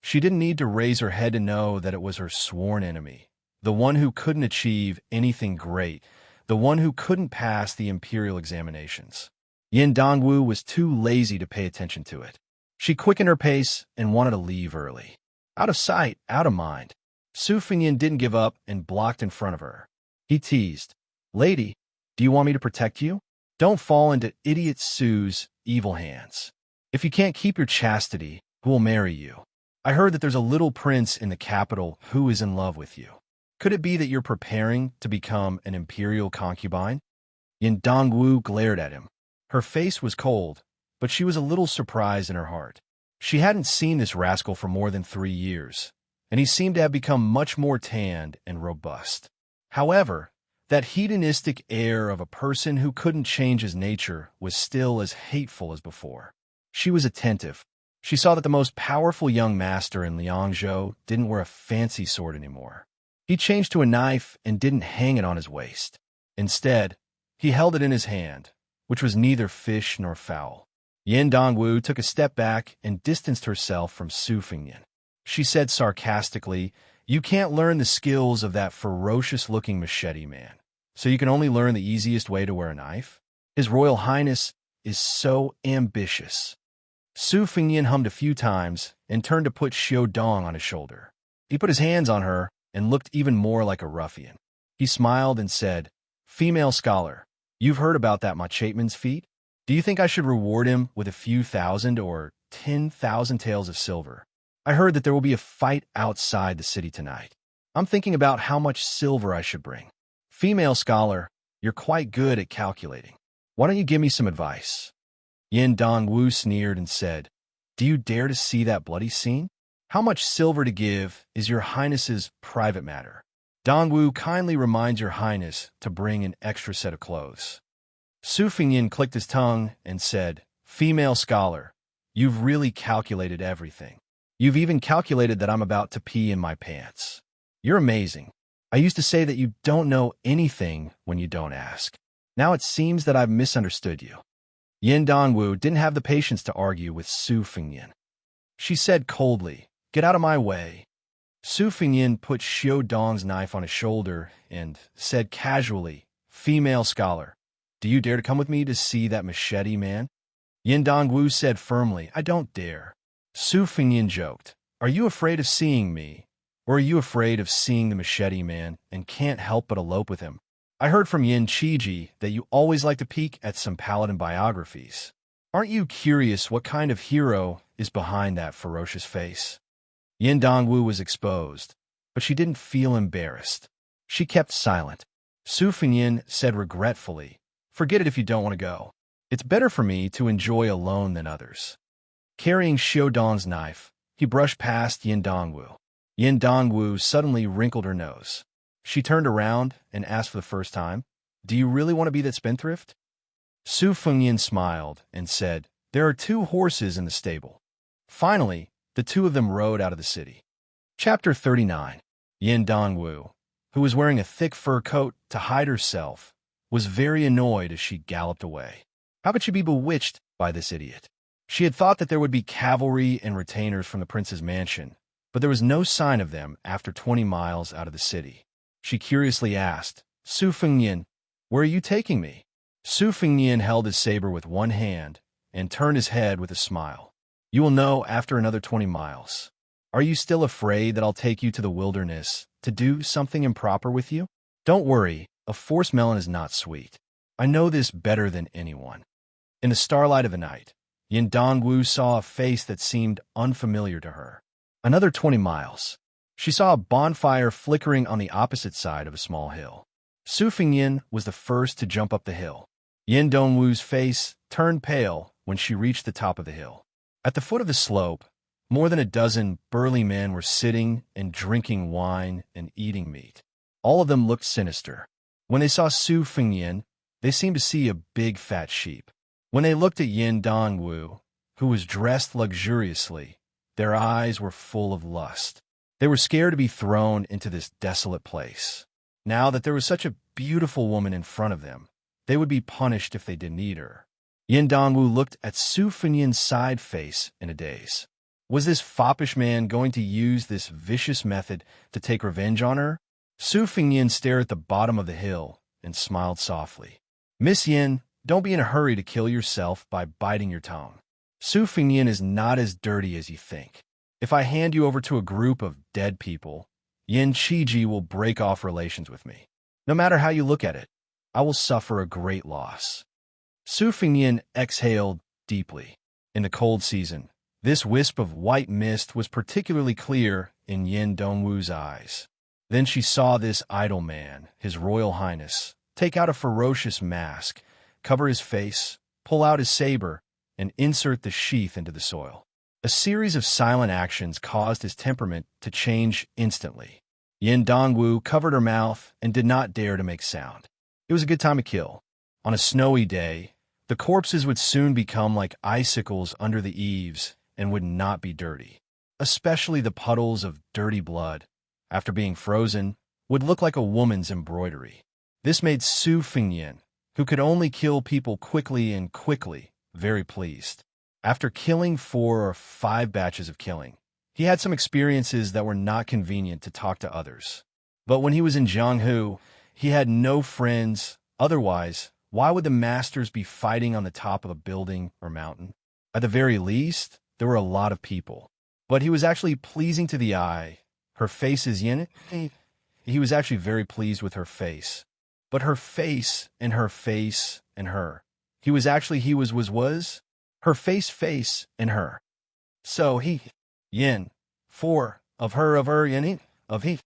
She didn't need to raise her head to know that it was her sworn enemy, the one who couldn't achieve anything great, the one who couldn't pass the imperial examinations. Yin Dongwu was too lazy to pay attention to it. She quickened her pace and wanted to leave early. Out of sight, out of mind. Su Fengyan didn't give up and blocked in front of her. He teased, "Lady, do you want me to protect you? Don't fall into idiot Su's evil hands. If you can't keep your chastity, who will marry you? I heard that there's a little prince in the capital who is in love with you. Could it be that you're preparing to become an imperial concubine?" Yin Dongwu glared at him. Her face was cold, but she was a little surprised in her heart. She hadn't seen this rascal for more than 3 years, and he seemed to have become much more tanned and robust. However, that hedonistic air of a person who couldn't change his nature was still as hateful as before. She was attentive. She saw that the most powerful young master in Liangzhou didn't wear a fancy sword anymore. He changed to a knife and didn't hang it on his waist. Instead, he held it in his hand, which was neither fish nor fowl. Yin Dongwu took a step back and distanced herself from Su Fengyan. She said sarcastically, "You can't learn the skills of that ferocious-looking machete man, so you can only learn the easiest way to wear a knife? His Royal Highness is so ambitious." Su Fengyan hummed a few times and turned to put Xiao Dong on his shoulder. He put his hands on her and looked even more like a ruffian. He smiled and said, "Female scholar, you've heard about that Machateman's feat? Do you think I should reward him with a few thousand or 10,000 taels of silver? I heard that there will be a fight outside the city tonight. I'm thinking about how much silver I should bring. Female scholar, you're quite good at calculating. Why don't you give me some advice?" Yin Dongwu sneered and said, "Do you dare to see that bloody scene? How much silver to give is your highness's private matter. Dongwu kindly reminds your highness to bring an extra set of clothes." Su Fengyan clicked his tongue and said, "Female scholar, you've really calculated everything. You've even calculated that I'm about to pee in my pants. You're amazing. I used to say that you don't know anything when you don't ask. Now it seems that I've misunderstood you." Yin Dongwu didn't have the patience to argue with Su Fengyan. She said coldly, "Get out of my way." Su Fengyan put Xiao Dong's knife on his shoulder and said casually, "Female scholar, do you dare to come with me to see that machete man?" Yin Dongwu said firmly, "I don't dare." Su Fengyan joked, "Are you afraid of seeing me? Or are you afraid of seeing the machete man and can't help but elope with him? I heard from Yin Qiji that you always like to peek at some paladin biographies. Aren't you curious what kind of hero is behind that ferocious face?" Yin Dongwu was exposed, but she didn't feel embarrassed. She kept silent. Su Fengyan said regretfully, "Forget it if you don't want to go. It's better for me to enjoy alone than others." Carrying Xiao Dong's knife, he brushed past Yin Dongwu. Yin Dongwu suddenly wrinkled her nose. She turned around and asked for the first time, "Do you really want to be that spendthrift?" Su Fengyan smiled and said, There are 2 horses in the stable. Finally, the 2 of them rode out of the city. Chapter 39. Yin Dongwu, who was wearing a thick fur coat to hide herself, was very annoyed as she galloped away. How could she be bewitched by this idiot? She had thought that there would be cavalry and retainers from the prince's mansion, but there was no sign of them after 20 miles out of the city. She curiously asked, Su Fengnian, where are you taking me? Su Fengnian held his saber with one hand and turned his head with a smile. You will know after another 20 miles. Are you still afraid that I'll take you to the wilderness to do something improper with you? Don't worry, a forced melon is not sweet. I know this better than anyone. In the starlight of the night, Yin Dongwu saw a face that seemed unfamiliar to her. Another 20 miles. She saw a bonfire flickering on the opposite side of a small hill. Su Fengnian was the first to jump up the hill. Yin Dongwu's face turned pale when she reached the top of the hill. At the foot of the slope, more than a dozen burly men were sitting and drinking wine and eating meat. All of them looked sinister. When they saw Su Fengnian, they seemed to see a big fat sheep. When they looked at Yin Dongwu, who was dressed luxuriously, their eyes were full of lust. They were scared to be thrown into this desolate place. Now that there was such a beautiful woman in front of them, they would be punished if they didn't eat her. Yin Dongwu looked at Su Fengnian's side face in a daze. Was this foppish man going to use this vicious method to take revenge on her? Su Fengnian stared at the bottom of the hill and smiled softly. Miss Yin, don't be in a hurry to kill yourself by biting your tongue. Su Fengnian is not as dirty as you think. If I hand you over to a group of dead people, Yin Qiji will break off relations with me. No matter how you look at it, I will suffer a great loss. Su Fengnian exhaled deeply. In the cold season, this wisp of white mist was particularly clear in Yin Dongwu's eyes. Then she saw this idle man, His Royal Highness, take out a ferocious mask, cover his face, pull out his saber, and insert the sheath into the soil. A series of silent actions caused his temperament to change instantly. Yin Dongwu covered her mouth and did not dare to make sound. It was a good time to kill. On a snowy day, the corpses would soon become like icicles under the eaves and would not be dirty. Especially the puddles of dirty blood, after being frozen, would look like a woman's embroidery. This made Su Fengnian, who could only kill people quickly, very pleased. After killing 4 or 5 batches of killing, he had some experiences that were not convenient to talk to others. But when he was in Jianghu, he had no friends. Otherwise, why would the masters be fighting on the top of a building or mountain? At the very least, there were a lot of people. But he was actually pleasing to the eye. Her face is yin. He was actually very pleased with her face. But her face and her face and her. He was her face and her. So he, yin, for, of her, yin, of he.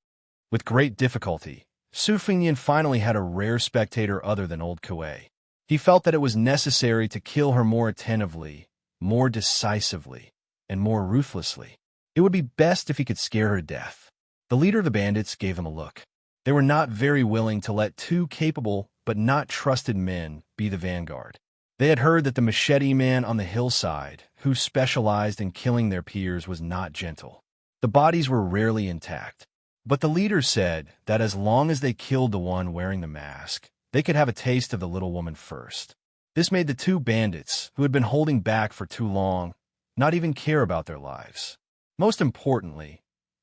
With great difficulty, Su Fengnian finally had a rare spectator other than old Kuei. He felt that it was necessary to kill her more attentively, more decisively, and more ruthlessly. It would be best if he could scare her to death. The leader of the bandits gave him a look. They were not very willing to let 2 capable but not trusted men be the vanguard. They had heard that the machete man on the hillside, who specialized in killing their peers, was not gentle. The bodies were rarely intact. But the leader said that as long as they killed the one wearing the mask, they could have a taste of the little woman first. This made the 2 bandits, who had been holding back for too long, not even care about their lives. Most importantly,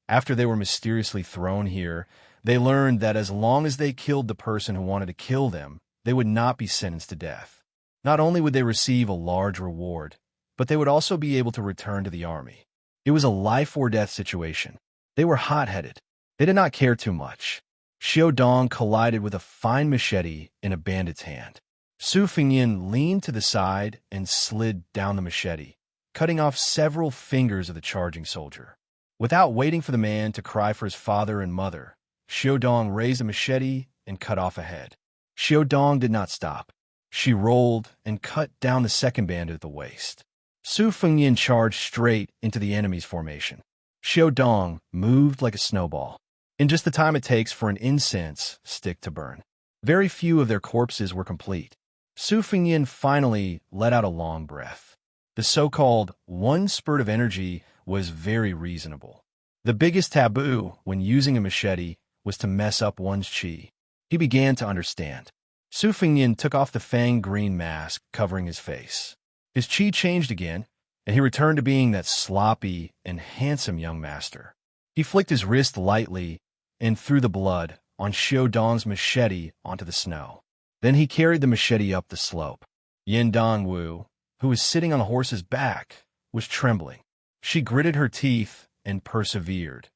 after they were mysteriously thrown here, they learned that as long as they killed the person who wanted to kill them, they would not be sentenced to death. Not only would they receive a large reward, but they would also be able to return to the army. It was a life-or-death situation. They were hot-headed. They did not care too much. Xiao Dong collided with a fine machete in a bandit's hand. Su Fengnian leaned to the side and slid down the machete, cutting off several fingers of the charging soldier. Without waiting for the man to cry for his father and mother, Xiao Dong raised a machete and cut off a head. Xiao Dong did not stop. She rolled and cut down the second bandit at the waist. Su Fengnian charged straight into the enemy's formation. Xiao Dong moved like a snowball, in just the time it takes for an incense stick to burn. Very few of their corpses were complete. Su Fengnian finally let out a long breath. The so-called one spurt of energy was very reasonable. The biggest taboo when using a machete was to mess up one's chi. He began to understand. Su Fengnian took off the fang-green mask covering his face. His chi changed again, and he returned to being that sloppy and handsome young master. He flicked his wrist lightly and threw the blood on Xiao Dong's machete onto the snow. Then he carried the machete up the slope. Yin Dongwu, who was sitting on the horse's back, was trembling. She gritted her teeth and persevered,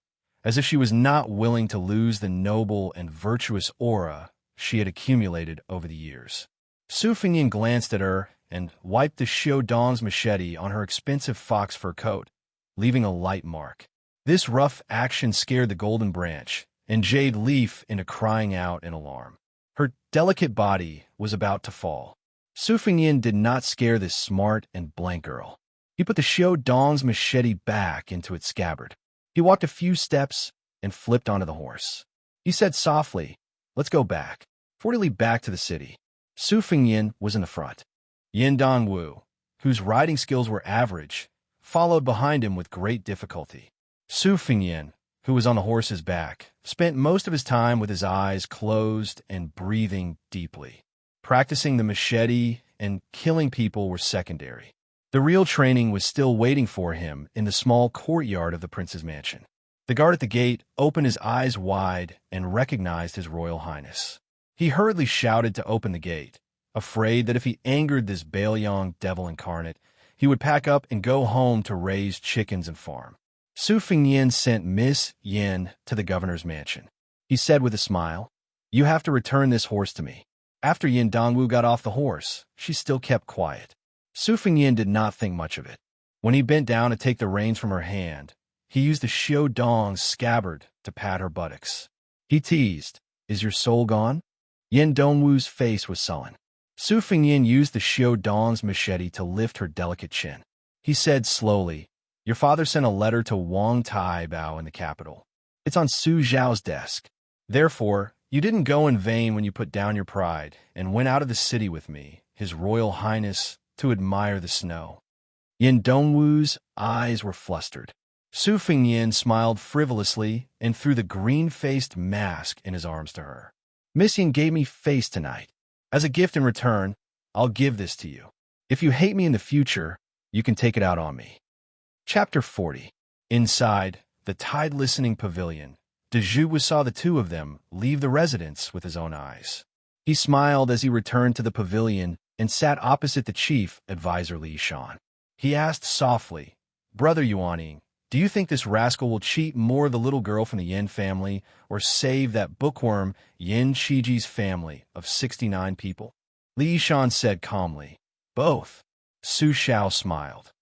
as if she was not willing to lose the noble and virtuous aura she had accumulated over the years. Su Fengnian glanced at her and wiped the Xiao Dong's machete on her expensive fox fur coat, leaving a light mark. This rough action scared the golden branch and jade leaf into crying out in alarm. Her delicate body was about to fall. Su Fengnian did not scare this smart and blank girl. He put the Xiao Dong's machete back into its scabbard. He walked a few steps and flipped onto the horse. He said softly, "Let's go back." Fortily back to the city. Su Fengnian was in the front. Yin Dongwu, whose riding skills were average, followed behind him with great difficulty. Su Fengnian, who was on the horse's back, spent most of his time with his eyes closed and breathing deeply. Practicing the machete and killing people were secondary. The real training was still waiting for him in the small courtyard of the prince's mansion. The guard at the gate opened his eyes wide and recognized His Royal Highness. He hurriedly shouted to open the gate, afraid that if he angered this Baoyong devil incarnate, he would pack up and go home to raise chickens and farm. Su Fengnian sent Miss Yin to the governor's mansion. He said with a smile, "You have to return this horse to me." After Yin Dongwu got off the horse, she still kept quiet. Su Fengnian did not think much of it. When he bent down to take the reins from her hand, he used the Xiao Dong's scabbard to pat her buttocks. He teased, "Is your soul gone?" Yin Dongwu's face was sullen. Su Fengnian used the Xiao Dong's machete to lift her delicate chin. He said slowly, "Your father sent a letter to Wang Taibao in the capital. It's on Su Zhao's desk. Therefore, you didn't go in vain when you put down your pride and went out of the city with me, His Royal Highness, to admire the snow." Yin Dongwu's eyes were flustered. Su Fengnian smiled frivolously and threw the green-faced mask in his arms to her. "Miss Yin gave me face tonight. As a gift in return, I'll give this to you. If you hate me in the future, you can take it out on me." Chapter 40. Inside the tide-listening pavilion, de Zhu saw the two of them leave the residence with his own eyes. He smiled as he returned to the pavilion and sat opposite the chief advisor Li Shan. He asked softly, "Brother Yuaning, do you think this rascal will cheat more of the little girl from the Yin family or save that bookworm Yin Qiji's family of 69 people?" Li Shan said calmly, "Both." Su Xiao smiled.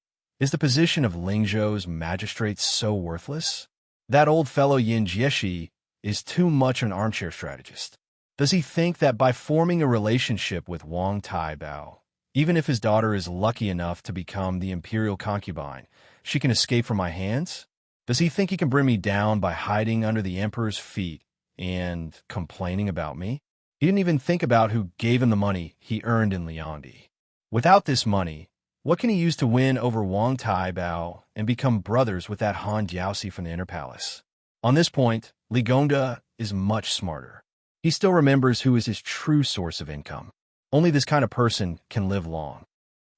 "Is the position of Lingzhou's magistrate so worthless? That old fellow Yin Jieshi is too much an armchair strategist. Does he think that by forming a relationship with Wang Taibao, even if his daughter is lucky enough to become the imperial concubine, she can escape from my hands? Does he think he can bring me down by hiding under the emperor's feet and complaining about me? He didn't even think about who gave him the money he earned in Liangdi. Without this money, what can he use to win over Wang Taibao and become brothers with that Han Diaosi from the Inner Palace? On this point, Li Gongda is much smarter. He still remembers who is his true source of income. Only this kind of person can live long."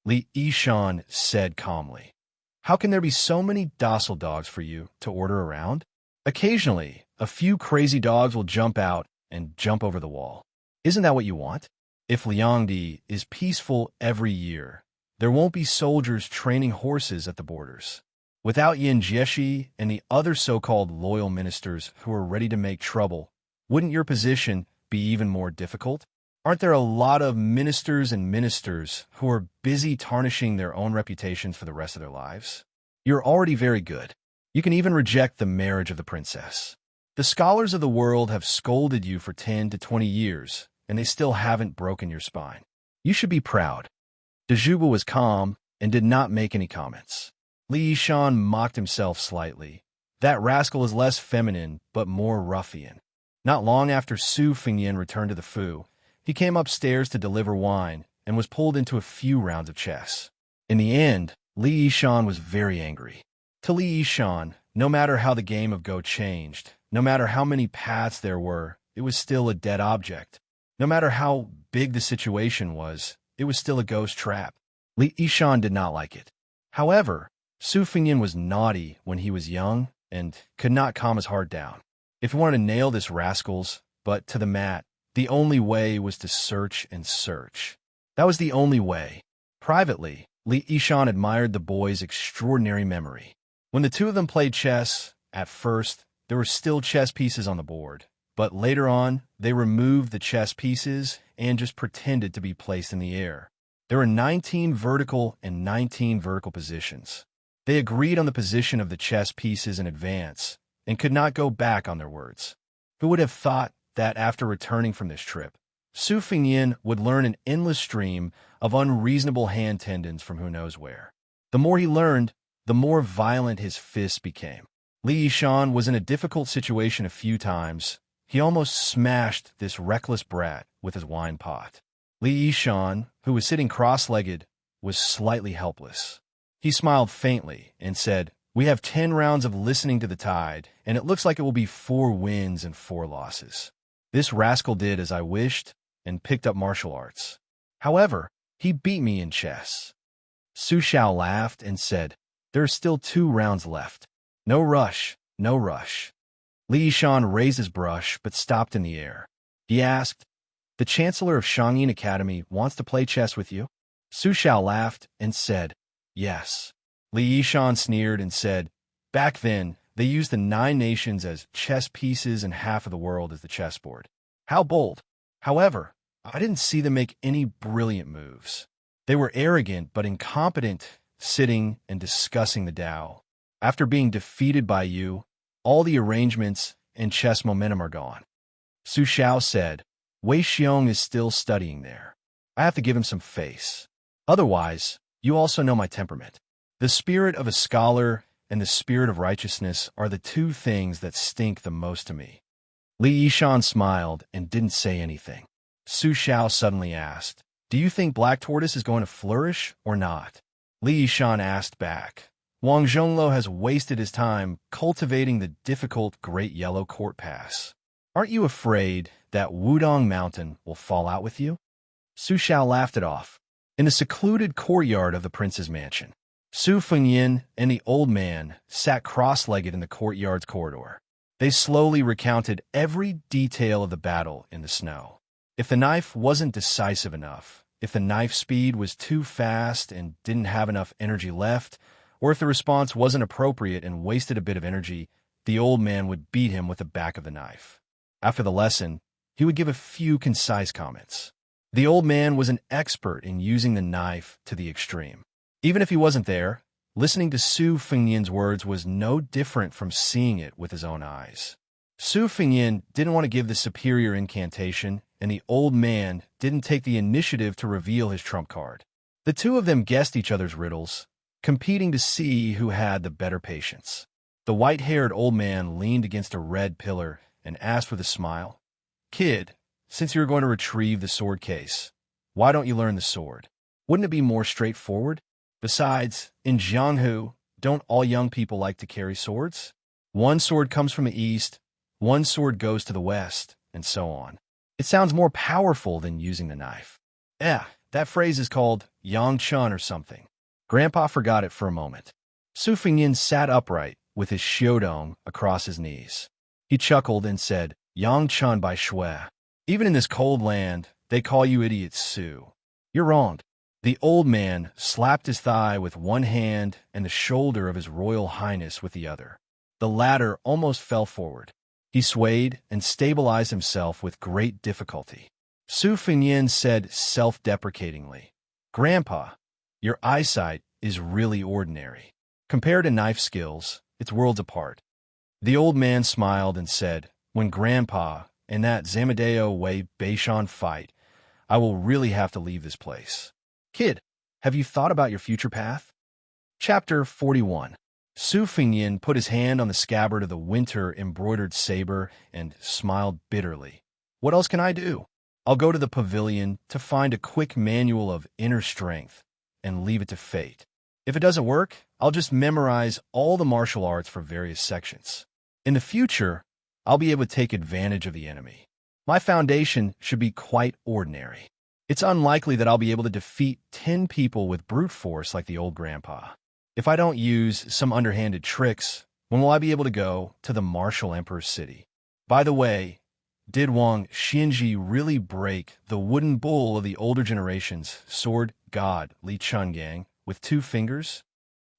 Li Yishan said calmly, "How can there be so many docile dogs for you to order around? Occasionally, a few crazy dogs will jump out and jump over the wall. Isn't that what you want? If Liangdi is peaceful every year, there won't be soldiers training horses at the borders. Without Yin Jieshi and the other so-called loyal ministers who are ready to make trouble, wouldn't your position be even more difficult? Aren't there a lot of ministers who are busy tarnishing their own reputations for the rest of their lives? You're already very good. You can even reject the marriage of the princess. The scholars of the world have scolded you for 10 to 20 years, and they still haven't broken your spine. You should be proud." De Zhu was calm and did not make any comments. Li Yishan mocked himself slightly. That rascal is less feminine, but more ruffian. Not long after Su Fengnian returned to the Fu, he came upstairs to deliver wine and was pulled into a few rounds of chess. In the end, Li Yishan was very angry. To Li Yishan, no matter how the game of Go changed, no matter how many paths there were, it was still a dead object. No matter how big the situation was, it was still a ghost trap. Li Yishan did not like it. However, Su Fengyan was naughty when he was young and could not calm his heart down. If he wanted to nail this rascals, but to the mat, the only way was to search and search. That was the only way. Privately, Li Yishan admired the boy's extraordinary memory. When the two of them played chess, at first, there were still chess pieces on the board, but later on, they removed the chess pieces and just pretended to be placed in the air. There were 19 vertical and 19 vertical positions. They agreed on the position of the chess pieces in advance and could not go back on their words. Who would have thought that after returning from this trip, Su Fengyan would learn an endless stream of unreasonable hand tendons from who knows where. The more he learned, the more violent his fists became. Li Yishan was in a difficult situation a few times. He almost smashed this reckless brat with his wine pot. Li Yishan, who was sitting cross-legged, was slightly helpless. He smiled faintly and said, "We have 10 rounds of listening to the tide, and it looks like it will be 4 wins and 4 losses. This rascal did as I wished and picked up martial arts. However, he beat me in chess." Su Xiao laughed and said, "There are still 2 rounds left. No rush, no rush." Li Yishan raised his brush but stopped in the air. He asked, "The Chancellor of Xianxia Academy wants to play chess with you?" Su Xiao laughed and said, "Yes." Li Yishan sneered and said, "Back then, they used the 9 nations as chess pieces and half of the world as the chessboard. How bold! However, I didn't see them make any brilliant moves. They were arrogant but incompetent, sitting and discussing the Tao. After being defeated by you, all the arrangements and chess momentum are gone." Su Xiao said, "Wei Xiong is still studying there. I have to give him some face. Otherwise, you also know my temperament. The spirit of a scholar and the spirit of righteousness are the 2 things that stink the most to me." Li Yishan smiled and didn't say anything. Su Xiao suddenly asked, "Do you think Black Tortoise is going to flourish or not?" Li Yishan asked back, "Wang Zhonglo has wasted his time cultivating the difficult Great Yellow Court Pass. Aren't you afraid that Wudong Mountain will fall out with you?" Su Xiao laughed it off. In the secluded courtyard of the prince's mansion, Su Fengyan and the old man sat cross-legged in the courtyard's corridor. They slowly recounted every detail of the battle in the snow. If the knife wasn't decisive enough, if the knife speed was too fast and didn't have enough energy left, or if the response wasn't appropriate and wasted a bit of energy, the old man would beat him with the back of the knife. After the lesson, he would give a few concise comments. The old man was an expert in using the knife to the extreme. Even if he wasn't there, listening to Su Fengyan's words was no different from seeing it with his own eyes. Su Fengyan didn't want to give the superior incantation, and the old man didn't take the initiative to reveal his trump card. The 2 of them guessed each other's riddles, competing to see who had the better patience. The white-haired old man leaned against a red pillar and asked with a smile, "Kid, since you're going to retrieve the sword case, why don't you learn the sword? Wouldn't it be more straightforward? Besides, in Jianghu, don't all young people like to carry swords? One sword comes from the east, one sword goes to the west, and so on. It sounds more powerful than using the knife." That phrase is called Yang Chun or something. Grandpa forgot it for a moment. Su Fengyan sat upright with his xiudong across his knees. He chuckled and said, "Yang Chun by Shui. Even in this cold land, they call you idiot Su. You're wrong." The old man slapped his thigh with one hand and the shoulder of his royal highness with the other. The latter almost fell forward. He swayed and stabilized himself with great difficulty. Su Fengyan said self-deprecatingly, "Grandpa, your eyesight is really ordinary. Compared to knife skills, it's worlds apart." The old man smiled and said, "When Grandpa and that Zamadeo Wei Beishan fight, I will really have to leave this place. Kid, have you thought about your future path?" Chapter 41. Su Fengyan put his hand on the scabbard of the winter-embroidered saber and smiled bitterly. "What else can I do? I'll go to the pavilion to find a quick manual of inner strength and leave it to fate." If it doesn't work, I'll just memorize all the martial arts for various sections. In the future, I'll be able to take advantage of the enemy. My foundation should be quite ordinary. It's unlikely that I'll be able to defeat 10 people with brute force like the old grandpa. If I don't use some underhanded tricks, when will I be able to go to the martial emperor's city? By the way, did Wang Xianxia really break the wooden bull of the older generation's sword god Li Chungang with 2 fingers?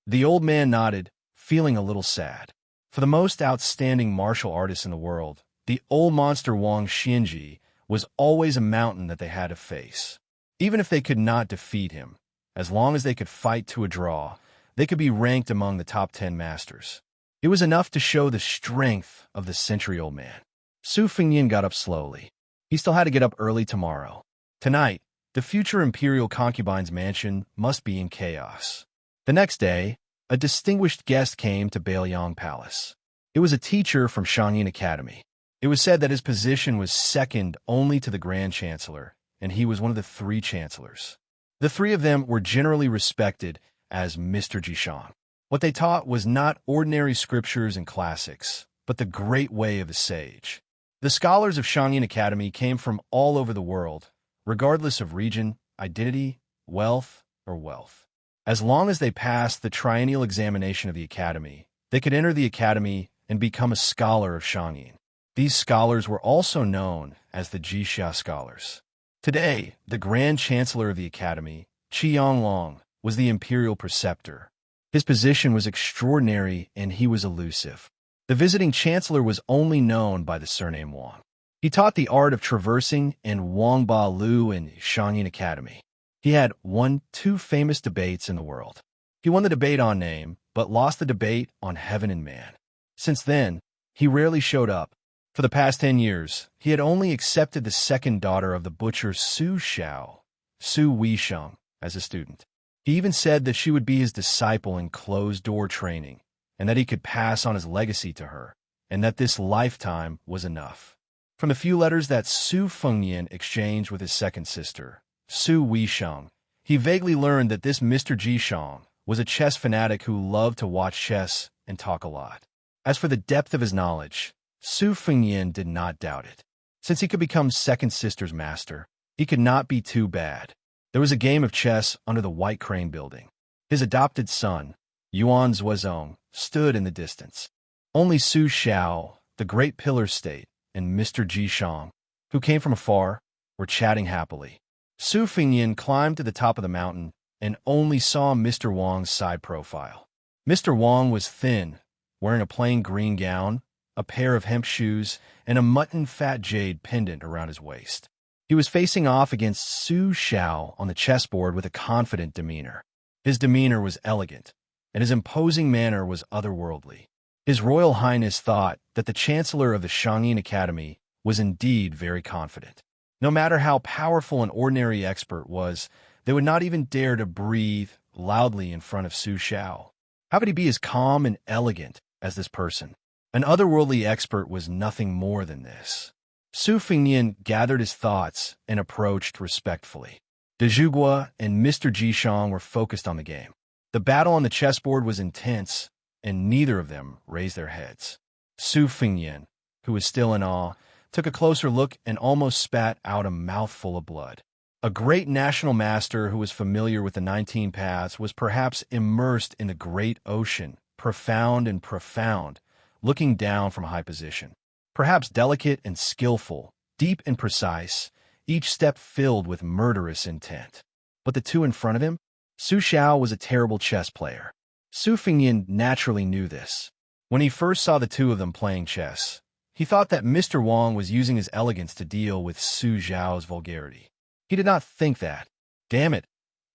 The old man nodded, feeling a little sad. For the most outstanding martial artist in the world, the old monster Wang Xianxia was always a mountain that they had to face. Even if they could not defeat him, as long as they could fight to a draw, they could be ranked among the top 10 masters. It was enough to show the strength of the century-old man. Su Fengyan got up slowly. He still had to get up early tomorrow. Tonight, the future imperial concubine's mansion must be in chaos. The next day, a distinguished guest came to Bailiang Palace. It was a teacher from Xianxia Academy. It was said that his position was second only to the Grand Chancellor, and he was one of the 3 chancellors. The 3 of them were generally respected as Mr. Jishang. What they taught was not ordinary scriptures and classics, but the great way of a sage. The scholars of Xianxia Academy came from all over the world, regardless of region, identity, wealth, or wealth. As long as they passed the triennial examination of the academy, they could enter the academy and become a scholar of Xianxia. These scholars were also known as the Jixia scholars. Today, the Grand Chancellor of the Academy, Qianglong, was the imperial preceptor. His position was extraordinary and he was elusive. The visiting chancellor was only known by the surname Wang. He taught the art of traversing in Wangba Lu in Xianxia Academy. He had won 2 famous debates in the world. He won the debate on name, but lost the debate on heaven and man. Since then, he rarely showed up. For the past 10 years, he had only accepted the second daughter of the butcher Su Xiao, Su Weisheng, as a student. He even said that she would be his disciple in closed-door training, and that he could pass on his legacy to her, and that this lifetime was enough. From the few letters that Su Fengyan exchanged with his second sister, Su Weisheng, he vaguely learned that this Mr. Jishang was a chess fanatic who loved to watch chess and talk a lot. As for the depth of his knowledge, Su Fengyan did not doubt it. Since he could become second sister's master, he could not be too bad. There was a game of chess under the White Crane building. His adopted son, Yuan Zuozong, stood in the distance. Only Su Xiao, the Great Pillar State, and Mr. Jishang, who came from afar, were chatting happily. Su Fengyan climbed to the top of the mountain and only saw Mr. Wang's side profile. Mr. Wang was thin, wearing a plain green gown, a pair of hemp shoes, and a mutton fat jade pendant around his waist. He was facing off against Su Xiao on the chessboard with a confident demeanor. His demeanor was elegant, and his imposing manner was otherworldly. His Royal Highness thought that the Chancellor of the Xianxia Academy was indeed very confident. No matter how powerful an ordinary expert was, they would not even dare to breathe loudly in front of Su Xiao. How could he be as calm and elegant as this person? An otherworldly expert was nothing more than this. Su Fengyan gathered his thoughts and approached respectfully. De Zhugua and Mr. Jishang were focused on the game. The battle on the chessboard was intense, and neither of them raised their heads. Su Fengyan, who was still in awe, took a closer look and almost spat out a mouthful of blood. A great national master who was familiar with the 19 paths was perhaps immersed in the great ocean, profound, looking down from a high position. Perhaps delicate and skillful, deep and precise, each step filled with murderous intent. But the 2 in front of him? Su Xiao was a terrible chess player. Su Fengyan naturally knew this. When he first saw the 2 of them playing chess, he thought that Mr. Wang was using his elegance to deal with Su Xiao's vulgarity. He did not think that. Damn it,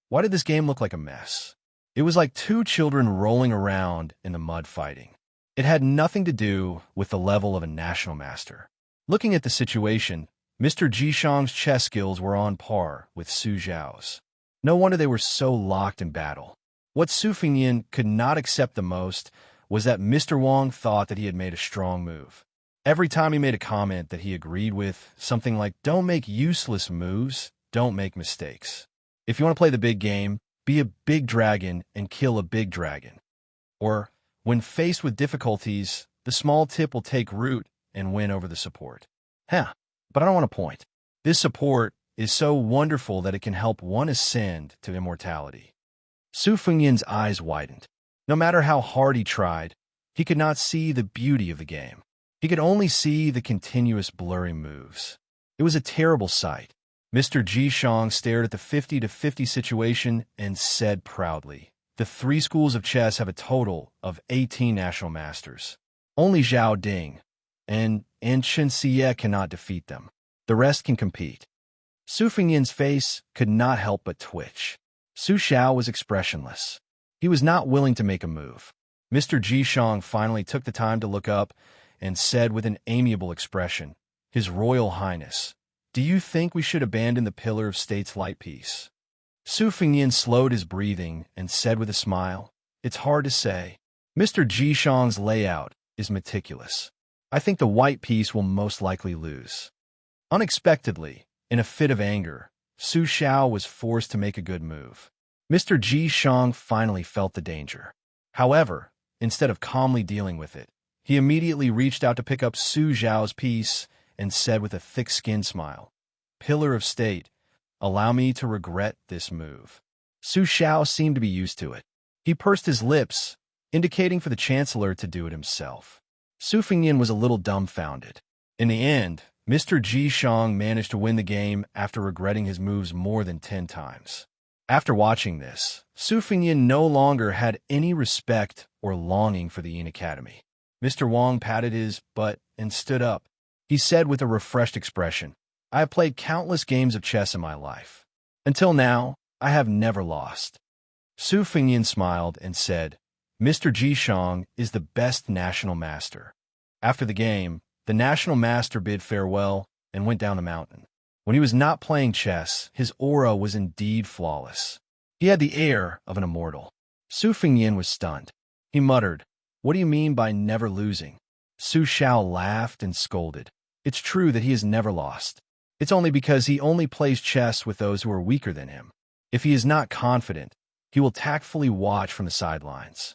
why did this game look like a mess? It was like 2 children rolling around in the mud fighting. It had nothing to do with the level of a national master. Looking at the situation, Mr. Jishang's chess skills were on par with Su Xiao's. No wonder they were so locked in battle. What Su Fengyan could not accept the most was that Mr. Wang thought that he had made a strong move. Every time he made a comment that he agreed with, something like, "Don't make useless moves, don't make mistakes. If you want to play the big game, be a big dragon and kill a big dragon. Or, when faced with difficulties, the small tip will take root and win over the support. But I don't want to point. This support is so wonderful that it can help one ascend to immortality. Su Fengyan's eyes widened. No matter how hard he tried, he could not see the beauty of the game. He could only see the continuous blurry moves. It was a terrible sight. Mr. Xianxia stared at the 50-50 situation and said proudly, "The 3 schools of chess have a total of 18 national masters. Only Zhao Ding and Xianxia cannot defeat them. The rest can compete." Su Fengyan's face could not help but twitch. Su Xiao was expressionless. He was not willing to make a move. Mr. Xianxia finally took the time to look up and said with an amiable expression, "His Royal Highness, do you think we should abandon the Pillar of State's light piece?" Su Fengyan slowed his breathing and said with a smile, "It's hard to say. Mr. Xiang's layout is meticulous. I think the white piece will most likely lose." Unexpectedly, in a fit of anger, Su Xiao was forced to make a good move. Mr. Xiang finally felt the danger. However, instead of calmly dealing with it, he immediately reached out to pick up Su Xiao's piece and said with a thick-skinned smile, "Pillar of State, allow me to regret this move." Su Xiao seemed to be used to it. He pursed his lips, indicating for the Chancellor to do it himself. Su Fengyan was a little dumbfounded. In the end, Mr. Xiang managed to win the game after regretting his moves more than 10 times. After watching this, Su Fengyan no longer had any respect or longing for the Yin Academy. Mr. Wang patted his butt and stood up. He said with a refreshed expression, "I have played countless games of chess in my life. Until now, I have never lost." Su Fengyan smiled and said, "Mr. Xiang is the best national master." After the game, the national master bid farewell and went down the mountain. When he was not playing chess, his aura was indeed flawless. He had the air of an immortal. Su Fengyan was stunned. He muttered, "What do you mean by never losing?" Su Xiao laughed and scolded. "It's true that he has never lost. It's only because he only plays chess with those who are weaker than him. If he is not confident, he will tactfully watch from the sidelines."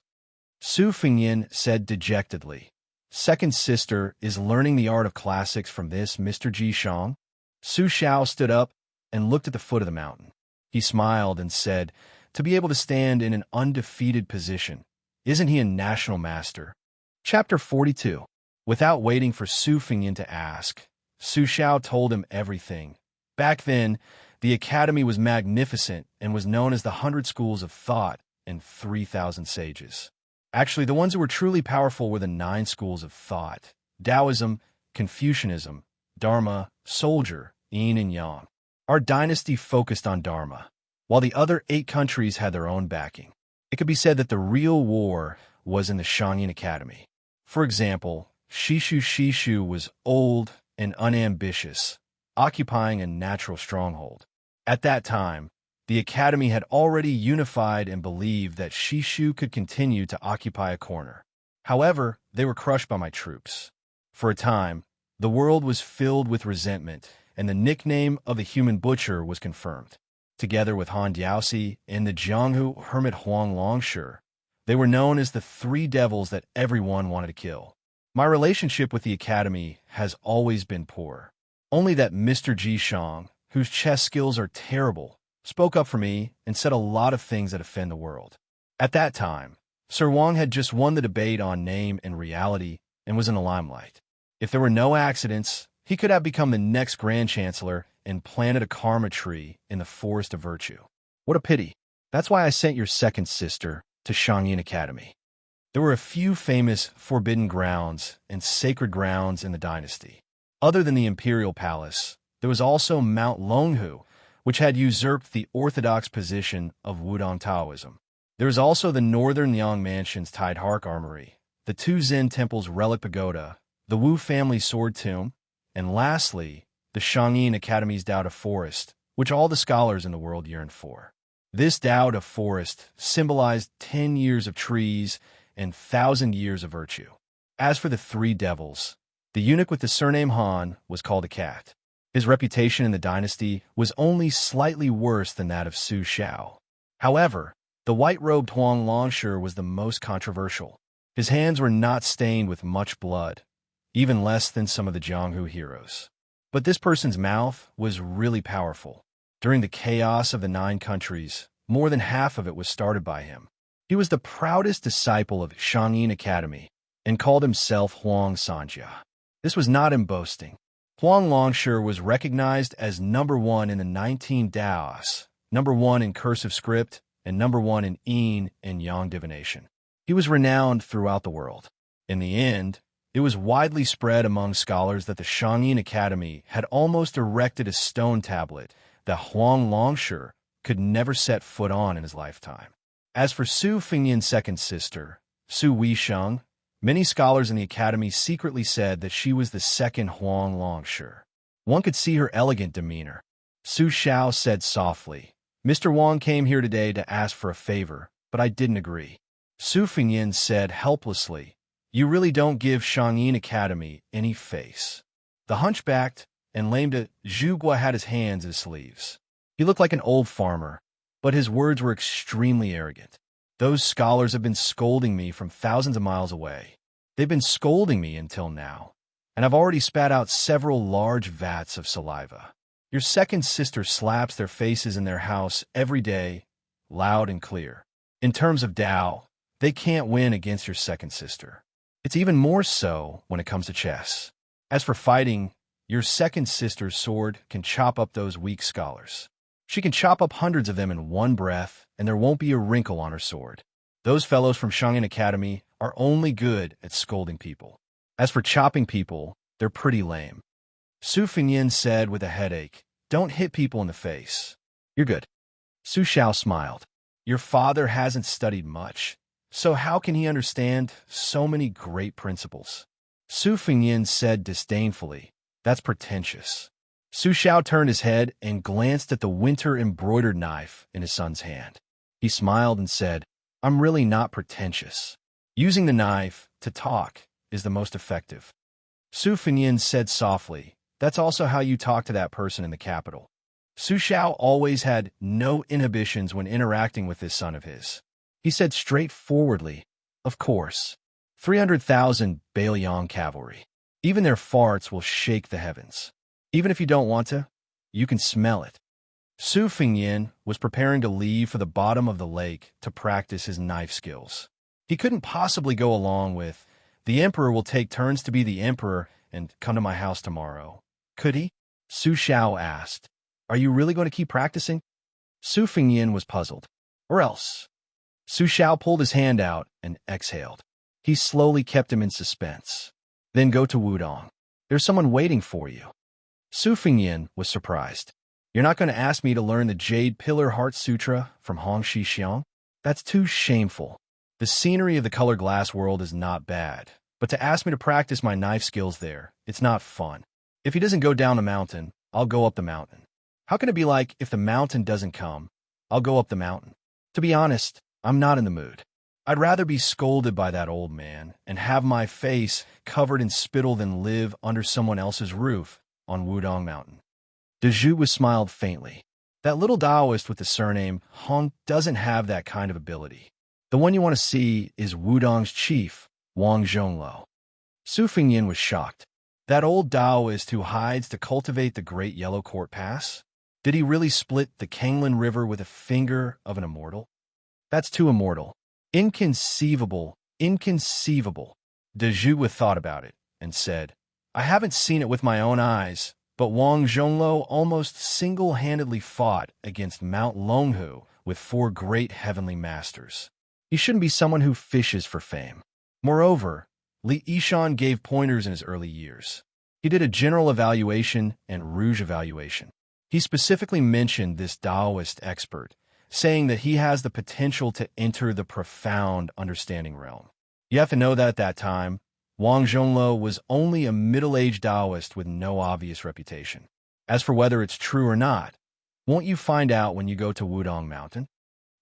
Su Fengyan said dejectedly, "Second sister is learning the art of classics from this Mr. Xiang?" Su Xiao stood up and looked at the foot of the mountain. He smiled and said, "To be able to stand in an undefeated position, isn't he a national master?" Chapter 42. Without waiting for Su Fengyan to ask, Su Xiao told him everything. Back then, the academy was magnificent and was known as the 100 Schools of Thought and 3,000 sages. Actually, the ones who were truly powerful were the 9 schools of thought: Taoism, Confucianism, Dharma, Soldier, Yin and Yang. Our dynasty focused on Dharma, while the other 8 countries had their own backing. It could be said that the real war was in the Xianxia Academy. For example, Shishu was old and unambitious, occupying a natural stronghold. At that time, the academy had already unified and believed that Shishu could continue to occupy a corner. However, they were crushed by my troops. For a time, the world was filled with resentment, and the nickname of the human butcher was confirmed. Together with Han Diaoxi and the Jianghu hermit Huang Longshi, they were known as the 3 devils that everyone wanted to kill. My relationship with the academy has always been poor. Only that Mr. Xiang, whose chess skills are terrible, spoke up for me and said a lot of things that offend the world. At that time, Sir Wang had just won the debate on name and reality and was in the limelight. If there were no accidents, he could have become the next Grand Chancellor and planted a karma tree in the Forest of Virtue. What a pity. That's why I sent your second sister to Xianxia Academy. There were a few famous forbidden grounds and sacred grounds in the dynasty. Other than the imperial palace, there was also Mount Longhu, which had usurped the orthodox position of Wudong Taoism. There was also the northern Yang Mansion's Tide Hark Armory, the 2 Zen Temple's Relic Pagoda, the Wu family sword tomb, and lastly, the Xianxia Academy's Dao de Forest, which all the scholars in the world yearned for. This Dao de Forest symbolized 10 years of trees and 1,000 years of virtue. As for the 3 devils, the eunuch with the surname Han was called a cat. His reputation in the dynasty was only slightly worse than that of Su Xiao. However, the white-robed Huang Longshi was the most controversial. His hands were not stained with much blood, even less than some of the Jianghu heroes. But this person's mouth was really powerful. During the chaos of the 9 countries, more than half of it was started by him. He was the proudest disciple of Xianxia Academy and called himself Huang Xianxia. This was not him boasting. Huang Longshi was recognized as #1 in the 19 Daos, #1 in cursive script, and #1 in yin and yang divination. He was renowned throughout the world. In the end, it was widely spread among scholars that the Xianxia Academy had almost erected a stone tablet that Huang Longshi could never set foot on in his lifetime. As for Su Fengyan's second sister, Su Weisheng, many scholars in the academy secretly said that she was the second Huang Longshi. One could see her elegant demeanor. Su Xiao said softly, "Mr. Wang came here today to ask for a favor, but I didn't agree." Su Fengyan said helplessly, "You really don't give Xianxia Academy any face." The hunchbacked and lamed Zhuge had his hands in his sleeves. He looked like an old farmer, but his words were extremely arrogant. "Those scholars have been scolding me from thousands of miles away. They've been scolding me until now, and I've already spat out several large vats of saliva. Your second sister slaps their faces in their house every day, loud and clear. In terms of Dao, they can't win against your second sister. It's even more so when it comes to chess. As for fighting, your second sister's sword can chop up those weak scholars. She can chop up hundreds of them in one breath, and there won't be a wrinkle on her sword. Those fellows from Xianxia Academy are only good at scolding people. As for chopping people, they're pretty lame." Su Fengyan said with a headache, "Don't hit people in the face. You're good." Su Xiao smiled. "Your father hasn't studied much, so how can he understand so many great principles?" Su Fengyan said disdainfully, "That's pretentious." Su Xiao turned his head and glanced at the winter-embroidered knife in his son's hand. He smiled and said, "I'm really not pretentious. Using the knife to talk is the most effective." Su Fengyan said softly, "That's also how you talk to that person in the capital." Su Xiao always had no inhibitions when interacting with this son of his. He said straightforwardly, "Of course. 300,000 Bailiang cavalry. Even their farts will shake the heavens. Even if you don't want to, you can smell it." Su Fengyan was preparing to leave for the bottom of the lake to practice his knife skills. He couldn't possibly go along with, "The emperor will take turns to be the emperor and come to my house tomorrow." Could he? Su Xiao asked. "Are you really going to keep practicing?" Su Fengyan was puzzled. "Or else." Su Xiao pulled his hand out and exhaled. He slowly kept him in suspense. "Then go to Wudong. There's someone waiting for you." Su Fengyan was surprised. "You're not going to ask me to learn the Jade Pillar Heart Sutra from Hongxi Xiang? That's too shameful. The scenery of the color glass world is not bad, but to ask me to practice my knife skills there, it's not fun. If he doesn't go down the mountain, I'll go up the mountain. How can it be like if the mountain doesn't come, I'll go up the mountain? To be honest, I'm not in the mood. I'd rather be scolded by that old man and have my face covered in spittle than live under someone else's roof on Wudong Mountain." De Zhu smiled faintly. "That little Taoist with the surname Hong doesn't have that kind of ability. The one you want to see is Wudong's chief, Wang Zhongluo." Su Fengyan was shocked. That old Taoist who hides to cultivate the Great Yellow Court Pass? Did he really split the Kanglin River with a finger of an immortal? That's too immortal. Inconceivable, inconceivable. De Zhu thought about it and said, "I haven't seen it with my own eyes, but Wang Zhongluo almost single-handedly fought against Mount Longhu with 4 great heavenly masters. He shouldn't be someone who fishes for fame. Moreover, Li Yishan gave pointers in his early years. He did a general evaluation and rouge evaluation. He specifically mentioned this Taoist expert, saying that he has the potential to enter the profound understanding realm. You have to know that at that time, Wang Zhongluo was only a middle-aged Taoist with no obvious reputation. As for whether it's true or not, won't you find out when you go to Wudong Mountain?"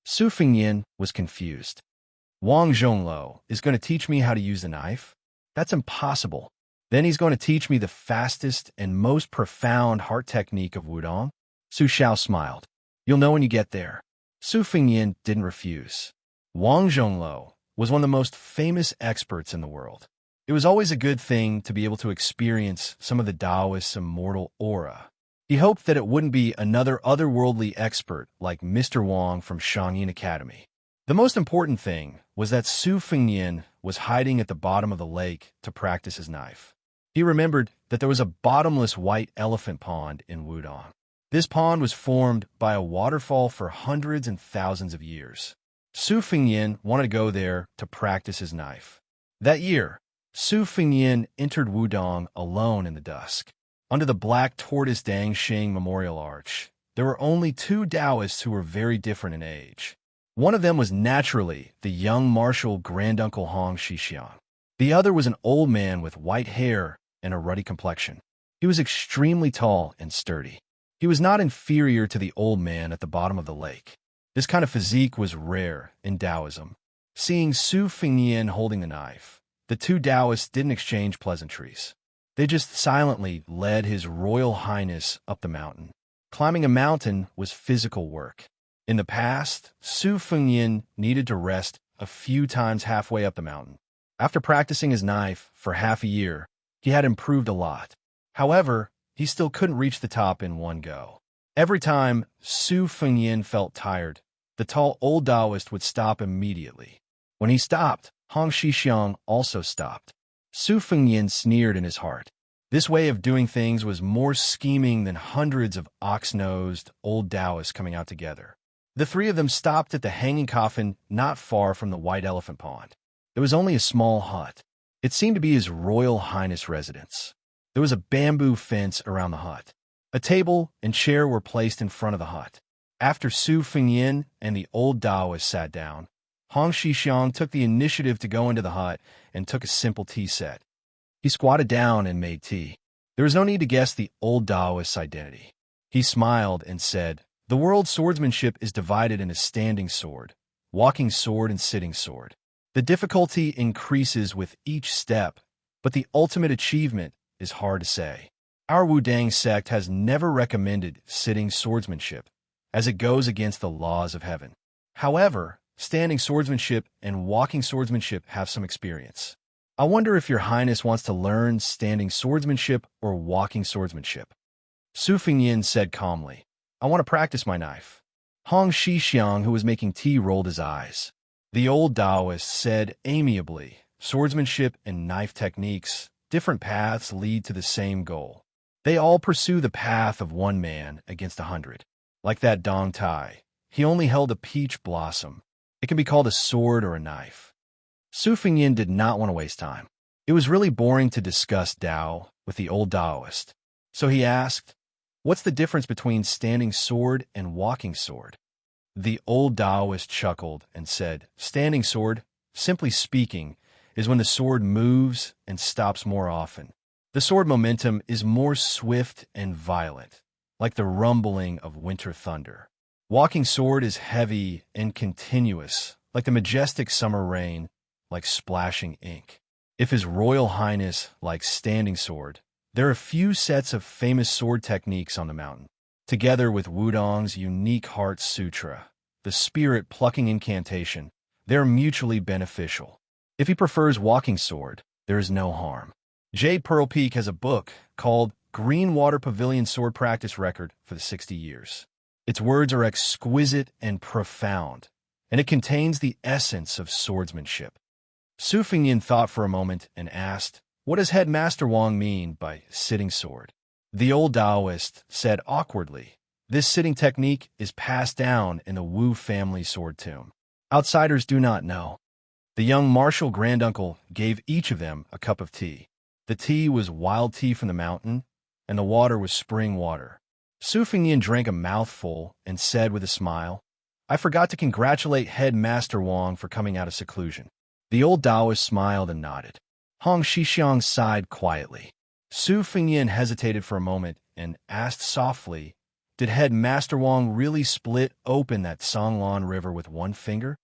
Su Fengyan was confused. "Wang Zhongluo is going to teach me how to use the knife? That's impossible. Then he's going to teach me the fastest and most profound heart technique of Wudong?" Su Xiao smiled. "You'll know when you get there." Su Fengyin didn't refuse. Wang Zhongluo was one of the most famous experts in the world. It was always a good thing to be able to experience some of the Taoist's immortal aura. He hoped that it wouldn't be another otherworldly expert like Mr. Wang from Xianxia Academy. The most important thing was that Su Fengyin was hiding at the bottom of the lake to practice his knife. He remembered that there was a bottomless white elephant pond in Wudong. This pond was formed by a waterfall for hundreds and thousands of years. Su Fengyin wanted to go there to practice his knife. That year, Su Fengyin entered Wudong alone in the dusk. Under the black tortoise Dangxing Memorial Arch, there were only two Taoists who were very different in age. One of them was naturally the young martial granduncle Hong Xixiang. The other was an old man with white hair and a ruddy complexion. He was extremely tall and sturdy. He was not inferior to the old man at the bottom of the lake. This kind of physique was rare in Taoism. Seeing Su Fengyin holding the knife, the two Taoists didn't exchange pleasantries. They just silently led His Royal Highness up the mountain. Climbing a mountain was physical work. In the past, Su Fengyin needed to rest a few times halfway up the mountain. After practicing his knife for half a year, he had improved a lot. However, he still couldn't reach the top in one go. Every time Su Fengyin felt tired, the tall old Taoist would stop immediately. When he stopped, Hong Xixiang also stopped. Su Fengyin sneered in his heart. This way of doing things was more scheming than hundreds of ox-nosed old Taoists coming out together. The three of them stopped at the hanging coffin not far from the White Elephant Pond. It was only a small hut. It seemed to be His Royal Highness' residence. There was a bamboo fence around the hut. A table and chair were placed in front of the hut. After Su Fengyin and the old Taoist sat down, Hong Xixiang took the initiative to go into the hut and took a simple tea set. He squatted down and made tea. There was no need to guess the old Taoist's identity. He smiled and said, "The world's swordsmanship is divided into standing sword, walking sword, and sitting sword. The difficulty increases with each step, but the ultimate achievement is hard to say. Our Wudang sect has never recommended sitting swordsmanship, as it goes against the laws of heaven. However, standing swordsmanship and walking swordsmanship have some experience. I wonder if Your Highness wants to learn standing swordsmanship or walking swordsmanship." Su Fengyin said calmly, "I want to practice my knife." Hong Xixiang, who was making tea, rolled his eyes. The old Taoist said amiably, "Swordsmanship and knife techniques, different paths lead to the same goal. They all pursue the path of one man against 100. Like that Dong Tai, he only held a peach blossom. It can be called a sword or a knife." Su Fengyin did not want to waste time. It was really boring to discuss Tao with the old Taoist. So he asked, "What's the difference between standing sword and walking sword?" The old Taoist chuckled and said, "Standing sword, simply speaking, is when the sword moves and stops more often. The sword momentum is more swift and violent, like the rumbling of winter thunder. Walking sword is heavy and continuous, like the majestic summer rain, like splashing ink. If His Royal Highness likes standing sword, there are a few sets of famous sword techniques on the mountain. Together with Wudong's unique Heart Sutra, the spirit plucking incantation, they are mutually beneficial. If he prefers walking sword, there is no harm. Jade Pearl Peak has a book called Green Water Pavilion Sword Practice Record for the 60 years. Its words are exquisite and profound, and it contains the essence of swordsmanship." Su Fengyin thought for a moment and asked, "What does Headmaster Wang mean by sitting sword?" The old Taoist said awkwardly, "This sitting technique is passed down in the Wu family sword tomb. Outsiders do not know." The young martial granduncle gave each of them a cup of tea. The tea was wild tea from the mountain, and the water was spring water. Su Fengyin drank a mouthful and said with a smile, "I forgot to congratulate Headmaster Wang for coming out of seclusion." The old Taoist smiled and nodded. Hong Xixiang sighed quietly. Su Fengyin hesitated for a moment and asked softly, "Did Headmaster Wang really split open that Songlan River with one finger?"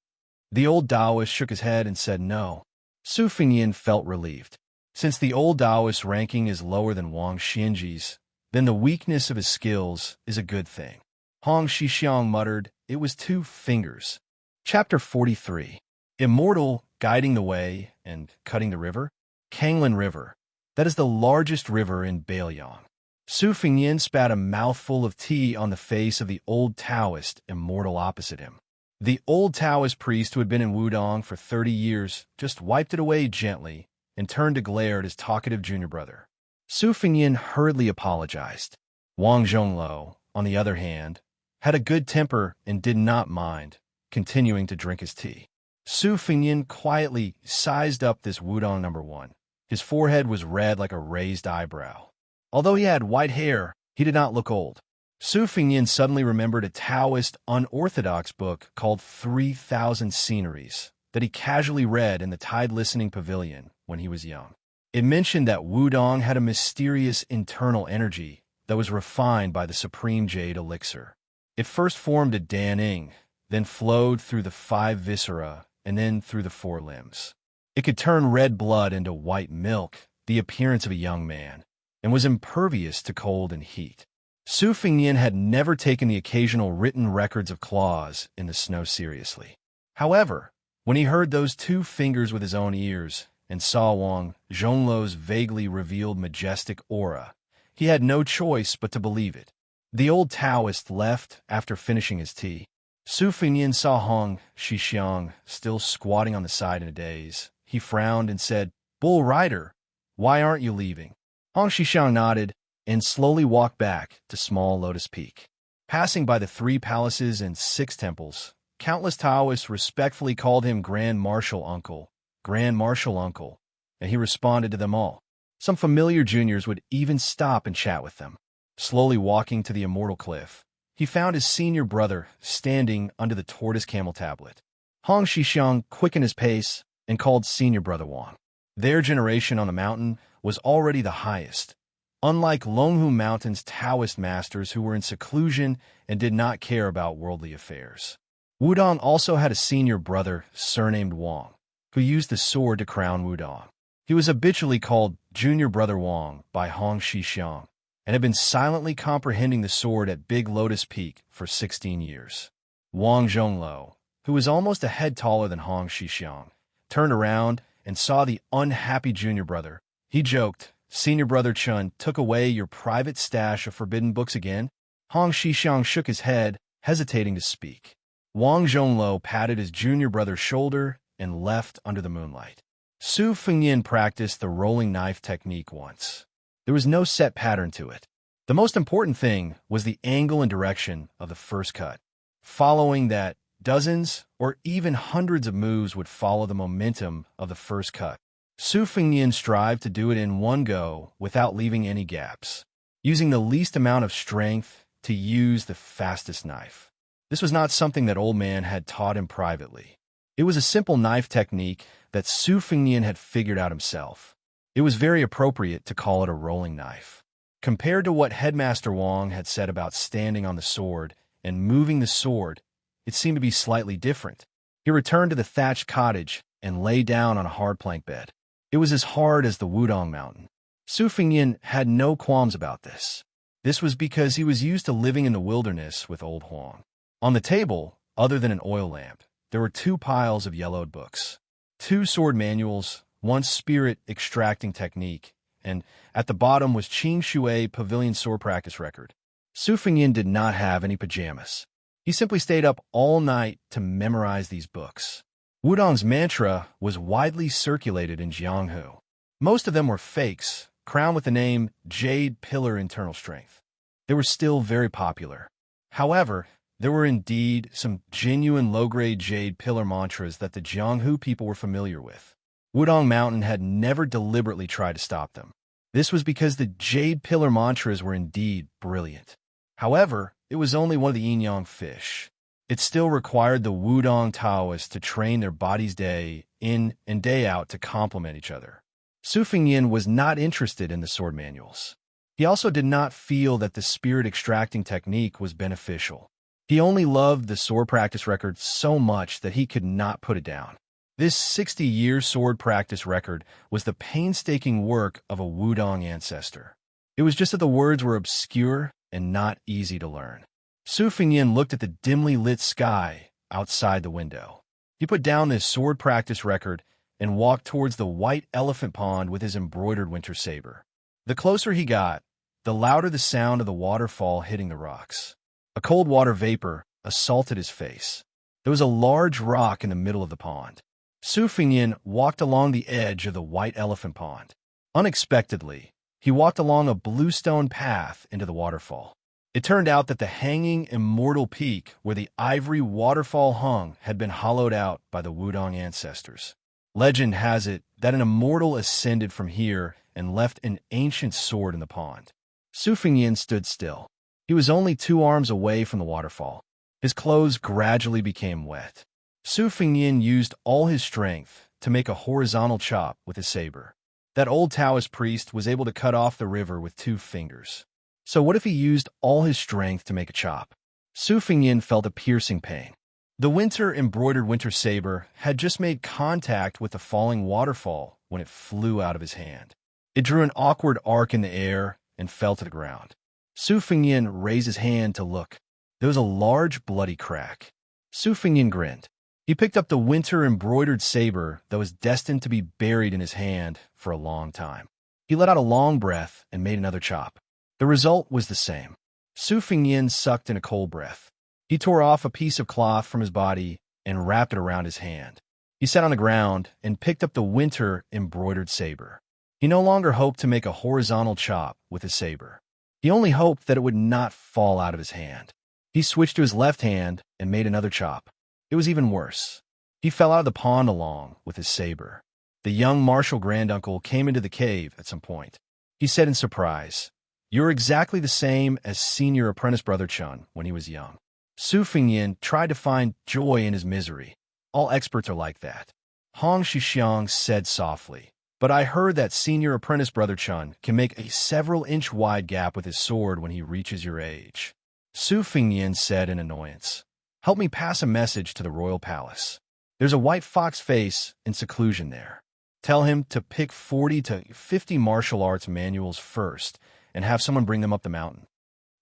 The old Taoist shook his head and said no. Su Fengyin felt relieved. Since the old Taoist's ranking is lower than Wang Xianji's, then the weakness of his skills is a good thing. Hong Xixiang muttered, it was 2 fingers. Chapter 43. Immortal, Guiding the Way and Cutting the River. Kanglin River. That is the largest river in Bailiang. Su Fengyin spat a mouthful of tea on the face of the old Taoist immortal opposite him. The old Taoist priest who had been in Wudong for 30 years just wiped it away gently and turned to glare at his talkative junior brother. Su Fengyin hurriedly apologized. Wang Zhongluo, on the other hand, had a good temper and did not mind, continuing to drink his tea. Su Fengyin quietly sized up this Wudong number 1. His forehead was red like a raised eyebrow. Although he had white hair, he did not look old. Su Fengyin suddenly remembered a Taoist unorthodox book called 3,000 Sceneries that he casually read in the Tide Listening Pavilion when he was young. It mentioned that Wudong had a mysterious internal energy that was refined by the supreme jade elixir. It first formed a Daning, then flowed through the 5 viscera, and then through the 4 limbs. It could turn red blood into white milk, the appearance of a young man, and was impervious to cold and heat. Su Fengyin had never taken the occasional written records of claws in the snow seriously. However, when he heard those 2 fingers with his own ears and saw Wang Zhongluo's vaguely revealed majestic aura, he had no choice but to believe it. The old Taoist left after finishing his tea. Su Fengyin saw Hong Xixiang still squatting on the side in a daze. He frowned and said, "Bull Rider, why aren't you leaving?" Hong Xixiang nodded and slowly walked back to Small Lotus Peak. Passing by the 3 palaces and 6 temples, countless Taoists respectfully called him Grand Marshal Uncle, and he responded to them all. Some familiar juniors would even stop and chat with them. Slowly walking to the Immortal Cliff, he found his senior brother standing under the tortoise camel tablet. Hong Xixiang quickened his pace and called senior brother Wang. Their generation on the mountain was already the highest, unlike Longhu Mountain's Taoist masters who were in seclusion and did not care about worldly affairs. Wudong also had a senior brother surnamed Wang, who used the sword to crown Wudong. He was habitually called Junior Brother Wang by Hong Xixiang, and had been silently comprehending the sword at Big Lotus Peak for 16 years. Wang Zhongluo, who was almost a head taller than Hong Xixiang, turned around and saw the unhappy junior brother. He joked, "Senior brother Chun took away your private stash of forbidden books again?" Hong Xixiang shook his head, hesitating to speak. Wang Zhongluo patted his junior brother's shoulder and left under the moonlight. Su Fengyin practiced the rolling knife technique once. There was no set pattern to it. The most important thing was the angle and direction of the first cut. Following that, dozens or even hundreds of moves would follow the momentum of the first cut. Su Fengyin strived to do it in one go without leaving any gaps, using the least amount of strength to use the fastest knife. This was not something that old man had taught him privately. It was a simple knife technique that Su Fengyin had figured out himself. It was very appropriate to call it a rolling knife. Compared to what Headmaster Wang had said about standing on the sword and moving the sword, it seemed to be slightly different. He returned to the thatched cottage and lay down on a hard plank bed. It was as hard as the Wudong Mountain. Su Fengyin had no qualms about this. This was because he was used to living in the wilderness with old Huang. On the table, other than an oil lamp, there were 2 piles of yellowed books. 2 sword manuals, 1 spirit extracting technique, and at the bottom was Qing Shui Pavilion sword practice record. Su Fengyin did not have any pajamas. He simply stayed up all night to memorize these books. Wudong's mantra was widely circulated in Jianghu. Most of them were fakes, crowned with the name Jade Pillar Internal Strength. They were still very popular. However, there were indeed some genuine low-grade Jade Pillar mantras that the Jianghu people were familiar with. Wudong Mountain had never deliberately tried to stop them. This was because the Jade Pillar mantras were indeed brilliant. However, it was only one of the yin-yang fish. It still required the Wudong Taoists to train their bodies day in and day out to complement each other. Su Fengyin was not interested in the sword manuals. He also did not feel that the spirit extracting technique was beneficial. He only loved the sword practice record so much that he could not put it down. This 60-year sword practice record was the painstaking work of a Wudong ancestor. It was just that the words were obscure and not easy to learn. Su Fengyin looked at the dimly lit sky outside the window. He put down his sword practice record and walked towards the white elephant pond with his embroidered winter saber. The closer he got, the louder the sound of the waterfall hitting the rocks. A cold water vapor assaulted his face. There was a large rock in the middle of the pond. Su Fengyin walked along the edge of the white elephant pond. Unexpectedly, he walked along a bluestone path into the waterfall. It turned out that the hanging immortal peak where the ivory waterfall hung had been hollowed out by the Wudong ancestors. Legend has it that an immortal ascended from here and left an ancient sword in the pond. Su Fengyin stood still. He was only 2 arms away from the waterfall. His clothes gradually became wet. Su Fengyin used all his strength to make a horizontal chop with his saber. That old Taoist priest was able to cut off the river with 2 fingers. So what if he used all his strength to make a chop? Su Fengyin felt a piercing pain. The embroidered winter saber had just made contact with the falling waterfall when it flew out of his hand. It drew an awkward arc in the air and fell to the ground. Su Fengyin raised his hand to look. There was a large bloody crack. Su Fengyin grinned. He picked up the embroidered saber that was destined to be buried in his hand for a long time. He let out a long breath and made another chop. The result was the same. Su Fengyin sucked in a cold breath. He tore off a piece of cloth from his body and wrapped it around his hand. He sat on the ground and picked up the embroidered saber. He no longer hoped to make a horizontal chop with his saber. He only hoped that it would not fall out of his hand. He switched to his left hand and made another chop. It was even worse. He fell out of the pond along with his saber. The young martial granduncle came into the cave at some point. He said in surprise, "You're exactly the same as senior apprentice brother Chun when he was young." Su Fengyin tried to find joy in his misery. All experts are like that. Hong Xixiang said softly, "But I heard that senior apprentice brother Chun can make a several-inch wide gap with his sword when he reaches your age." Su Fengyin said in annoyance, "Help me pass a message to the royal palace. There's a white fox face in seclusion there. Tell him to pick 40 to 50 martial arts manuals first and have someone bring them up the mountain."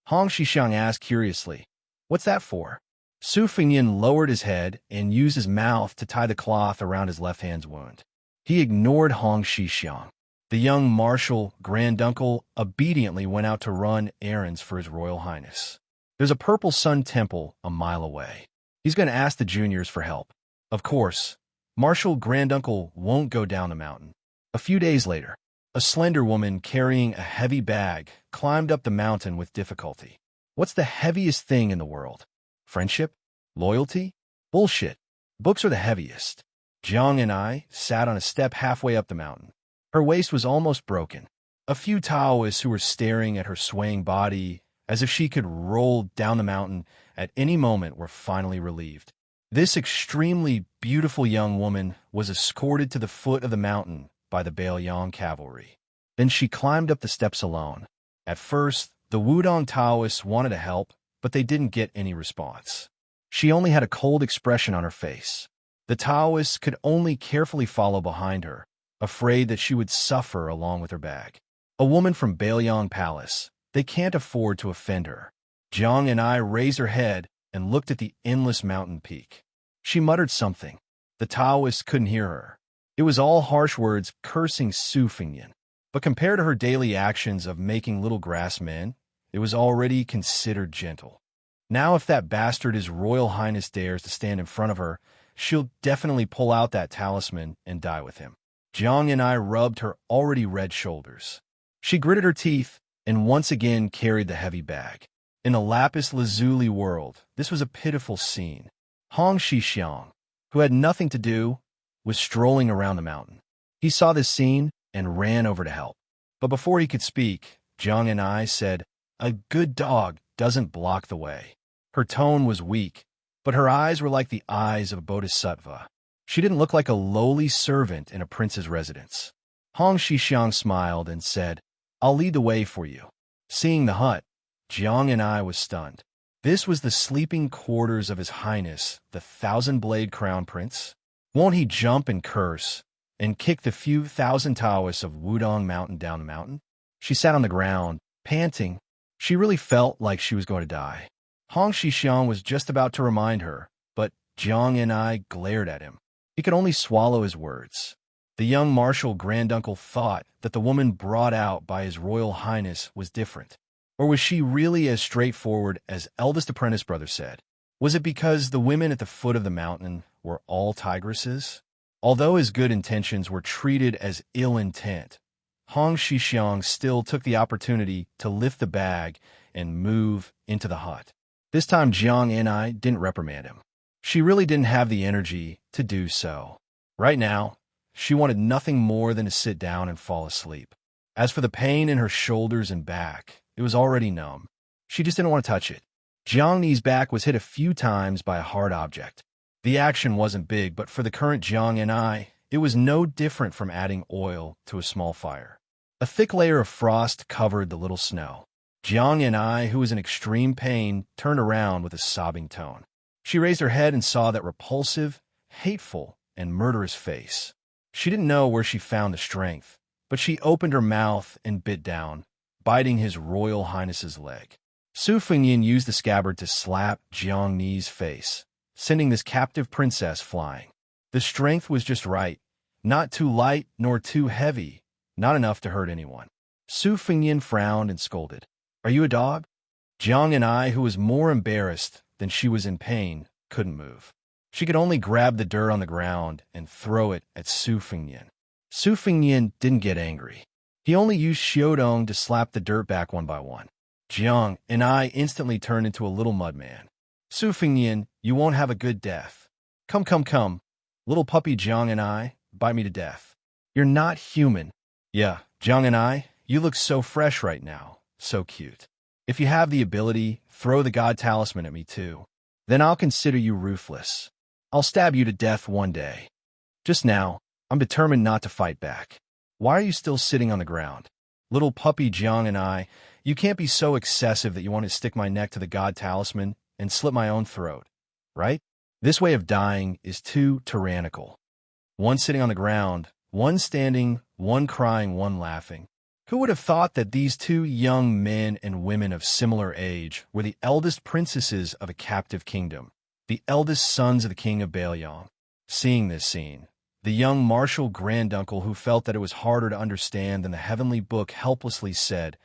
Hong Xixiang asked curiously, "What's that for?" Su Fengyin lowered his head and used his mouth to tie the cloth around his left hand's wound. He ignored Hong Xixiang. The young martial granduncle obediently went out to run errands for his royal highness. There's a Purple Sun Temple a mile away. He's going to ask the juniors for help. Of course, martial granduncle won't go down the mountain. A few days later, a slender woman carrying a heavy bag climbed up the mountain with difficulty. What's the heaviest thing in the world? Friendship? Loyalty? Bullshit. Books are the heaviest. Jiang and I sat on a step halfway up the mountain. Her waist was almost broken. A few Taoists who were staring at her swaying body as if she could roll down the mountain at any moment were finally relieved. This extremely beautiful young woman was escorted to the foot of the mountain by the Baoyang cavalry. Then she climbed up the steps alone. At first, the Wudong Taoists wanted to help, but they didn't get any response. She only had a cold expression on her face. The Taoists could only carefully follow behind her, afraid that she would suffer along with her bag. A woman from Baoyang Palace. They can't afford to offend her. Jiang and I raised her head and looked at the endless mountain peak. She muttered something. The Taoists couldn't hear her. It was all harsh words cursing Su Fengyin. But compared to her daily actions of making little grass men, it was already considered gentle. Now if that bastard His Royal Highness dares to stand in front of her, she'll definitely pull out that talisman and die with him. Jiang and I rubbed her already red shoulders. She gritted her teeth and once again carried the heavy bag. In the lapis lazuli world, this was a pitiful scene. Hong Xixiang, who had nothing to do, was strolling around the mountain. He saw this scene and ran over to help. But before he could speak, Jiang and I said, "A good dog doesn't block the way." Her tone was weak, but her eyes were like the eyes of a bodhisattva. She didn't look like a lowly servant in a prince's residence. Hong Xixiang smiled and said, "I'll lead the way for you." Seeing the hut, Jiang and I was stunned. This was the sleeping quarters of His Highness, the Thousand-Blade Crown Prince. Won't he jump and curse and kick the few thousand Taoists of Wudong Mountain down the mountain? She sat on the ground, panting. She really felt like she was going to die. Hong Xixiang was just about to remind her, but Xianxia glared at him. He could only swallow his words. The young martial granduncle thought that the woman brought out by His Royal Highness was different. Or was she really as straightforward as eldest apprentice brother said? Was it because the women at the foot of the mountain were all tigresses? Although his good intentions were treated as ill intent, Hong Xixiang still took the opportunity to lift the bag and move into the hut. This time Xianxia didn't reprimand him. She really didn't have the energy to do so. Right now, she wanted nothing more than to sit down and fall asleep. As for the pain in her shoulders and back, it was already numb. She just didn't want to touch it. Jiangni's back was hit a few times by a hard object. The action wasn't big, but for the current Xianxia, it was no different from adding oil to a small fire. A thick layer of frost covered the little snow. Xianxia, who was in extreme pain, turned around with a sobbing tone. She raised her head and saw that repulsive, hateful, and murderous face. She didn't know where she found the strength, but she opened her mouth and bit down, biting His Royal Highness's leg. Su Fengyin used the scabbard to slap Jiangni's face, sending this captive princess flying. The strength was just right, not too light nor too heavy, not enough to hurt anyone. Su Fengyin frowned and scolded. "Are you a dog?" Jiangxia, who was more embarrassed than she was in pain, couldn't move. She could only grab the dirt on the ground and throw it at Su Fengyin. Su Fengyin didn't get angry. He only used Xiaodong to slap the dirt back one by one. Jiangxia instantly turned into a little mud man. "Su Fengyin, you won't have a good death. Come, come, come. Little puppy Jiangxia, bite me to death. You're not human." "Yeah, Jiangxia, you look so fresh right now, so cute. If you have the ability, throw the god talisman at me too. Then I'll consider you ruthless. I'll stab you to death one day. Just now, I'm determined not to fight back. Why are you still sitting on the ground? Little puppy Jiangxia, you can't be so excessive that you want to stick my neck to the god talisman and slit my own throat, right? This way of dying is too tyrannical. One sitting on the ground, one standing, one crying, one laughing. Who would have thought that these two young men and women of similar age were the eldest princesses of a captive kingdom, the eldest sons of the king of Baelyong? Seeing this scene, the young martial granduncle who felt that it was harder to understand than the heavenly book helplessly said,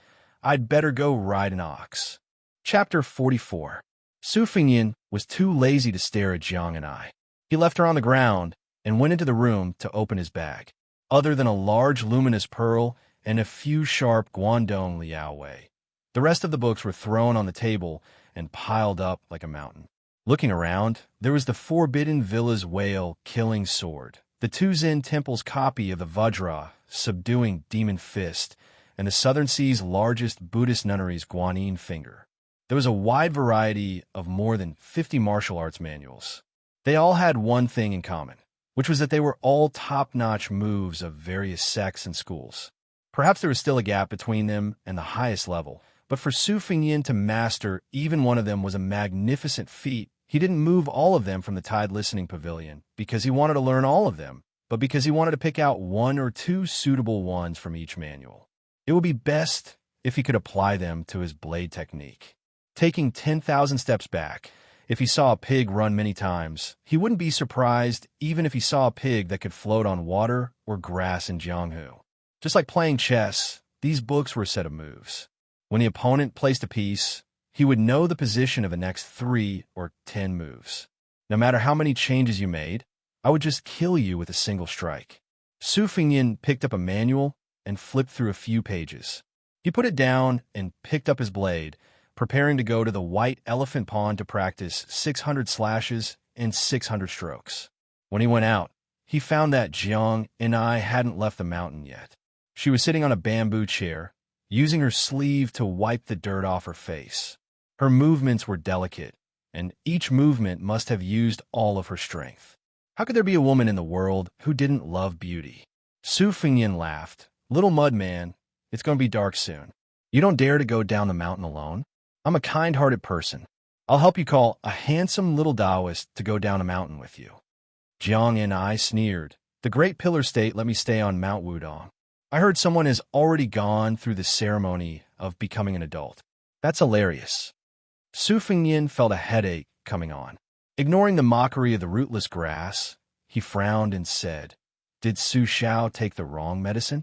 "I'd better go ride an ox." Chapter 44. Su Fengyin was too lazy to stare at Jiangxia. He left her on the ground and went into the room to open his bag. Other than a large luminous pearl and a few sharp Guangdong Liaowei, the rest of the books were thrown on the table and piled up like a mountain. Looking around, there was the Forbidden Villa's whale killing sword, the two Zen temple's copy of the Vajra subduing demon fist, and the Southern Sea's largest Buddhist nunnery's Guanyin finger. There was a wide variety of more than 50 martial arts manuals. They all had one thing in common, which was that they were all top-notch moves of various sects and schools. Perhaps there was still a gap between them and the highest level, but for Su Fengyin to master even one of them was a magnificent feat. He didn't move all of them from the Tide Listening Pavilion because he wanted to learn all of them, but because he wanted to pick out one or two suitable ones from each manual. It would be best if he could apply them to his blade technique. Taking 10,000 steps back, if he saw a pig run many times, he wouldn't be surprised even if he saw a pig that could float on water or grass in Jianghu. Just like playing chess, these books were a set of moves. When the opponent placed a piece, he would know the position of the next 3 or 10 moves. No matter how many changes you made, I would just kill you with a single strike. Su Fengyin picked up a manual and flipped through a few pages. He put it down and picked up his blade, preparing to go to the White Elephant Pond to practice 600 slashes and 600 strokes. When he went out, he found that Jiangxia hadn't left the mountain yet. She was sitting on a bamboo chair, using her sleeve to wipe the dirt off her face. Her movements were delicate, and each movement must have used all of her strength. How could there be a woman in the world who didn't love beauty? Su Fengyin laughed. "Little mud man, it's going to be dark soon. You don't dare to go down the mountain alone? I'm a kind-hearted person. I'll help you call a handsome little Taoist to go down a mountain with you." Jiangxia sneered. "The Great Pillar State let me stay on Mount Wudong. I heard someone has already gone through the ceremony of becoming an adult. That's hilarious." Su Fengnian felt a headache coming on. Ignoring the mockery of the rootless grass, he frowned and said, "Did Su Xiao take the wrong medicine?"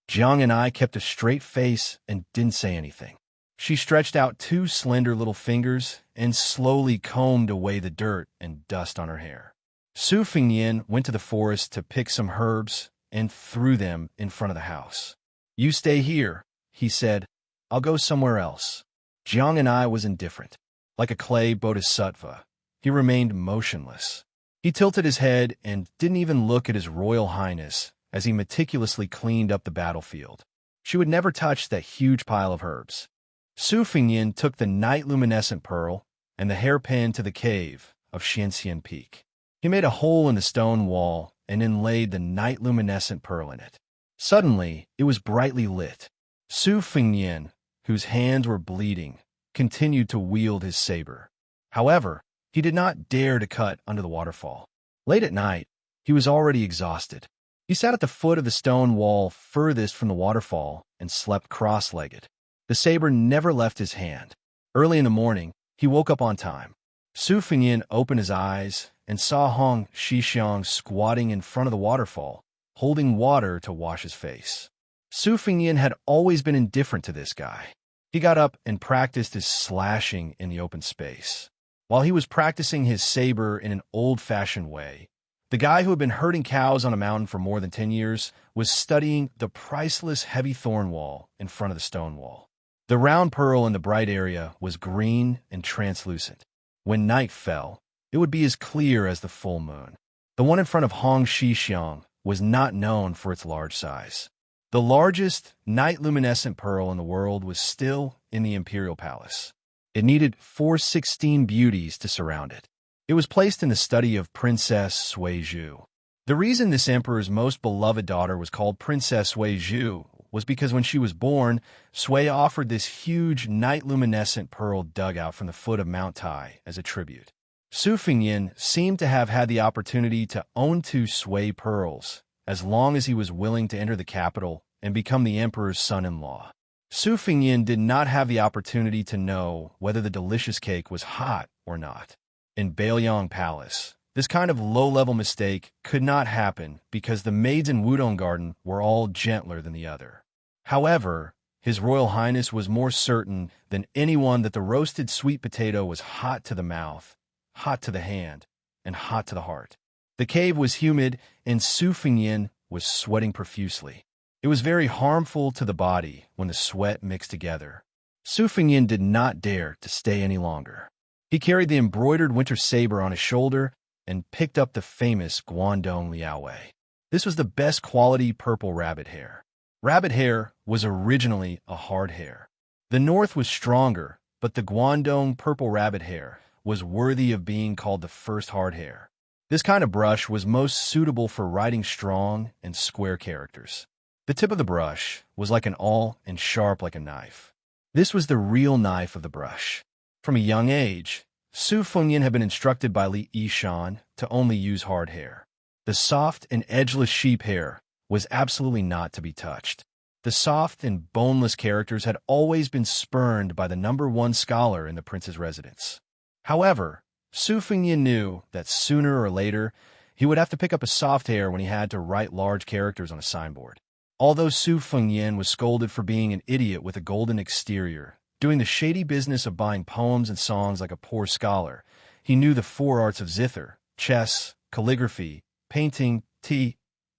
Jiang and I kept a straight face and didn't say anything. She stretched out two slender little fingers and slowly combed away the dirt and dust on her hair. Su Fengnian went to the forest to pick some herbs and threw them in front of the house. "You stay here," he said. "I'll go somewhere else." Jiang and I was indifferent. Like a clay bodhisattva, he remained motionless. He tilted his head and didn't even look at His Royal Highness as he meticulously cleaned up the battlefield. She would never touch that huge pile of herbs. Su Fengnian took the night-luminescent pearl and the hairpin to the cave of Xianxia Peak. He made a hole in the stone wall and inlaid the night-luminescent pearl in it. Suddenly, it was brightly lit. Su Fengnian, whose hands were bleeding, continued to wield his saber. However, he did not dare to cut under the waterfall. Late at night, he was already exhausted. He sat at the foot of the stone wall furthest from the waterfall and slept cross-legged. The saber never left his hand. Early in the morning, he woke up on time. Su Fengnian opened his eyes and saw Hong Shixiang squatting in front of the waterfall, holding water to wash his face. Su Fengnian had always been indifferent to this guy. He got up and practiced his slashing in the open space. While he was practicing his saber in an old-fashioned way, the guy who had been herding cows on a mountain for more than 10 years was studying the priceless heavy thorn wall in front of the stone wall. The round pearl in the bright area was green and translucent. When night fell, it would be as clear as the full moon. The one in front of Hong Shixiang was not known for its large size. The largest night-luminescent pearl in the world was still in the imperial palace. It needed 416 beauties to surround it. It was placed in the study of Princess Suizhu. The reason this emperor's most beloved daughter was called Princess Suizhu was because when she was born, Sui offered this huge night-luminescent pearl dug out from the foot of Mount Tai as a tribute. Su Fengnian seemed to have had the opportunity to own 2 Sui pearls, as long as he was willing to enter the capital and become the emperor's son-in-law. Su Fengnian did not have the opportunity to know whether the delicious cake was hot or not. In Bailiang Palace, this kind of low-level mistake could not happen because the maids in Wudong Garden were all gentler than the other. However, His Royal Highness was more certain than anyone that the roasted sweet potato was hot to the mouth, hot to the hand, and hot to the heart. The cave was humid, and Su Fengnian was sweating profusely. It was very harmful to the body when the sweat mixed together. Su Fengnian did not dare to stay any longer. He carried the embroidered winter saber on his shoulder and picked up the famous Guangdong Liaowei. This was the best quality purple rabbit hair. Rabbit hair was originally a hard hair. The north was stronger, but the Guangdong purple rabbit hair was worthy of being called the first hard hair. This kind of brush was most suitable for writing strong and square characters. The tip of the brush was like an awl and sharp like a knife. This was the real knife of the brush. From a young age, Su Fengnian had been instructed by Li Yishan to only use hard hair. The soft and edgeless sheep hair was absolutely not to be touched. The soft and boneless characters had always been spurned by the #1 scholar in the prince's residence. However, Su Fengnian knew that sooner or later he would have to pick up a soft hair when he had to write large characters on a signboard. Although Su Fengnian was scolded for being an idiot with a golden exterior, doing the shady business of buying poems and songs like a poor scholar, he knew the 4 arts of zither, chess, calligraphy, painting, tea,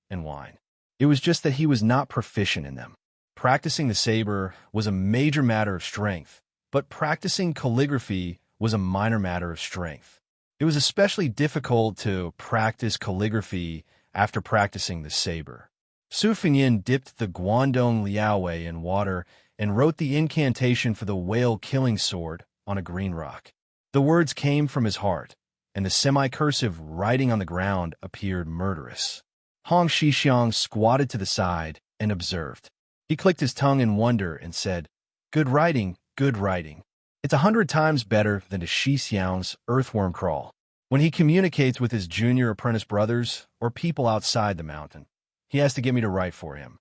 and wine. It was just that he was not proficient in them. Practicing the saber was a major matter of strength, but practicing calligraphy was a minor matter of strength. It was especially difficult to practice calligraphy after practicing the saber. Su Fengnian dipped the Guangdong Liaowei in water and wrote the incantation for the whale-killing sword on a green rock. The words came from his heart, and the semi-cursive writing on the ground appeared murderous. Hong Shixiang squatted to the side and observed. He clicked his tongue in wonder and said, "Good writing, good writing. It's 100 times better than a Xixiang's earthworm crawl." When he communicates with his junior apprentice brothers or people outside the mountain, he has to get me to write for him.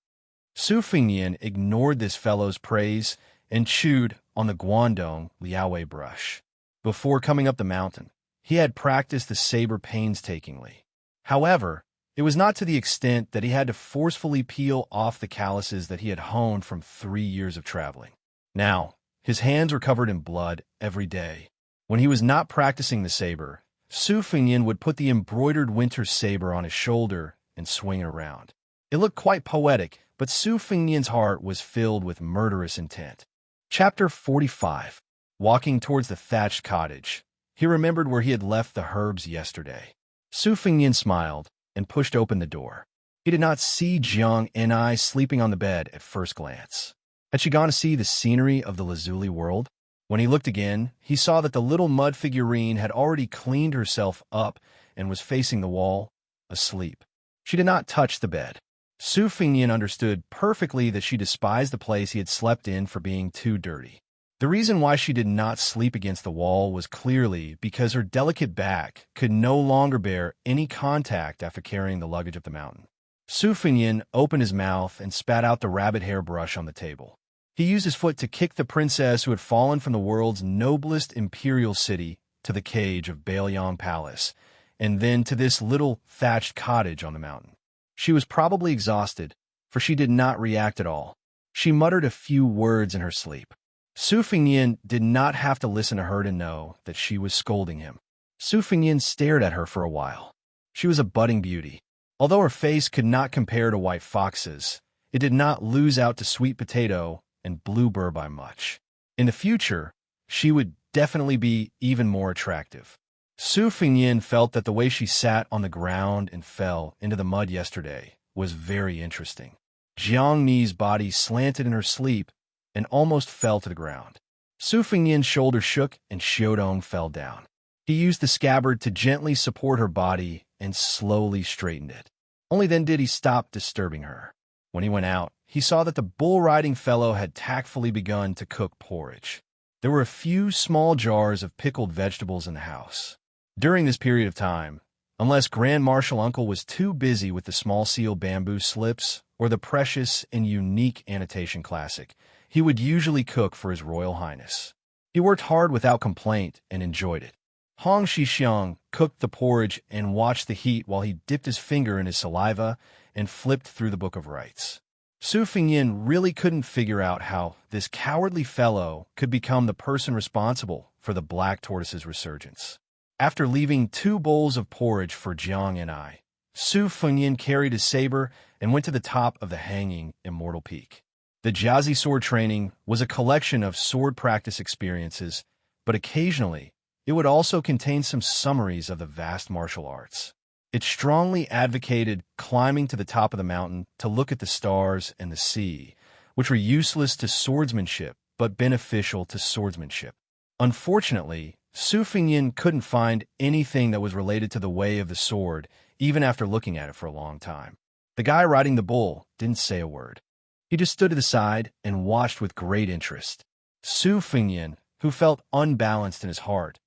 Su Fengnian ignored this fellow's praise and chewed on the Guangdong Liaowei brush. Before coming up the mountain, he had practiced the saber painstakingly. However, it was not to the extent that he had to forcefully peel off the calluses that he had honed from 3 years of traveling. Now, his hands were covered in blood every day. When he was not practicing the saber, Su Fengnian would put the embroidered winter saber on his shoulder and swing it around. It looked quite poetic, but Su Fengnian's heart was filled with murderous intent. Chapter 45. Walking towards the thatched cottage, he remembered where he had left the herbs yesterday. Su Fengnian smiled and pushed open the door. He did not see Xianxia sleeping on the bed at first glance. Had she gone to see the scenery of the lazuli world? When he looked again, he saw that the little mud figurine had already cleaned herself up and was facing the wall, asleep. She did not touch the bed. Su Fengnian understood perfectly that she despised the place he had slept in for being too dirty. The reason why she did not sleep against the wall was clearly because her delicate back could no longer bear any contact after carrying the luggage up the mountain. Su Fengnian opened his mouth and spat out the rabbit hair brush on the table. He used his foot to kick the princess who had fallen from the world's noblest imperial city to the cage of Bailiang Palace, and then to this little thatched cottage on the mountain. She was probably exhausted, for she did not react at all. She muttered a few words in her sleep. Su Fengnian did not have to listen to her to know that she was scolding him. Su Fengnian stared at her for a while. She was a budding beauty. Although her face could not compare to white fox's, it did not lose out to sweet potato and bluebird by much. In the future, she would definitely be even more attractive. Su Fengnian felt that the way she sat on the ground and fell into the mud yesterday was very interesting. Jiang Mi's body slanted in her sleep and almost fell to the ground. Su Fengnian's shoulders shook and Xiaodong fell down. He used the scabbard to gently support her body and slowly straightened it. Only then did he stop disturbing her. When he went out, he saw that the bull-riding fellow had tactfully begun to cook porridge. There were a few small jars of pickled vegetables in the house. During this period of time, unless Grand Marshal Uncle was too busy with the small seal bamboo slips or the precious and unique annotation classic, he would usually cook for His Royal Highness. He worked hard without complaint and enjoyed it. Hong Shixiang cooked the porridge and watched the heat while he dipped his finger in his saliva and flipped through the Book of Rites. Su Fengnian really couldn't figure out how this cowardly fellow could become the person responsible for the black tortoise's resurgence. After leaving 2 bowls of porridge for Jiang and I, Su Fengnian carried his saber and went to the top of the hanging Immortal Peak. The Jiazi sword training was a collection of sword practice experiences, but occasionally it would also contain some summaries of the vast martial arts. It strongly advocated climbing to the top of the mountain to look at the stars and the sea, which were useless to swordsmanship but beneficial to swordsmanship. Unfortunately, Su Fengnian couldn't find anything that was related to the way of the sword, even after looking at it for a long time. The guy riding the bull didn't say a word. He just stood to the side and watched with great interest. Su Fengnian, who felt unbalanced in his heart,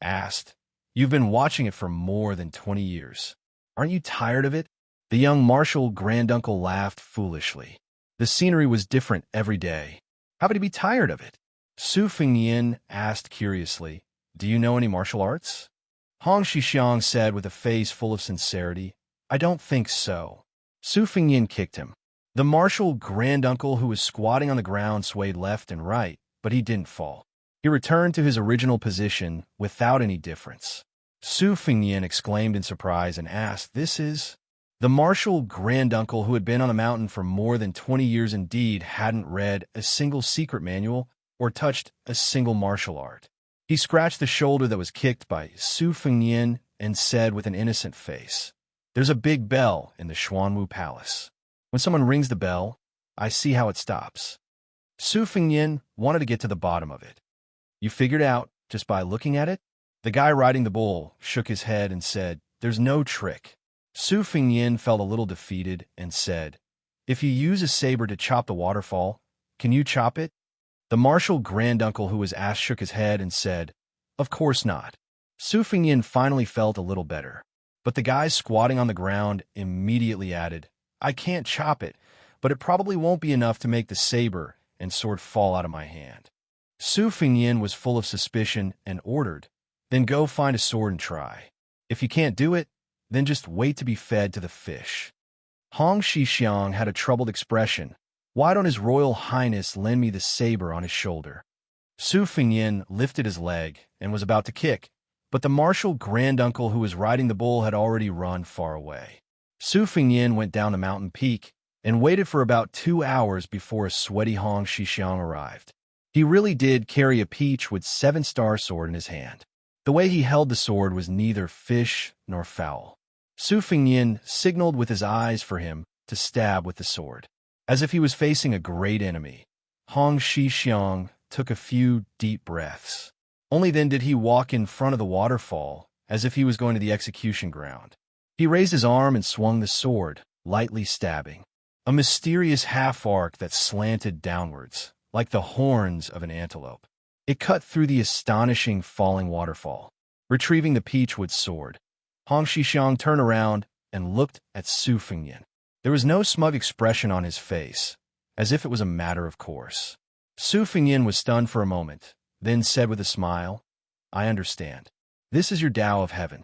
asked, "You've been watching it for more than 20 years. Aren't you tired of it?" The young martial granduncle laughed foolishly. The scenery was different every day. How could he be tired of it? Su Fengnian asked curiously, "Do you know any martial arts?" Hong Shixiang said with a face full of sincerity, "I don't think so." Su Fengnian kicked him. The martial granduncle who was squatting on the ground swayed left and right, but he didn't fall. He returned to his original position without any difference. Su Fengnian exclaimed in surprise and asked, "This is—" The martial granduncle who had been on the mountain for more than 20 years indeed hadn't read a single secret manual or touched a single martial art. He scratched the shoulder that was kicked by Su Fengnian and said with an innocent face, "There's a big bell in the Xuanwu Palace. When someone rings the bell, I see how it stops." Su Fengnian wanted to get to the bottom of it. "You figured out just by looking at it?" The guy riding the bull shook his head and said, "There's no trick." Su Fengnian felt a little defeated and said, "If you use a saber to chop the waterfall, can you chop it?" The martial granduncle who was asked shook his head and said, "Of course not." Su Fengnian finally felt a little better, but the guy squatting on the ground immediately added, "I can't chop it, but it probably won't be enough to make the saber and sword fall out of my hand." Su Fengyin was full of suspicion and ordered, "Then go find a sword and try. If you can't do it, then just wait to be fed to the fish." Hong Xixiang had a troubled expression. "Why don't His Royal Highness lend me the saber on his shoulder?" Su Fengyin lifted his leg and was about to kick, but the martial granduncle who was riding the bull had already run far away. Su Fengyin went down the mountain peak and waited for about 2 hours before a sweaty Hong Xixiang arrived. He really did carry a peach with 7-star sword in his hand. The way he held the sword was neither fish nor fowl. Su Fengyin signaled with his eyes for him to stab with the sword. As if he was facing a great enemy, Hong Xixiang took a few deep breaths. Only then did he walk in front of the waterfall, as if he was going to the execution ground. He raised his arm and swung the sword, lightly stabbing. A mysterious half-arc that slanted downwards, like the horns of an antelope. It cut through the astonishing falling waterfall. Retrieving the peachwood sword, Hong Xixiang turned around and looked at Su Fengyin. There was no smug expression on his face, as if it was a matter of course. Su Fengyin was stunned for a moment, then said with a smile, "I understand. This is your Tao of heaven."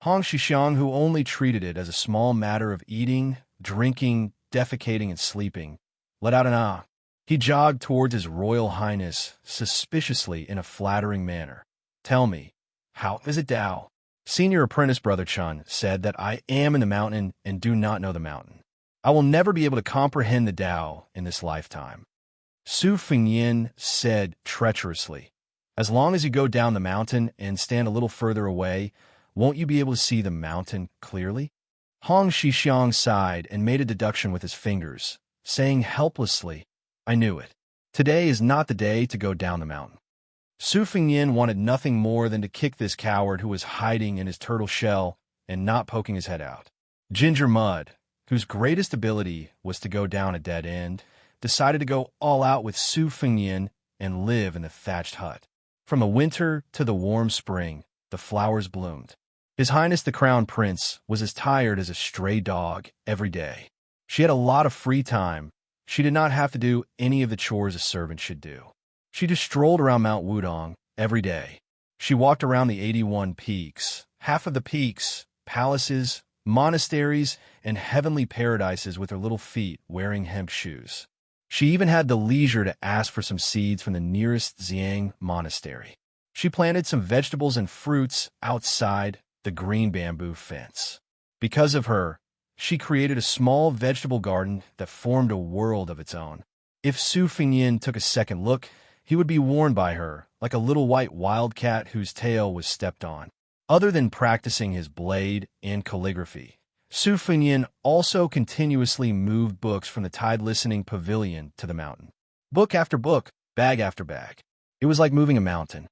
Hong Xixiang, who only treated it as a small matter of eating, drinking, defecating, and sleeping, let out an ah. He jogged towards His Royal Highness suspiciously in a flattering manner. "Tell me, how is it Tao?" Senior apprentice Brother Chun said that I am in the mountain and do not know the mountain. I will never be able to comprehend the Tao in this lifetime. Su Fengyin said treacherously, "As long as you go down the mountain and stand a little further away, won't you be able to see the mountain clearly?" Hong Xixiang sighed and made a deduction with his fingers, saying helplessly, "I knew it. Today is not the day to go down the mountain." Su Fengyin wanted nothing more than to kick this coward who was hiding in his turtle shell and not poking his head out. Ginger Mud, whose greatest ability was to go down a dead end, decided to go all out with Su Fengyin and live in the thatched hut. From the winter to the warm spring, the flowers bloomed. His Highness the Crown Prince was as tired as a stray dog every day. She had a lot of free time. She did not have to do any of the chores a servant should do. She just strolled around Mount Wudong every day. She walked around the 81 peaks, half of the peaks, palaces, monasteries, and heavenly paradises with her little feet wearing hemp shoes. She even had the leisure to ask for some seeds from the nearest Xiang monastery. She planted some vegetables and fruits outside the green bamboo fence. Because of her, she created a small vegetable garden that formed a world of its own. If Su Fengyin took a second look, he would be warned by her, like a little white wildcat whose tail was stepped on. Other than practicing his blade and calligraphy, Su Fengyin also continuously moved books from the tide-listening pavilion to the mountain. Book after book, bag after bag. It was like moving a mountain.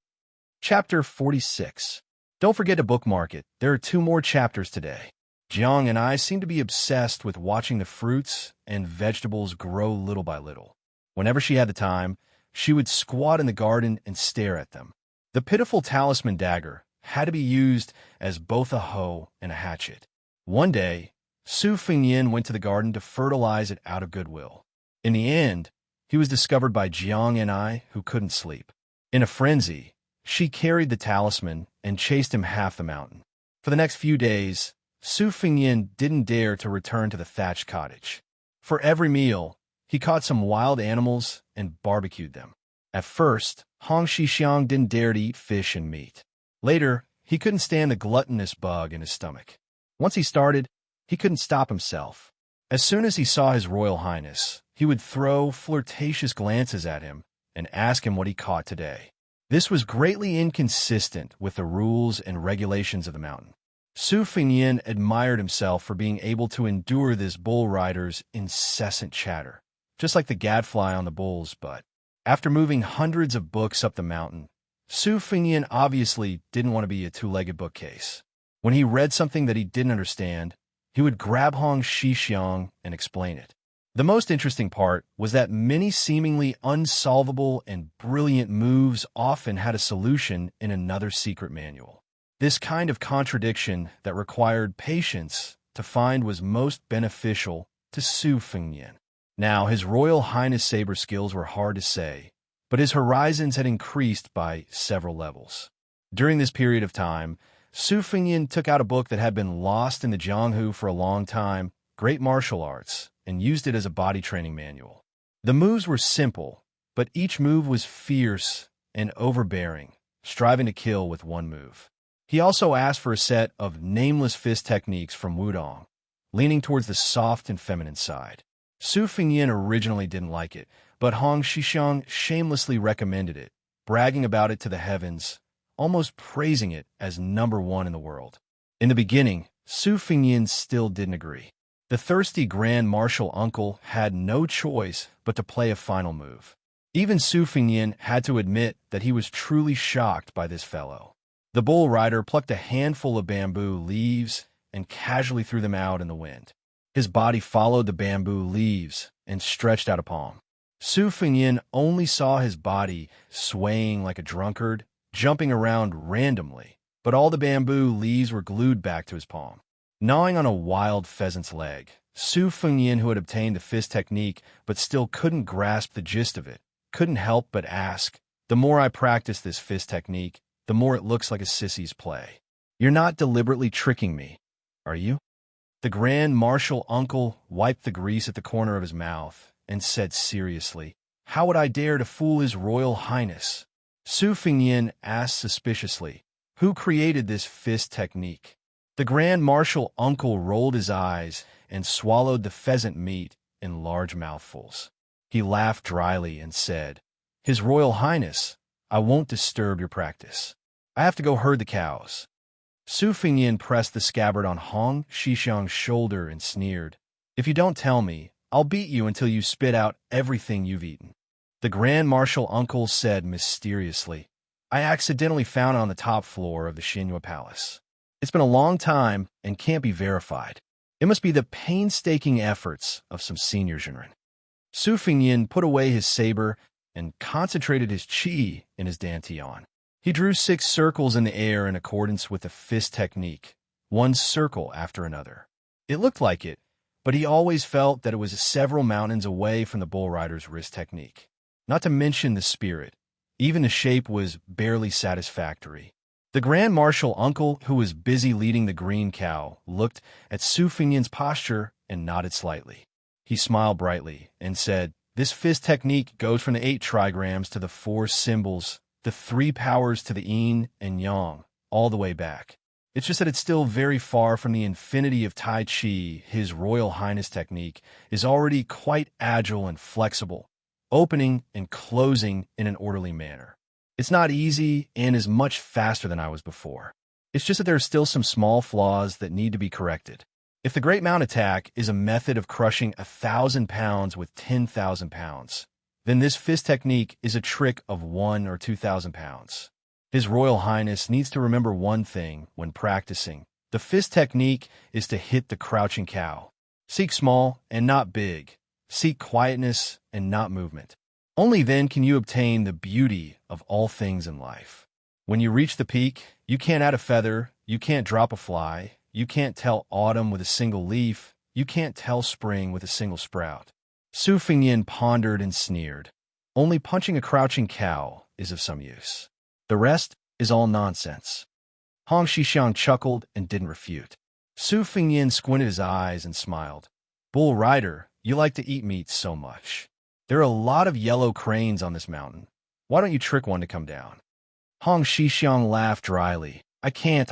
Chapter 46. Don't forget to bookmark it. There are 2 more chapters today. Jiang and I seem to be obsessed with watching the fruits and vegetables grow little by little. Whenever she had the time, she would squat in the garden and stare at them. The pitiful talisman dagger had to be used as both a hoe and a hatchet. One day, Su Fengyin went to the garden to fertilize it out of goodwill. In the end, he was discovered by Jiang and I, who couldn't sleep. In a frenzy, she carried the talisman and chased him half the mountain. For the next few days, Su Fengyin didn't dare to return to the thatched cottage. For every meal, he caught some wild animals and barbecued them. At first, Hong Xixiang didn't dare to eat fish and meat. Later, he couldn't stand the gluttonous bug in his stomach. Once he started, he couldn't stop himself. As soon as he saw His Royal Highness, he would throw flirtatious glances at him and ask him what he caught today. This was greatly inconsistent with the rules and regulations of the mountain. Su Fengyin admired himself for being able to endure this bull rider's incessant chatter, just like the gadfly on the bull's butt. After moving hundreds of books up the mountain, Su Fengyin obviously didn't want to be a 2-legged bookcase. When he read something that he didn't understand, he would grab Hong Xixiang and explain it. The most interesting part was that many seemingly unsolvable and brilliant moves often had a solution in another secret manual. This kind of contradiction that required patience to find was most beneficial to Su Fengyin. Now, His Royal Highness saber skills were hard to say, but his horizons had increased by several levels. During this period of time, Su Fengyin took out a book that had been lost in the Jianghu for a long time, Great Martial Arts, and used it as a body training manual. The moves were simple, but each move was fierce and overbearing, striving to kill with one move. He also asked for a set of nameless fist techniques from Wudong, leaning towards the soft and feminine side. Su Fengyin originally didn't like it, but Hong Xixiang shamelessly recommended it, bragging about it to the heavens, almost praising it as #1 in the world. In the beginning, Su Fengyin still didn't agree. The thirsty grand martial uncle had no choice but to play a final move. Even Su Fengyin had to admit that he was truly shocked by this fellow. The bull rider plucked a handful of bamboo leaves and casually threw them out in the wind. His body followed the bamboo leaves and stretched out a palm. Su Fengyin only saw his body swaying like a drunkard, jumping around randomly, but all the bamboo leaves were glued back to his palm. Gnawing on a wild pheasant's leg, Su Fengyin, who had obtained the fist technique but still couldn't grasp the gist of it, couldn't help but ask, "The more I practice this fist technique, the more it looks like a sissy's play. You're not deliberately tricking me, are you?" The grand martial uncle wiped the grease at the corner of his mouth and said seriously, "How would I dare to fool His Royal Highness?" Su Fengyin asked suspiciously, "Who created this fist technique?" The grand martial uncle rolled his eyes and swallowed the pheasant meat in large mouthfuls. He laughed dryly and said, "His Royal Highness, I won't disturb your practice. I have to go herd the cows." Su Fengyin pressed the scabbard on Hong Xixiang's shoulder and sneered, "If you don't tell me, I'll beat you until you spit out everything you've eaten." The grand martial uncle said mysteriously, "I accidentally found it on the top floor of the Xianxia Palace. It's been a long time and can't be verified. It must be the painstaking efforts of some senior Zhenren." Su Fengyin put away his saber and concentrated his qi in his dantian. He drew 6 circles in the air in accordance with the fist technique, one circle after another. It looked like it, but he always felt that it was several mountains away from the bull rider's wrist technique. Not to mention the spirit. Even the shape was barely satisfactory. The grand martial uncle, who was busy leading the green cow, looked at Su Fengyin's posture and nodded slightly. He smiled brightly and said, "This fist technique goes from the 8 trigrams to the 4 symbols, the 3 powers to the yin and yang, all the way back. It's just that it's still very far from the infinity of Tai Chi. His Royal Highness technique is already quite agile and flexible, opening and closing in an orderly manner. It's not easy and is much faster than I was before. It's just that there are still some small flaws that need to be corrected. If the Great Mount Attack is a method of crushing 1,000 pounds with 10,000 pounds, then this fist technique is a trick of 1 or 2,000 pounds. His Royal Highness needs to remember one thing when practicing. The fist technique is to hit the crouching cow. Seek small and not big. Seek quietness and not movement. Only then can you obtain the beauty of all things in life. When you reach the peak, you can't add a feather, you can't drop a fly, you can't tell autumn with a single leaf, you can't tell spring with a single sprout." Su Fengyin pondered and sneered. Only punching a crouching cow is of some use. The rest is all nonsense. Hong Xixiang chuckled and didn't refute. Su Fengyin squinted his eyes and smiled. "Bull Rider, you like to eat meat so much. There are a lot of yellow cranes on this mountain. Why don't you trick one to come down?" Hong Xixiang laughed dryly. I can't.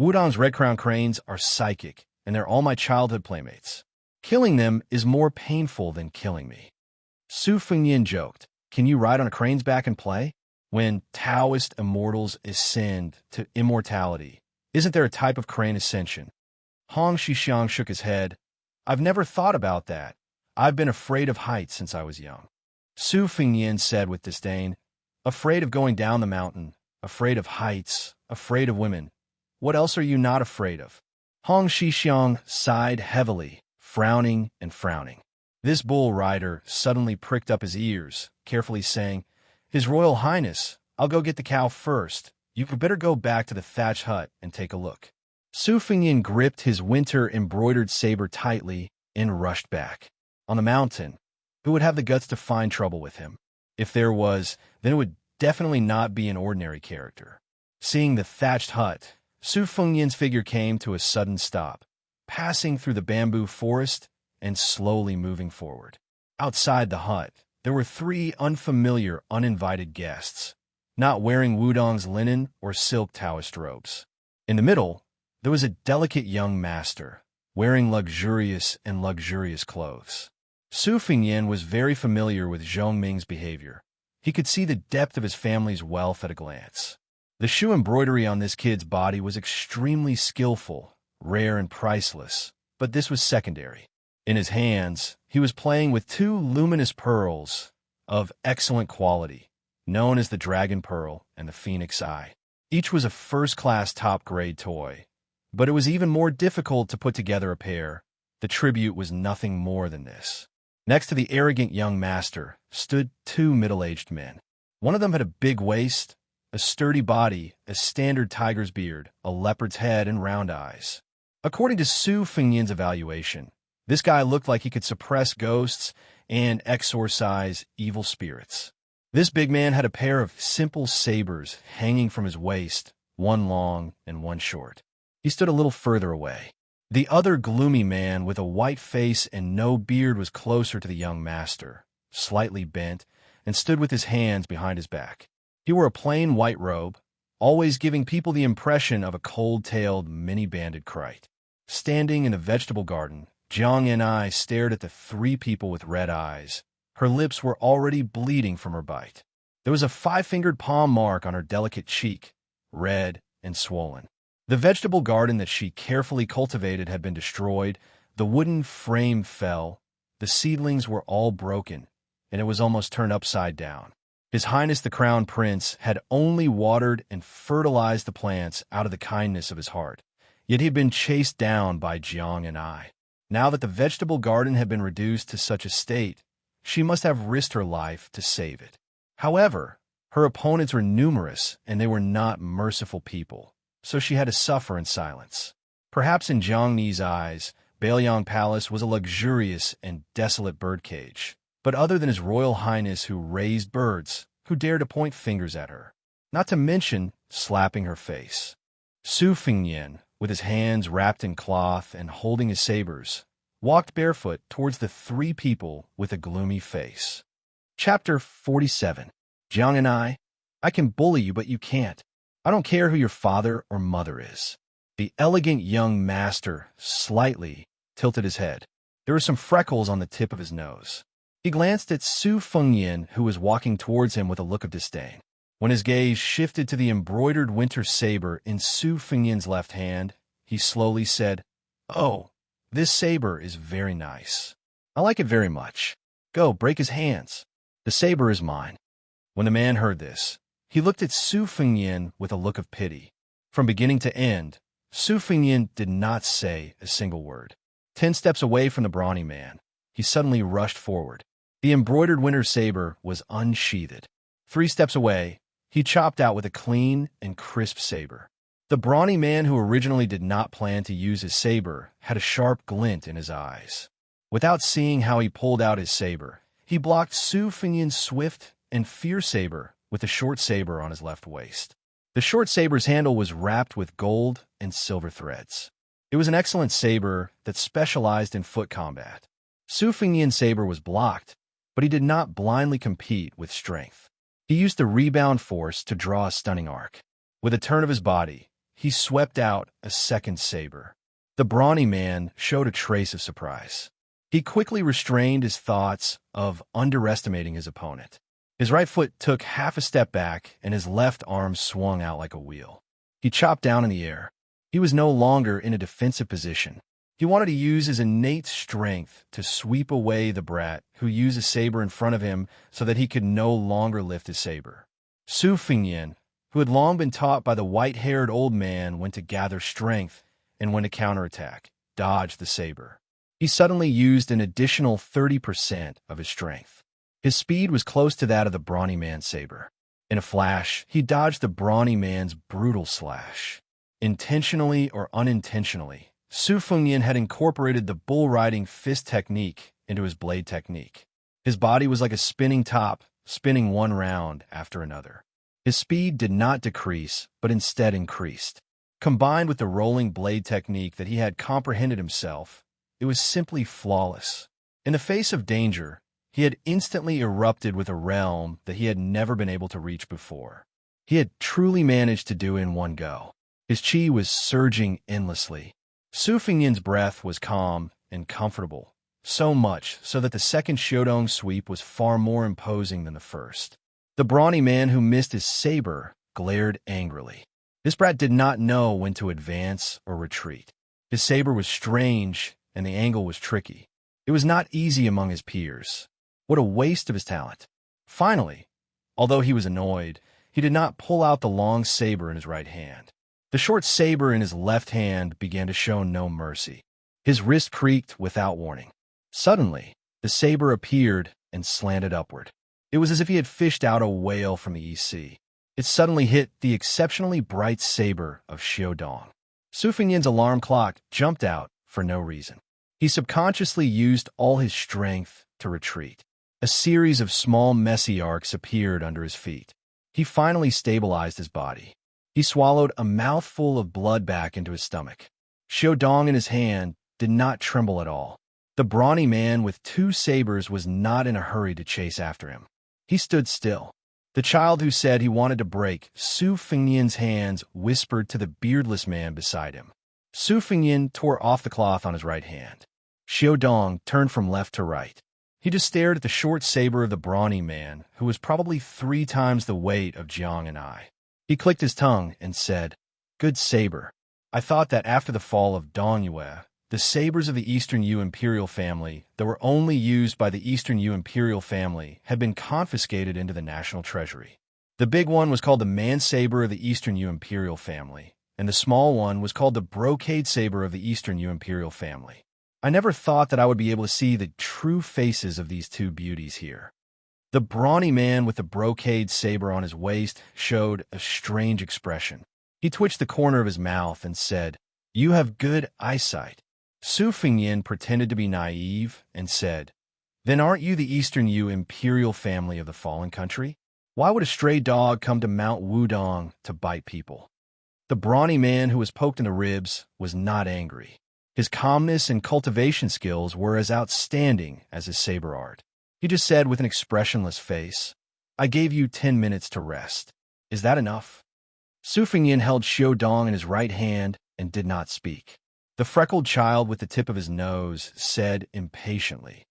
Wudong's red-crowned cranes are psychic, and they're all my childhood playmates. Killing them is more painful than killing me." Su Fengyin joked, "Can you ride on a crane's back and play? When Taoist immortals ascend to immortality, isn't there a type of crane ascension?" Hong Xixiang shook his head. "I've never thought about that. I've been afraid of heights since I was young." Su Fengyin said with disdain, "Afraid of going down the mountain, afraid of heights, afraid of women. What else are you not afraid of?" Hong Xixiang sighed heavily, frowning and frowning. This bull rider suddenly pricked up his ears, carefully saying, "His Royal Highness, I'll go get the cow first. You'd better go back to the thatch hut and take a look." Su Fengyin gripped his winter-embroidered saber tightly and rushed back. On the mountain, who would have the guts to find trouble with him? If there was, then it would definitely not be an ordinary character. Seeing the thatched hut, Su Fengyan's figure came to a sudden stop, passing through the bamboo forest and slowly moving forward. Outside the hut, there were three unfamiliar, uninvited guests, not wearing Wudong's linen or silk Taoist robes. In the middle, there was a delicate young master, wearing luxurious clothes. Su Fengyan was very familiar with Zhong Ming's behavior. He could see the depth of his family's wealth at a glance. The shoe embroidery on this kid's body was extremely skillful, rare and priceless, but this was secondary. In his hands, he was playing with two luminous pearls of excellent quality, known as the Dragon Pearl and the Phoenix Eye. Each was a first-class top-grade toy, but it was even more difficult to put together a pair. The tribute was nothing more than this. Next to the arrogant young master stood two middle-aged men. One of them had a big waist, a sturdy body, a standard tiger's beard, a leopard's head, and round eyes. According to Su Fengyan's evaluation, this guy looked like he could suppress ghosts and exorcise evil spirits. This big man had a pair of simple sabers hanging from his waist, one long and one short. He stood a little further away. The other gloomy man with a white face and no beard was closer to the young master, slightly bent, and stood with his hands behind his back. He wore a plain white robe, always giving people the impression of a cold-tailed, many-banded kite. Standing in the vegetable garden, Xianxia stared at the three people with red eyes. Her lips were already bleeding from her bite. There was a five-fingered palm mark on her delicate cheek, red and swollen. The vegetable garden that she carefully cultivated had been destroyed, the wooden frame fell, the seedlings were all broken, and it was almost turned upside down. His Highness the Crown Prince had only watered and fertilized the plants out of the kindness of his heart, yet he had been chased down by Xianxia. Now that the vegetable garden had been reduced to such a state, she must have risked her life to save it. However, her opponents were numerous, and they were not merciful people, so she had to suffer in silence. Perhaps in Zhongni's eyes, Baoyang Palace was a luxurious and desolate birdcage, but other than His Royal Highness who raised birds, who dared to point fingers at her, not to mention slapping her face. Su Fengyan, with his hands wrapped in cloth and holding his sabers, walked barefoot towards the three people with a gloomy face. Chapter 47. Xianxia, I can bully you, but you can't. I don't care who your father or mother is. The elegant young master slightly tilted his head. There were some freckles on the tip of his nose. He glanced at Su Fengyan, who was walking towards him with a look of disdain. When his gaze shifted to the embroidered winter saber in Su Fengyan's left hand, he slowly said, "Oh, this saber is very nice. I like it very much. Go, break his hands. The saber is mine." When the man heard this, he looked at Su Fengyan with a look of pity. From beginning to end, Su Fengyan did not say a single word. 10 steps away from the brawny man, he suddenly rushed forward. The embroidered winter saber was unsheathed. 3 steps away, he chopped out with a clean and crisp saber. The brawny man, who originally did not plan to use his saber, had a sharp glint in his eyes. Without seeing how he pulled out his saber, he blocked Su Fengyan's swift and fierce saber with the short saber on his left waist. The short saber's handle was wrapped with gold and silver threads. It was an excellent saber that specialized in foot combat. Su Fengyan's saber was blocked, but he did not blindly compete with strength. He used the rebound force to draw a stunning arc. With a turn of his body, he swept out a second saber. The brawny man showed a trace of surprise. He quickly restrained his thoughts of underestimating his opponent. His right foot took half a step back, and his left arm swung out like a wheel. He chopped down in the air. He was no longer in a defensive position. He wanted to use his innate strength to sweep away the brat who used a saber in front of him so that he could no longer lift his saber. Su Fengyan, who had long been taught by the white-haired old man when to gather strength and when to counterattack, dodged the saber. He suddenly used an additional 30% of his strength. His speed was close to that of the brawny man's saber. In a flash, he dodged the brawny man's brutal slash. Intentionally or unintentionally, Su Fengyan had incorporated the bull-riding fist technique into his blade technique. His body was like a spinning top, spinning one round after another. His speed did not decrease, but instead increased. Combined with the rolling blade technique that he had comprehended himself, it was simply flawless. In the face of danger, he had instantly erupted with a realm that he had never been able to reach before. He had truly managed to do it in one go. His chi was surging endlessly. Su Fengnian's breath was calm and comfortable, so much so that the second Xiaodong sweep was far more imposing than the first. The brawny man who missed his saber glared angrily. This brat did not know when to advance or retreat. His saber was strange, and the angle was tricky. It was not easy among his peers. What a waste of his talent. Finally, although he was annoyed, he did not pull out the long saber in his right hand. The short saber in his left hand began to show no mercy. His wrist creaked without warning. Suddenly, the saber appeared and slanted upward. It was as if he had fished out a whale from the East Sea. It suddenly hit the exceptionally bright saber of Xiaodong. Su Fengnian's alarm clock jumped out for no reason. He subconsciously used all his strength to retreat. A series of small messy arcs appeared under his feet. He finally stabilized his body. He swallowed a mouthful of blood back into his stomach. Xiaodong in his hand did not tremble at all. The brawny man with two sabers was not in a hurry to chase after him. He stood still. The child who said he wanted to break Su Fengnian's hands whispered to the beardless man beside him. Su Fengnian tore off the cloth on his right hand. Xiaodong turned from left to right. He just stared at the short saber of the brawny man, who was probably 3 times the weight of Jiang and I. He clicked his tongue and said, "Good saber. I thought that after the fall of Dongyue, the sabers of the Eastern Yu imperial family that were only used by the Eastern Yu imperial family had been confiscated into the national treasury. The big one was called the man saber of the Eastern Yu imperial family, and the small one was called the brocade saber of the Eastern Yu imperial family. I never thought that I would be able to see the true faces of these two beauties here." The brawny man with the brocade saber on his waist showed a strange expression. He twitched the corner of his mouth and said, "You have good eyesight." Su Fengnian pretended to be naive and said, "Then aren't you the Eastern Yu imperial family of the fallen country? Why would a stray dog come to Mount Wudong to bite people?" The brawny man who was poked in the ribs was not angry. His calmness and cultivation skills were as outstanding as his saber art. He just said with an expressionless face, "I gave you 10 minutes to rest. Is that enough?" Su Fengnian held Xiaodong in his right hand and did not speak. The freckled child with the tip of his nose said impatiently,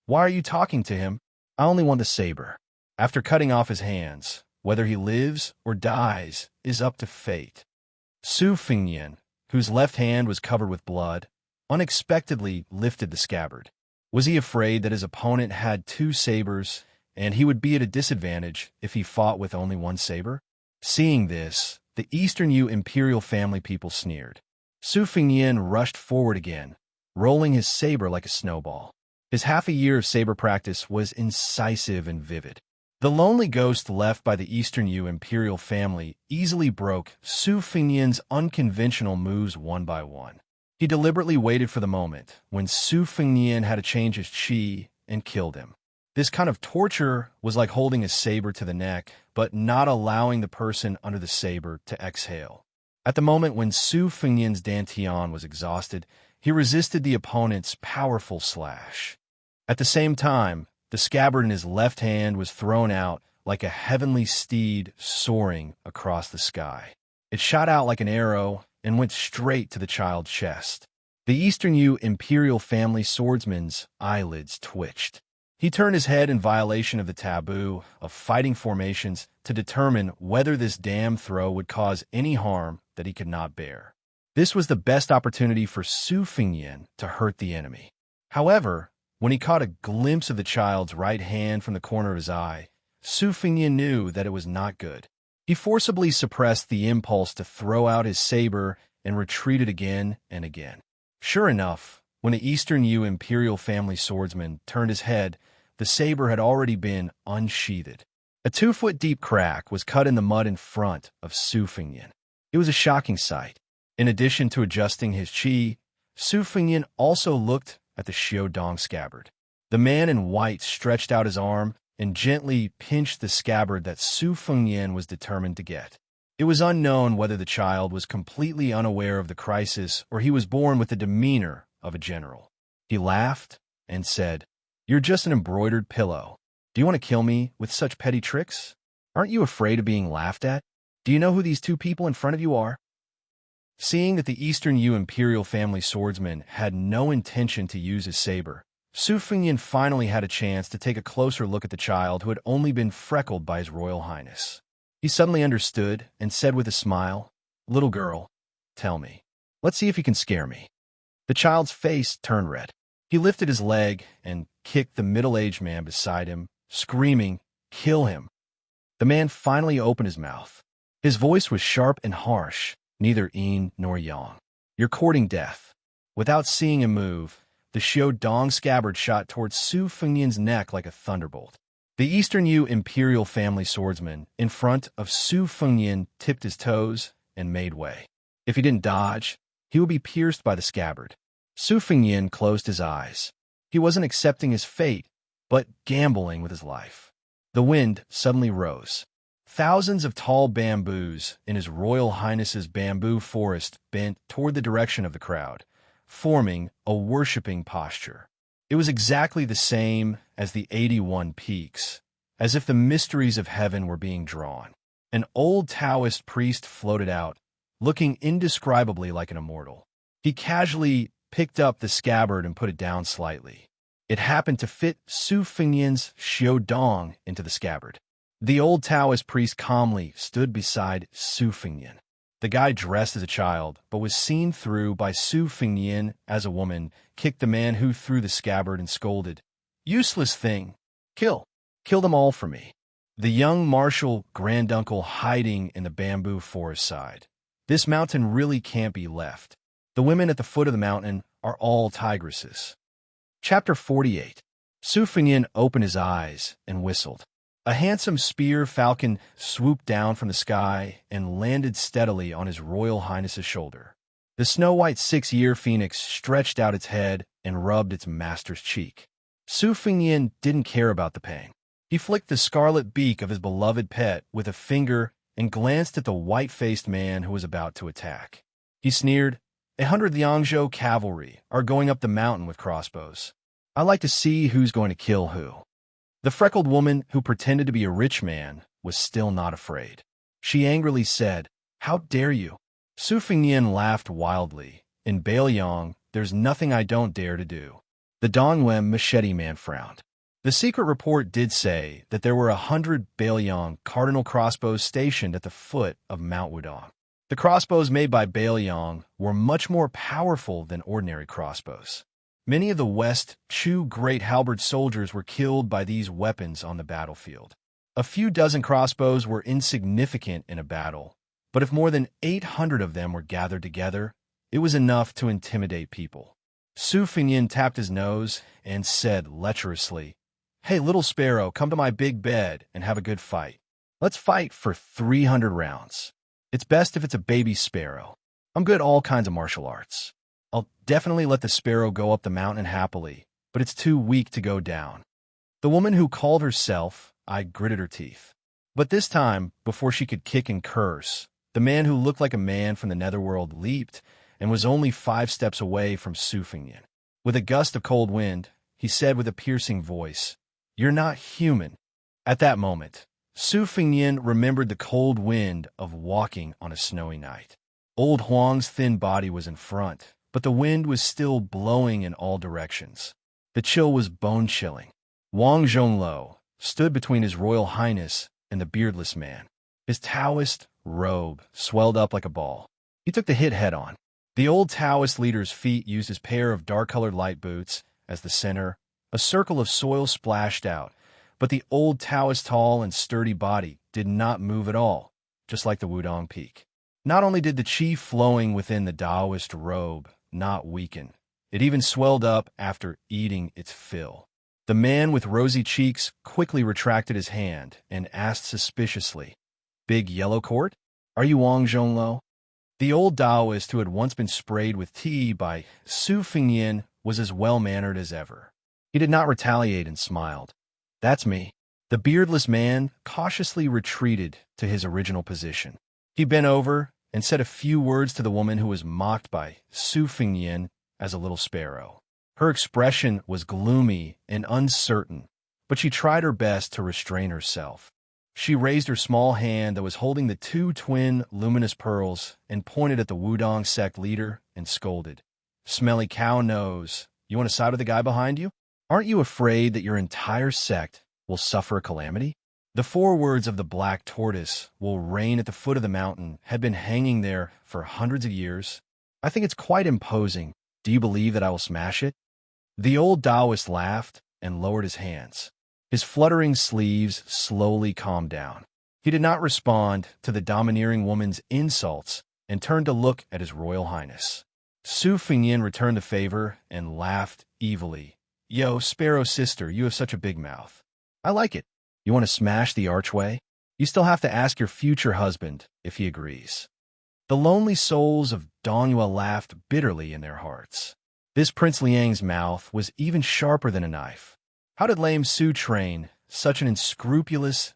"Why are you talking to him? I only want the saber. After cutting off his hands, whether he lives or dies is up to fate." Su Fengnian, whose left hand was covered with blood, unexpectedly lifted the scabbard. Was he afraid that his opponent had 2 sabers and he would be at a disadvantage if he fought with only 1 saber? Seeing this, the Eastern Yu imperial family people sneered. Su Fengnian rushed forward again, rolling his saber like a snowball. His half a year of saber practice was incisive and vivid. The lonely ghost left by the Eastern Yu imperial family easily broke Su Fengnian's unconventional moves one by one. He deliberately waited for the moment when Su Fengnian had to change his chi and killed him. This kind of torture was like holding a saber to the neck, but not allowing the person under the saber to exhale. At the moment when Su Fengnian's dantian was exhausted, he resisted the opponent's powerful slash. At the same time, the scabbard in his left hand was thrown out like a heavenly steed soaring across the sky. It shot out like an arrow and went straight to the child's chest. The Eastern Yu imperial family swordsman's eyelids twitched. He turned his head in violation of the taboo of fighting formations to determine whether this damn throw would cause any harm that he could not bear. This was the best opportunity for Su Fengnian to hurt the enemy. However, when he caught a glimpse of the child's right hand from the corner of his eye, Su Fengnian knew that it was not good. He forcibly suppressed the impulse to throw out his saber and retreated again and again. Sure enough, when the Eastern Yu imperial family swordsman turned his head, the saber had already been unsheathed. A 2-foot-deep crack was cut in the mud in front of Su Fengnian. It was a shocking sight. In addition to adjusting his chi, Su Fengnian also looked at the Xiaodong scabbard. The man in white stretched out his arm and gently pinched the scabbard that Su Fengyan was determined to get. It was unknown whether the child was completely unaware of the crisis or he was born with the demeanor of a general. He laughed and said, "You're just an embroidered pillow. Do you want to kill me with such petty tricks? Aren't you afraid of being laughed at? Do you know who these two people in front of you are?" Seeing that the Eastern Yu imperial family swordsman had no intention to use his saber, Su Fengyan finally had a chance to take a closer look at the child who had only been freckled by his royal highness. He suddenly understood and said with a smile, "Little girl, tell me. Let's see if you can scare me." The child's face turned red. He lifted his leg and kicked the middle-aged man beside him, screaming, "Kill him." The man finally opened his mouth. His voice was sharp and harsh, neither yin nor yang. "You're courting death." Without seeing him move, the Xiao Dong scabbard shot towards Su Fengyan's neck like a thunderbolt. The Eastern Yu imperial family swordsman in front of Su Fengyan tipped his toes and made way. If he didn't dodge, he would be pierced by the scabbard. Su Fengyan closed his eyes. He wasn't accepting his fate, but gambling with his life. The wind suddenly rose. Thousands of tall bamboos in His Royal Highness's bamboo forest bent toward the direction of the crowd, forming a worshipping posture. It was exactly the same as the 81 peaks, as if the mysteries of heaven were being drawn. An old Taoist priest floated out, looking indescribably like an immortal. He casually picked up the scabbard and put it down slightly. It happened to fit Su Fengyan's Xiao Dong into the scabbard. The old Taoist priest calmly stood beside Su Fengyan. The guy dressed as a child, but was seen through by Su Fengyan as a woman, kicked the man who threw the scabbard and scolded, "Useless thing! Kill! Kill them all for me." The young martial granduncle hiding in the bamboo forest sighed. "This mountain really can't be left. The women at the foot of the mountain are all tigresses." Chapter 48. Su Fengyan opened his eyes and whistled. A handsome spear falcon swooped down from the sky and landed steadily on His Royal Highness's shoulder. The snow-white 6-year phoenix stretched out its head and rubbed its master's cheek. Su Fengyan didn't care about the pain. He flicked the scarlet beak of his beloved pet with a finger and glanced at the white-faced man who was about to attack. He sneered, "100 Liangzhou cavalry are going up the mountain with crossbows. I like to see who's going to kill who." The freckled woman, who pretended to be a rich man, was still not afraid. She angrily said, "How dare you?" Su Fengyan laughed wildly. "In Bailiang, there's nothing I don't dare to do." The Dongwem machete man frowned. The secret report did say that there were 100 Bailiang cardinal crossbows stationed at the foot of Mount Wudong. The crossbows made by Bailiang were much more powerful than ordinary crossbows. Many of the West Chu great halberd soldiers were killed by these weapons on the battlefield. A few dozen crossbows were insignificant in a battle, but if more than 800 of them were gathered together, it was enough to intimidate people. Su Fengyan tapped his nose and said lecherously, "Hey, little sparrow, come to my big bed and have a good fight. Let's fight for 300 rounds. It's best if it's a baby sparrow. I'm good at all kinds of martial arts. I'll definitely let the sparrow go up the mountain happily, but it's too weak to go down." The woman who called herself, I gritted her teeth. But this time, before she could kick and curse, the man who looked like a man from the netherworld leaped and was only 5 steps away from Su Fengyan. With a gust of cold wind, he said with a piercing voice, "You're not human." At that moment, Su Fengyan remembered the cold wind of walking on a snowy night. Old Huang's thin body was in front, but the wind was still blowing in all directions. The chill was bone-chilling. Wang Zhongluo stood between His Royal Highness and the beardless man. His Taoist robe swelled up like a ball. He took the hit head-on. The old Taoist leader's feet used his pair of dark-colored light boots as the center. A circle of soil splashed out, but the old Taoist's tall and sturdy body did not move at all, just like the Wudong Peak. Not only did the qi flowing within the Taoist robe not weaken, it even swelled up after eating its fill. The man with rosy cheeks quickly retracted his hand and asked suspiciously, "Big yellow court? Are you Wang Zhongluo?" The old Taoist who had once been sprayed with tea by Su Fengyan was as well-mannered as ever. He did not retaliate and smiled. "That's me. The beardless man cautiously retreated to his original position. He bent over and said a few words to the woman who was mocked by Su Fengyan as a little sparrow. Her expression was gloomy and uncertain, but she tried her best to restrain herself. She raised her small hand that was holding the two twin luminous pearls and pointed at the Wudong sect leader and scolded. "Smelly cow nose, you want to side with the guy behind you? Aren't you afraid that your entire sect will suffer a calamity?" The 4 words of the black tortoise will reign at the foot of the mountain had been hanging there for hundreds of years. I think it's quite imposing. Do you believe that I will smash it? The old Taoist laughed and lowered his hands. His fluttering sleeves slowly calmed down. He did not respond to the domineering woman's insults and turned to look at His Royal Highness. Su Fengyan returned the favor and laughed evilly. "Yo, Sparrow sister, you have such a big mouth. I like it. You want to smash the archway? You still have to ask your future husband if he agrees." The lonely souls of Dongyue laughed bitterly in their hearts. This Prince Liang's mouth was even sharper than a knife. How did lame Su train such an unscrupulous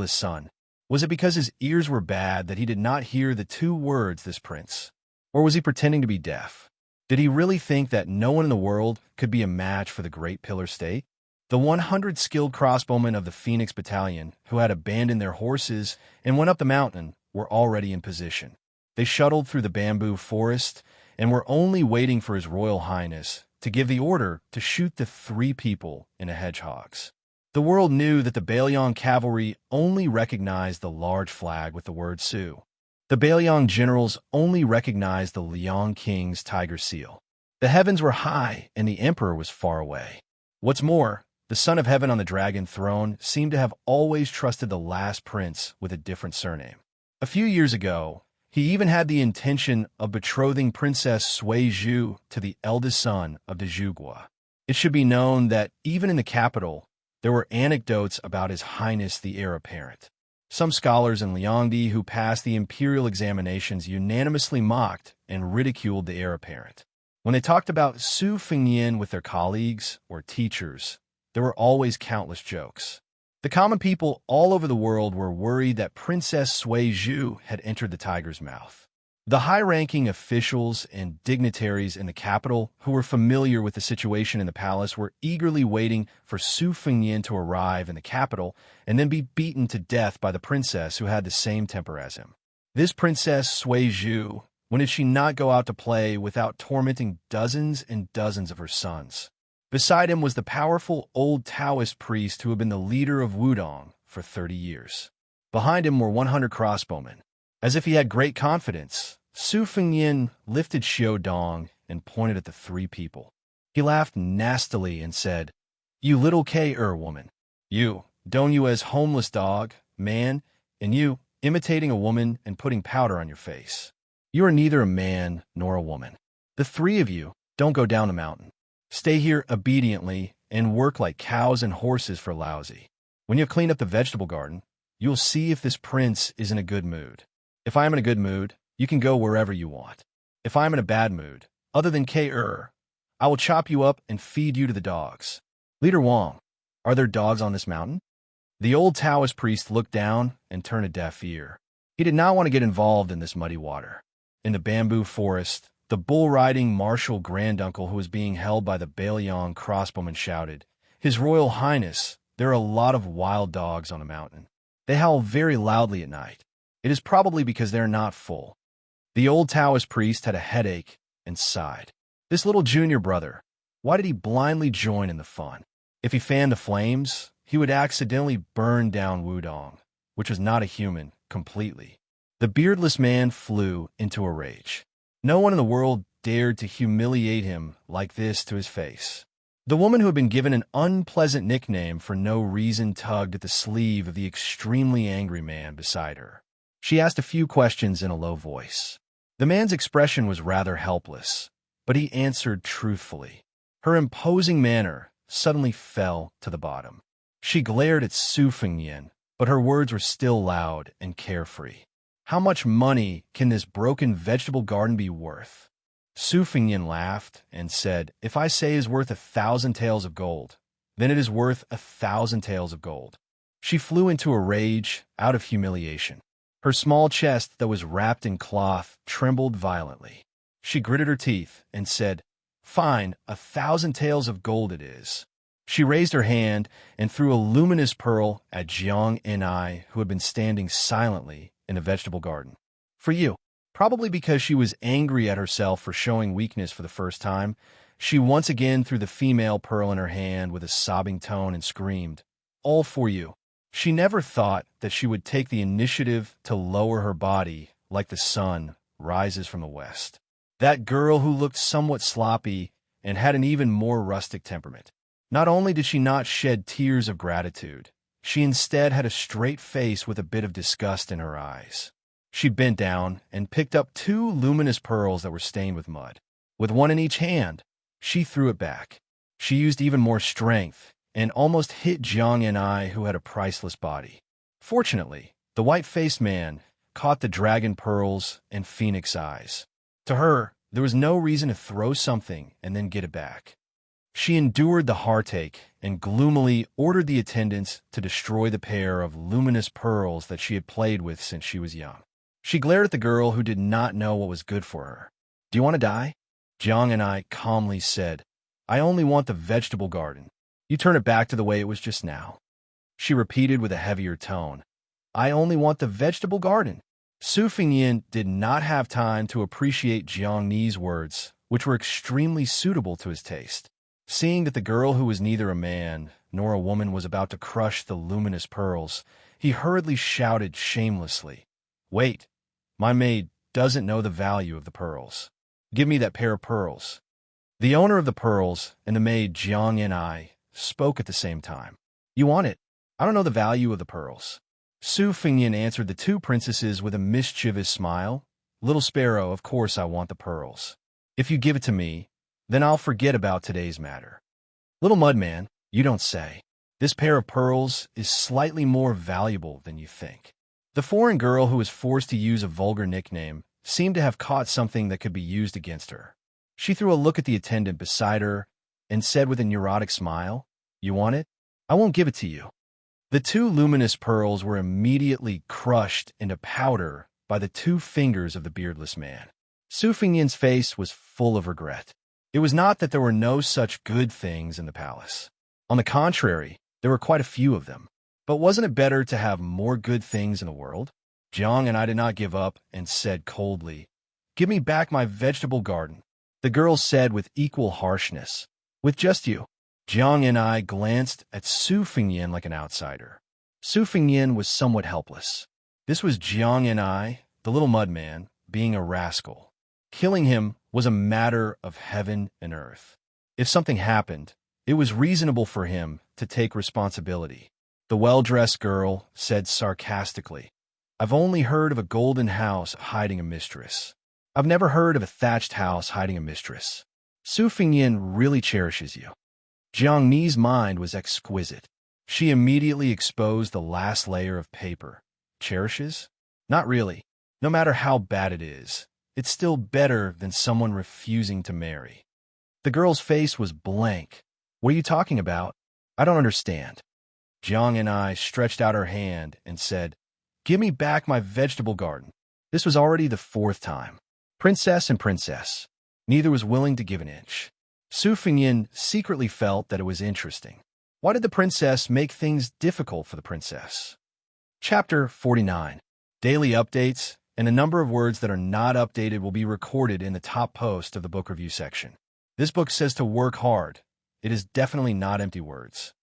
son? Was it because his ears were bad that he did not hear the 2 words "this prince"? Or was he pretending to be deaf? Did he really think that no one in the world could be a match for the Great Pillar State? The 100 skilled crossbowmen of the Phoenix Battalion, who had abandoned their horses and went up the mountain, were already in position. They shuttled through the bamboo forest and were only waiting for His Royal Highness to give the order to shoot the 3 people in a hedgehog's. The world knew that the Bailiang cavalry only recognized the large flag with the word Su. The Bailiang generals only recognized the Liang King's tiger seal. The heavens were high and the emperor was far away. What's more, the Son of Heaven on the dragon throne seemed to have always trusted the last prince with a different surname. A few years ago, he even had the intention of betrothing Princess Sui Zhu to the eldest son of the Zhuge. It should be known that even in the capital, there were anecdotes about His Highness the Heir Apparent. Some scholars in Liangdi who passed the imperial examinations unanimously mocked and ridiculed the Heir Apparent. When they talked about Su Fengyan with their colleagues or teachers, there were always countless jokes. The common people all over the world were worried that Princess Sui Zhu had entered the tiger's mouth. The high-ranking officials and dignitaries in the capital who were familiar with the situation in the palace were eagerly waiting for Su Fengyan to arrive in the capital and then be beaten to death by the princess who had the same temper as him. This Princess Sui Zhu, when did she not go out to play without tormenting dozens and dozens of her sons? Beside him was the powerful old Taoist priest who had been the leader of Wudong for 30 years. Behind him were 100 crossbowmen. As if he had great confidence, Su Fengyan lifted Xiao Dong and pointed at the 3 people. He laughed nastily and said, "You little K-er woman. You, Dongyue's homeless dog, man, and you, imitating a woman and putting powder on your face. You are neither a man nor a woman. The 3 of you don't go down the mountain. Stay here obediently and work like cows and horses for Lousy. When you have cleaned up the vegetable garden, you will see if this prince is in a good mood. If I am in a good mood, you can go wherever you want. If I am in a bad mood, other than K-er, I will chop you up and feed you to the dogs. Leader Wang, are there dogs on this mountain?" The old Taoist priest looked down and turned a deaf ear. He did not want to get involved in this muddy water. In the bamboo forest, the bull-riding martial granduncle who was being held by the Bailiang crossbowman shouted, "His Royal Highness, there are a lot of wild dogs on the mountain. They howl very loudly at night. It is probably because they are not full." The old Taoist priest had a headache and sighed. This little junior brother, why did he blindly join in the fun? If he fanned the flames, he would accidentally burn down Wudong, which was not a human, completely. The beardless man flew into a rage. No one in the world dared to humiliate him like this to his face. The woman who had been given an unpleasant nickname for no reason tugged at the sleeve of the extremely angry man beside her. She asked a few questions in a low voice. The man's expression was rather helpless, but he answered truthfully. Her imposing manner suddenly fell to the bottom. She glared at Su Fengyan, but her words were still loud and carefree. "How much money can this broken vegetable garden be worth?" Su Fengyan laughed and said, "If I say it is worth 1,000 taels of gold, then it is worth 1,000 taels of gold. She flew into a rage out of humiliation. Her small chest that was wrapped in cloth trembled violently. She gritted her teeth and said, "Fine, 1,000 taels of gold it is." She raised her hand and threw a luminous pearl at Xianxia, who had been standing silently in the vegetable garden. "For you." Probably because she was angry at herself for showing weakness for the first time, she once again threw the female pearl in her hand with a sobbing tone and screamed, "All for you." She never thought that she would take the initiative to lower her body like the sun rises from the west. That girl who looked somewhat sloppy and had an even more rustic temperament. Not only did she not shed tears of gratitude, she instead had a straight face with a bit of disgust in her eyes. She bent down and picked up 2 luminous pearls that were stained with mud. With one in each hand, she threw it back. She used even more strength and almost hit Xianxia, who had a priceless body. Fortunately, the white-faced man caught the dragon pearls and phoenix eyes. To her, there was no reason to throw something and then get it back. She endured the heartache and gloomily ordered the attendants to destroy the pair of luminous pearls that she had played with since she was young. She glared at the girl who did not know what was good for her. "Do you want to die?" Xianxia calmly said, "I only want the vegetable garden. You turn it back to the way it was just now." She repeated with a heavier tone, "I only want the vegetable garden." Su Fengyin did not have time to appreciate Jiangni's words, which were extremely suitable to his taste. Seeing that the girl who was neither a man nor a woman was about to crush the luminous pearls, he hurriedly shouted shamelessly, "Wait, my maid doesn't know the value of the pearls. Give me that pair of pearls." The owner of the pearls and the maid Xianxia spoke at the same time. "You want it? I don't know the value of the pearls." Su Fengyin answered the 2 princesses with a mischievous smile. "Little sparrow, of course I want the pearls. If you give it to me, then I'll forget about today's matter." "Little mudman, you don't say. This pair of pearls is slightly more valuable than you think." The foreign girl, who was forced to use a vulgar nickname, seemed to have caught something that could be used against her. She threw a look at the attendant beside her and said with a neurotic smile, "You want it? I won't give it to you." The 2 luminous pearls were immediately crushed into powder by the 2 fingers of the beardless man. Su Fengyin's face was full of regret. It was not that there were no such good things in the palace. On the contrary, there were quite a few of them. But wasn't it better to have more good things in the world? Xianxia did not give up and said coldly, "Give me back my vegetable garden." The girl said with equal harshness, "With just you." Xianxia glanced at Su Fengyin like an outsider. Su Fengyin was somewhat helpless. This was Xianxia, the little mudman, being a rascal. Killing him was a matter of heaven and earth. If something happened, it was reasonable for him to take responsibility. The well-dressed girl said sarcastically, "I've only heard of a golden house hiding a mistress. I've never heard of a thatched house hiding a mistress. Su Fengyin really cherishes you." Jiangni's mind was exquisite. She immediately exposed the last layer of paper. Cherishes? Not really. No matter how bad it is, it's still better than someone refusing to marry. The girl's face was blank. "What are you talking about? I don't understand." Xianxia stretched out her hand and said, "Give me back my vegetable garden." This was already the 4th time. Princess and princess. Neither was willing to give an inch. Su Fengyin secretly felt that it was interesting. Why did the princess make things difficult for the princess? Chapter 49. Daily updates and a number of words that are not updated will be recorded in the top post of the book review section. This book says to work hard. It is definitely not empty words.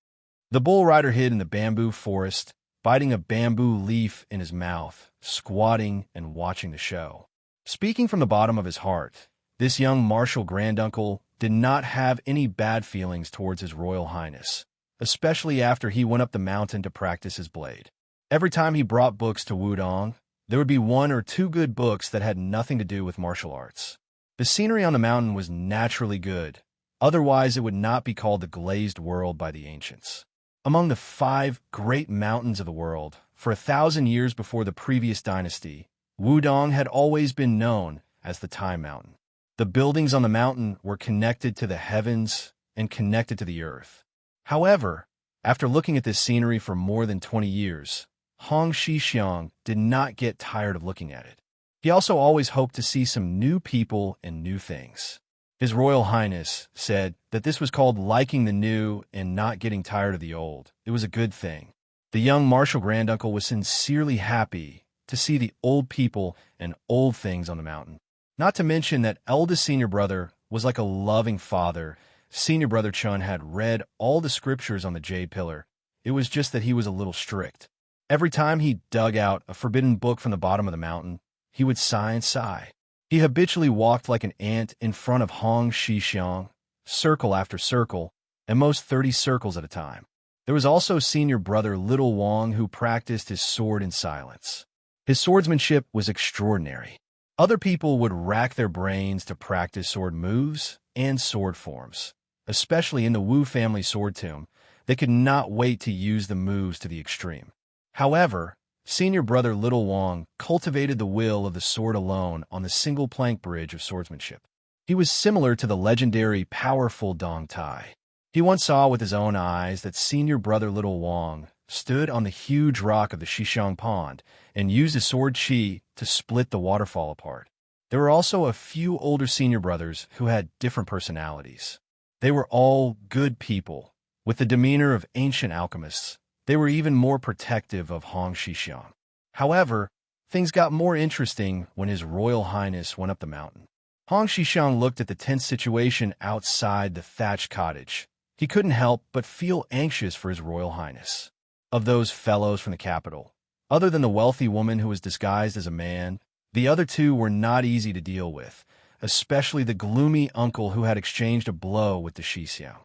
The bull rider hid in the bamboo forest, biting a bamboo leaf in his mouth, squatting and watching the show. Speaking from the bottom of his heart, this young martial granduncle did not have any bad feelings towards His Royal Highness, especially after he went up the mountain to practice his blade. Every time he brought books to Wudong, there would be 1 or 2 good books that had nothing to do with martial arts. The scenery on the mountain was naturally good, otherwise it would not be called the Glazed World by the ancients. Among the 5 great mountains of the world, for 1,000 years before the previous dynasty, Wudong had always been known as the Time Mountain. The buildings on the mountain were connected to the heavens and connected to the earth. However, after looking at this scenery for more than 20 years, Hong Xixiang did not get tired of looking at it. He also always hoped to see some new people and new things. His Royal Highness said that this was called liking the new and not getting tired of the old. It was a good thing. The young martial granduncle was sincerely happy to see the old people and old things on the mountain. Not to mention that eldest senior brother was like a loving father. Senior brother Chun had read all the scriptures on the jade pillar. It was just that he was a little strict. Every time he dug out a forbidden book from the bottom of the mountain, he would sigh and sigh. He habitually walked like an ant in front of Hong Xixiang, circle after circle, and most 30 circles at a time. There was also senior brother Little Wang who practiced his sword in silence. His swordsmanship was extraordinary. Other people would rack their brains to practice sword moves and sword forms. Especially in the Wu family sword tomb, they could not wait to use the moves to the extreme. However, senior brother Little Wang cultivated the will of the sword alone on the single plank bridge of swordsmanship. He was similar to the legendary powerful Dong Tai. He once saw with his own eyes that senior brother Little Wang stood on the huge rock of the Xishang Pond and used his sword qi to split the waterfall apart. There were also a few older senior brothers who had different personalities. They were all good people, with the demeanor of ancient alchemists. They were even more protective of Hong Xixiang. However, things got more interesting when His Royal Highness went up the mountain. Hong Xixiang looked at the tense situation outside the thatched cottage. He couldn't help but feel anxious for His Royal Highness. Of those fellows from the capital, other than the wealthy woman who was disguised as a man, the other two were not easy to deal with, especially the gloomy uncle who had exchanged a blow with the Xixiao.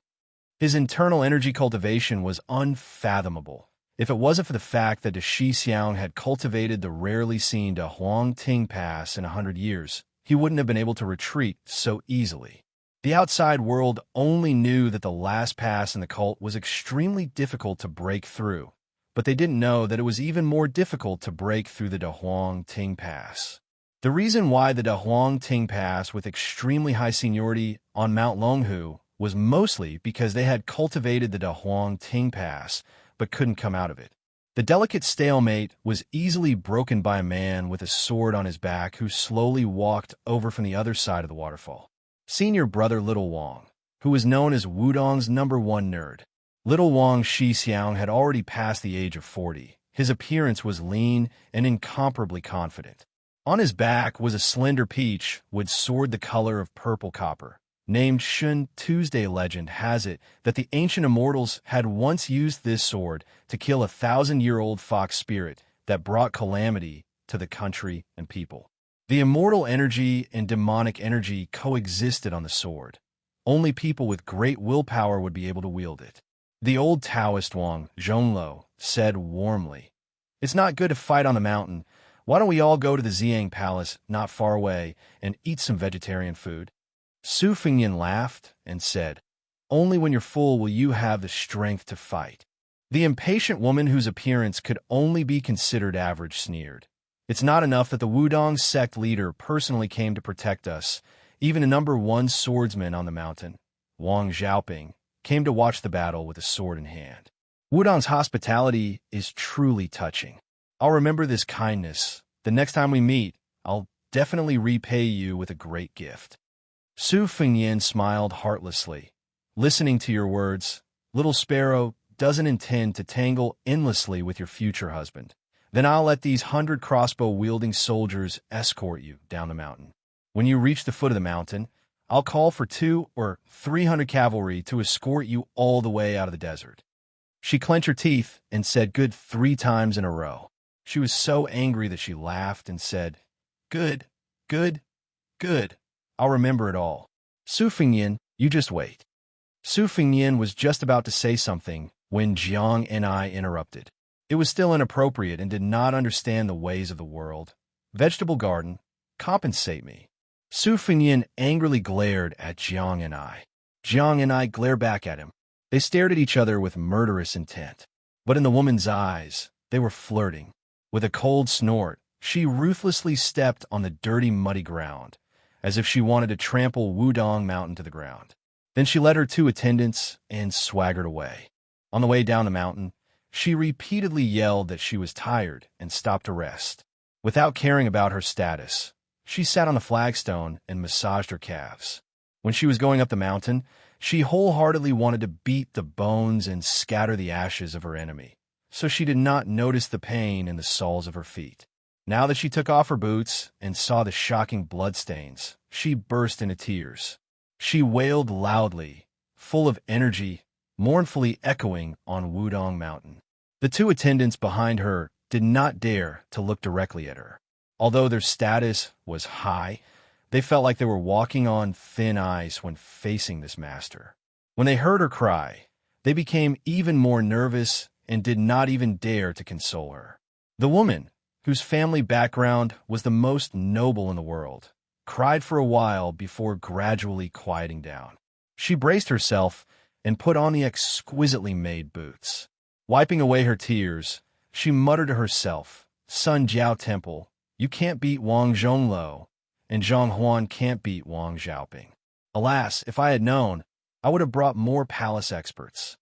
His internal energy cultivation was unfathomable. If it wasn't for the fact that the Xixiang had cultivated the rarely seen Da Huang Ting Pass in 100 years, he wouldn't have been able to retreat so easily. The outside world only knew that the last pass in the cult was extremely difficult to break through, but they didn't know that it was even more difficult to break through the Da Huang Ting Pass. The reason why the Da Huang Ting Pass with extremely high seniority on Mount Longhu was mostly because they had cultivated the Da Huang Ting Pass but couldn't come out of it. The delicate stalemate was easily broken by a man with a sword on his back who slowly walked over from the other side of the waterfall. Senior brother Little Wang, who was known as Wudong's #1 nerd. Little Wang Xixiang had already passed the age of 40. His appearance was lean and incomparably confident. On his back was a slender peach with sword the color of purple copper. Named Shun Tuesday, legend has it that the ancient immortals had once used this sword to kill a 1,000-year-old fox spirit that brought calamity to the country and people. The immortal energy and demonic energy coexisted on the sword. Only people with great willpower would be able to wield it. The old Taoist Wang Zhonglo said warmly, "It's not good to fight on the mountain. Why don't we all go to the Xiang Palace not far away and eat some vegetarian food?" Su Fengyan laughed and said, "Only when you're full will you have the strength to fight." The impatient woman whose appearance could only be considered average sneered. "It's not enough that the Wudong sect leader personally came to protect us. Even a #1 swordsman on the mountain, Wang Xiaoping, came to watch the battle with a sword in hand. Wudong's hospitality is truly touching. I'll remember this kindness. The next time we meet, I'll definitely repay you with a great gift." Su Fengyan smiled heartlessly. "Listening to your words, little sparrow doesn't intend to tangle endlessly with your future husband. Then I'll let these 100 crossbow-wielding soldiers escort you down the mountain. When you reach the foot of the mountain, I'll call for 200 or 300 cavalry to escort you all the way out of the desert." She clenched her teeth and said good 3 times in a row. She was so angry that she laughed and said, "Good, good, good. I'll remember it all." "Su Fengyan, you just wait." Su Fengyan was just about to say something when Jiang and I interrupted. It was still inappropriate and did not understand the ways of the world. "Vegetable garden, compensate me." Su Fengyan angrily glared at Jiang and I. Jiang and I glared back at him. They stared at each other with murderous intent. But in the woman's eyes, they were flirting. With a cold snort, she ruthlessly stepped on the dirty, muddy ground, as if she wanted to trample Wudong Mountain to the ground. Then she led her 2 attendants and swaggered away. On the way down the mountain, she repeatedly yelled that she was tired and stopped to rest. Without caring about her status, she sat on the flagstone and massaged her calves. When she was going up the mountain, she wholeheartedly wanted to beat the bones and scatter the ashes of her enemy, so she did not notice the pain in the soles of her feet. Now that she took off her boots and saw the shocking bloodstains, she burst into tears. She wailed loudly, full of energy, mournfully echoing on Wudong Mountain. The 2 attendants behind her did not dare to look directly at her. Although their status was high, they felt like they were walking on thin ice when facing this master. When they heard her cry, they became even more nervous and did not even dare to console her. The woman, whose family background was the most noble in the world, cried for a while before gradually quieting down. She braced herself and put on the exquisitely made boots. Wiping away her tears, she muttered to herself, "Sun Jiao Temple, you can't beat Wang Zhongluo, and Zhang Huan can't beat Wang Xiaoping. Alas, if I had known, I would have brought more palace experts."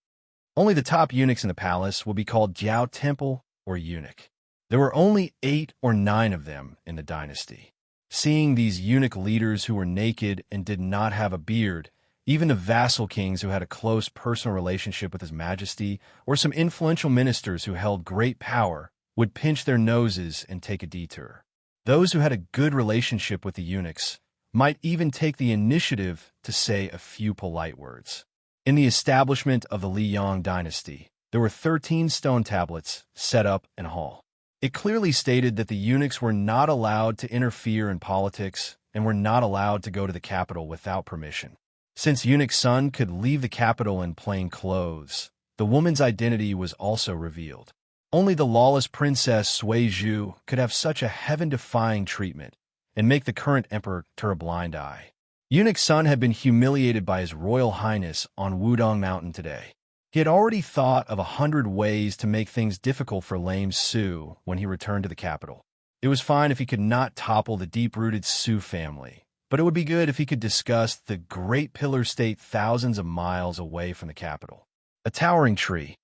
Only the top eunuchs in the palace would be called Jiao Temple or eunuch. There were only 8 or 9 of them in the dynasty. Seeing these eunuch leaders who were naked and did not have a beard, even the vassal kings who had a close personal relationship with His Majesty, or some influential ministers who held great power, would pinch their noses and take a detour. Those who had a good relationship with the eunuchs might even take the initiative to say a few polite words. In the establishment of the Liang dynasty, there were 13 stone tablets set up in a hall. It clearly stated that the eunuchs were not allowed to interfere in politics and were not allowed to go to the capital without permission. Since Eunuch Sun could leave the capital in plain clothes, the woman's identity was also revealed. Only the lawless princess Sui Zhu could have such a heaven-defying treatment and make the current emperor turn a blind eye. Eunuch Sun had been humiliated by His Royal Highness on Wudong Mountain today. He had already thought of 100 ways to make things difficult for lame Su when he returned to the capital. It was fine if he could not topple the deep-rooted Su family, but it would be good if he could discuss the great pillar state thousands of miles away from the capital. A towering tree,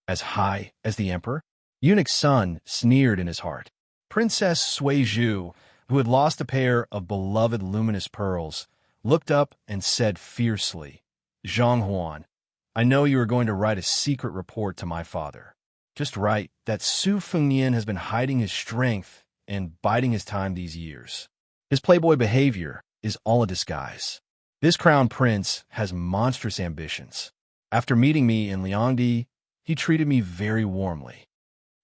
as high as the emperor? Eunuch Sun sneered in his heart. Princess Sui Zhu, who had lost a pair of beloved luminous pearls, looked up and said fiercely, "Zhang Huan, I know you are going to write a secret report to my father. Just write that Su Fengnian has been hiding his strength and biding his time these years. His playboy behavior is all a disguise. This crown prince has monstrous ambitions. After meeting me in Liangdi, he treated me very warmly."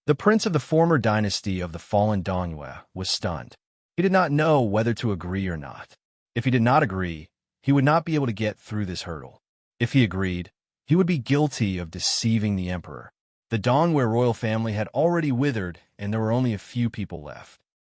The prince of the former dynasty of the fallen Dongyue was stunned. He did not know whether to agree or not. If he did not agree, he would not be able to get through this hurdle. If he agreed, he would be guilty of deceiving the emperor. The Dongyue royal family had already withered, and there were only a few people left.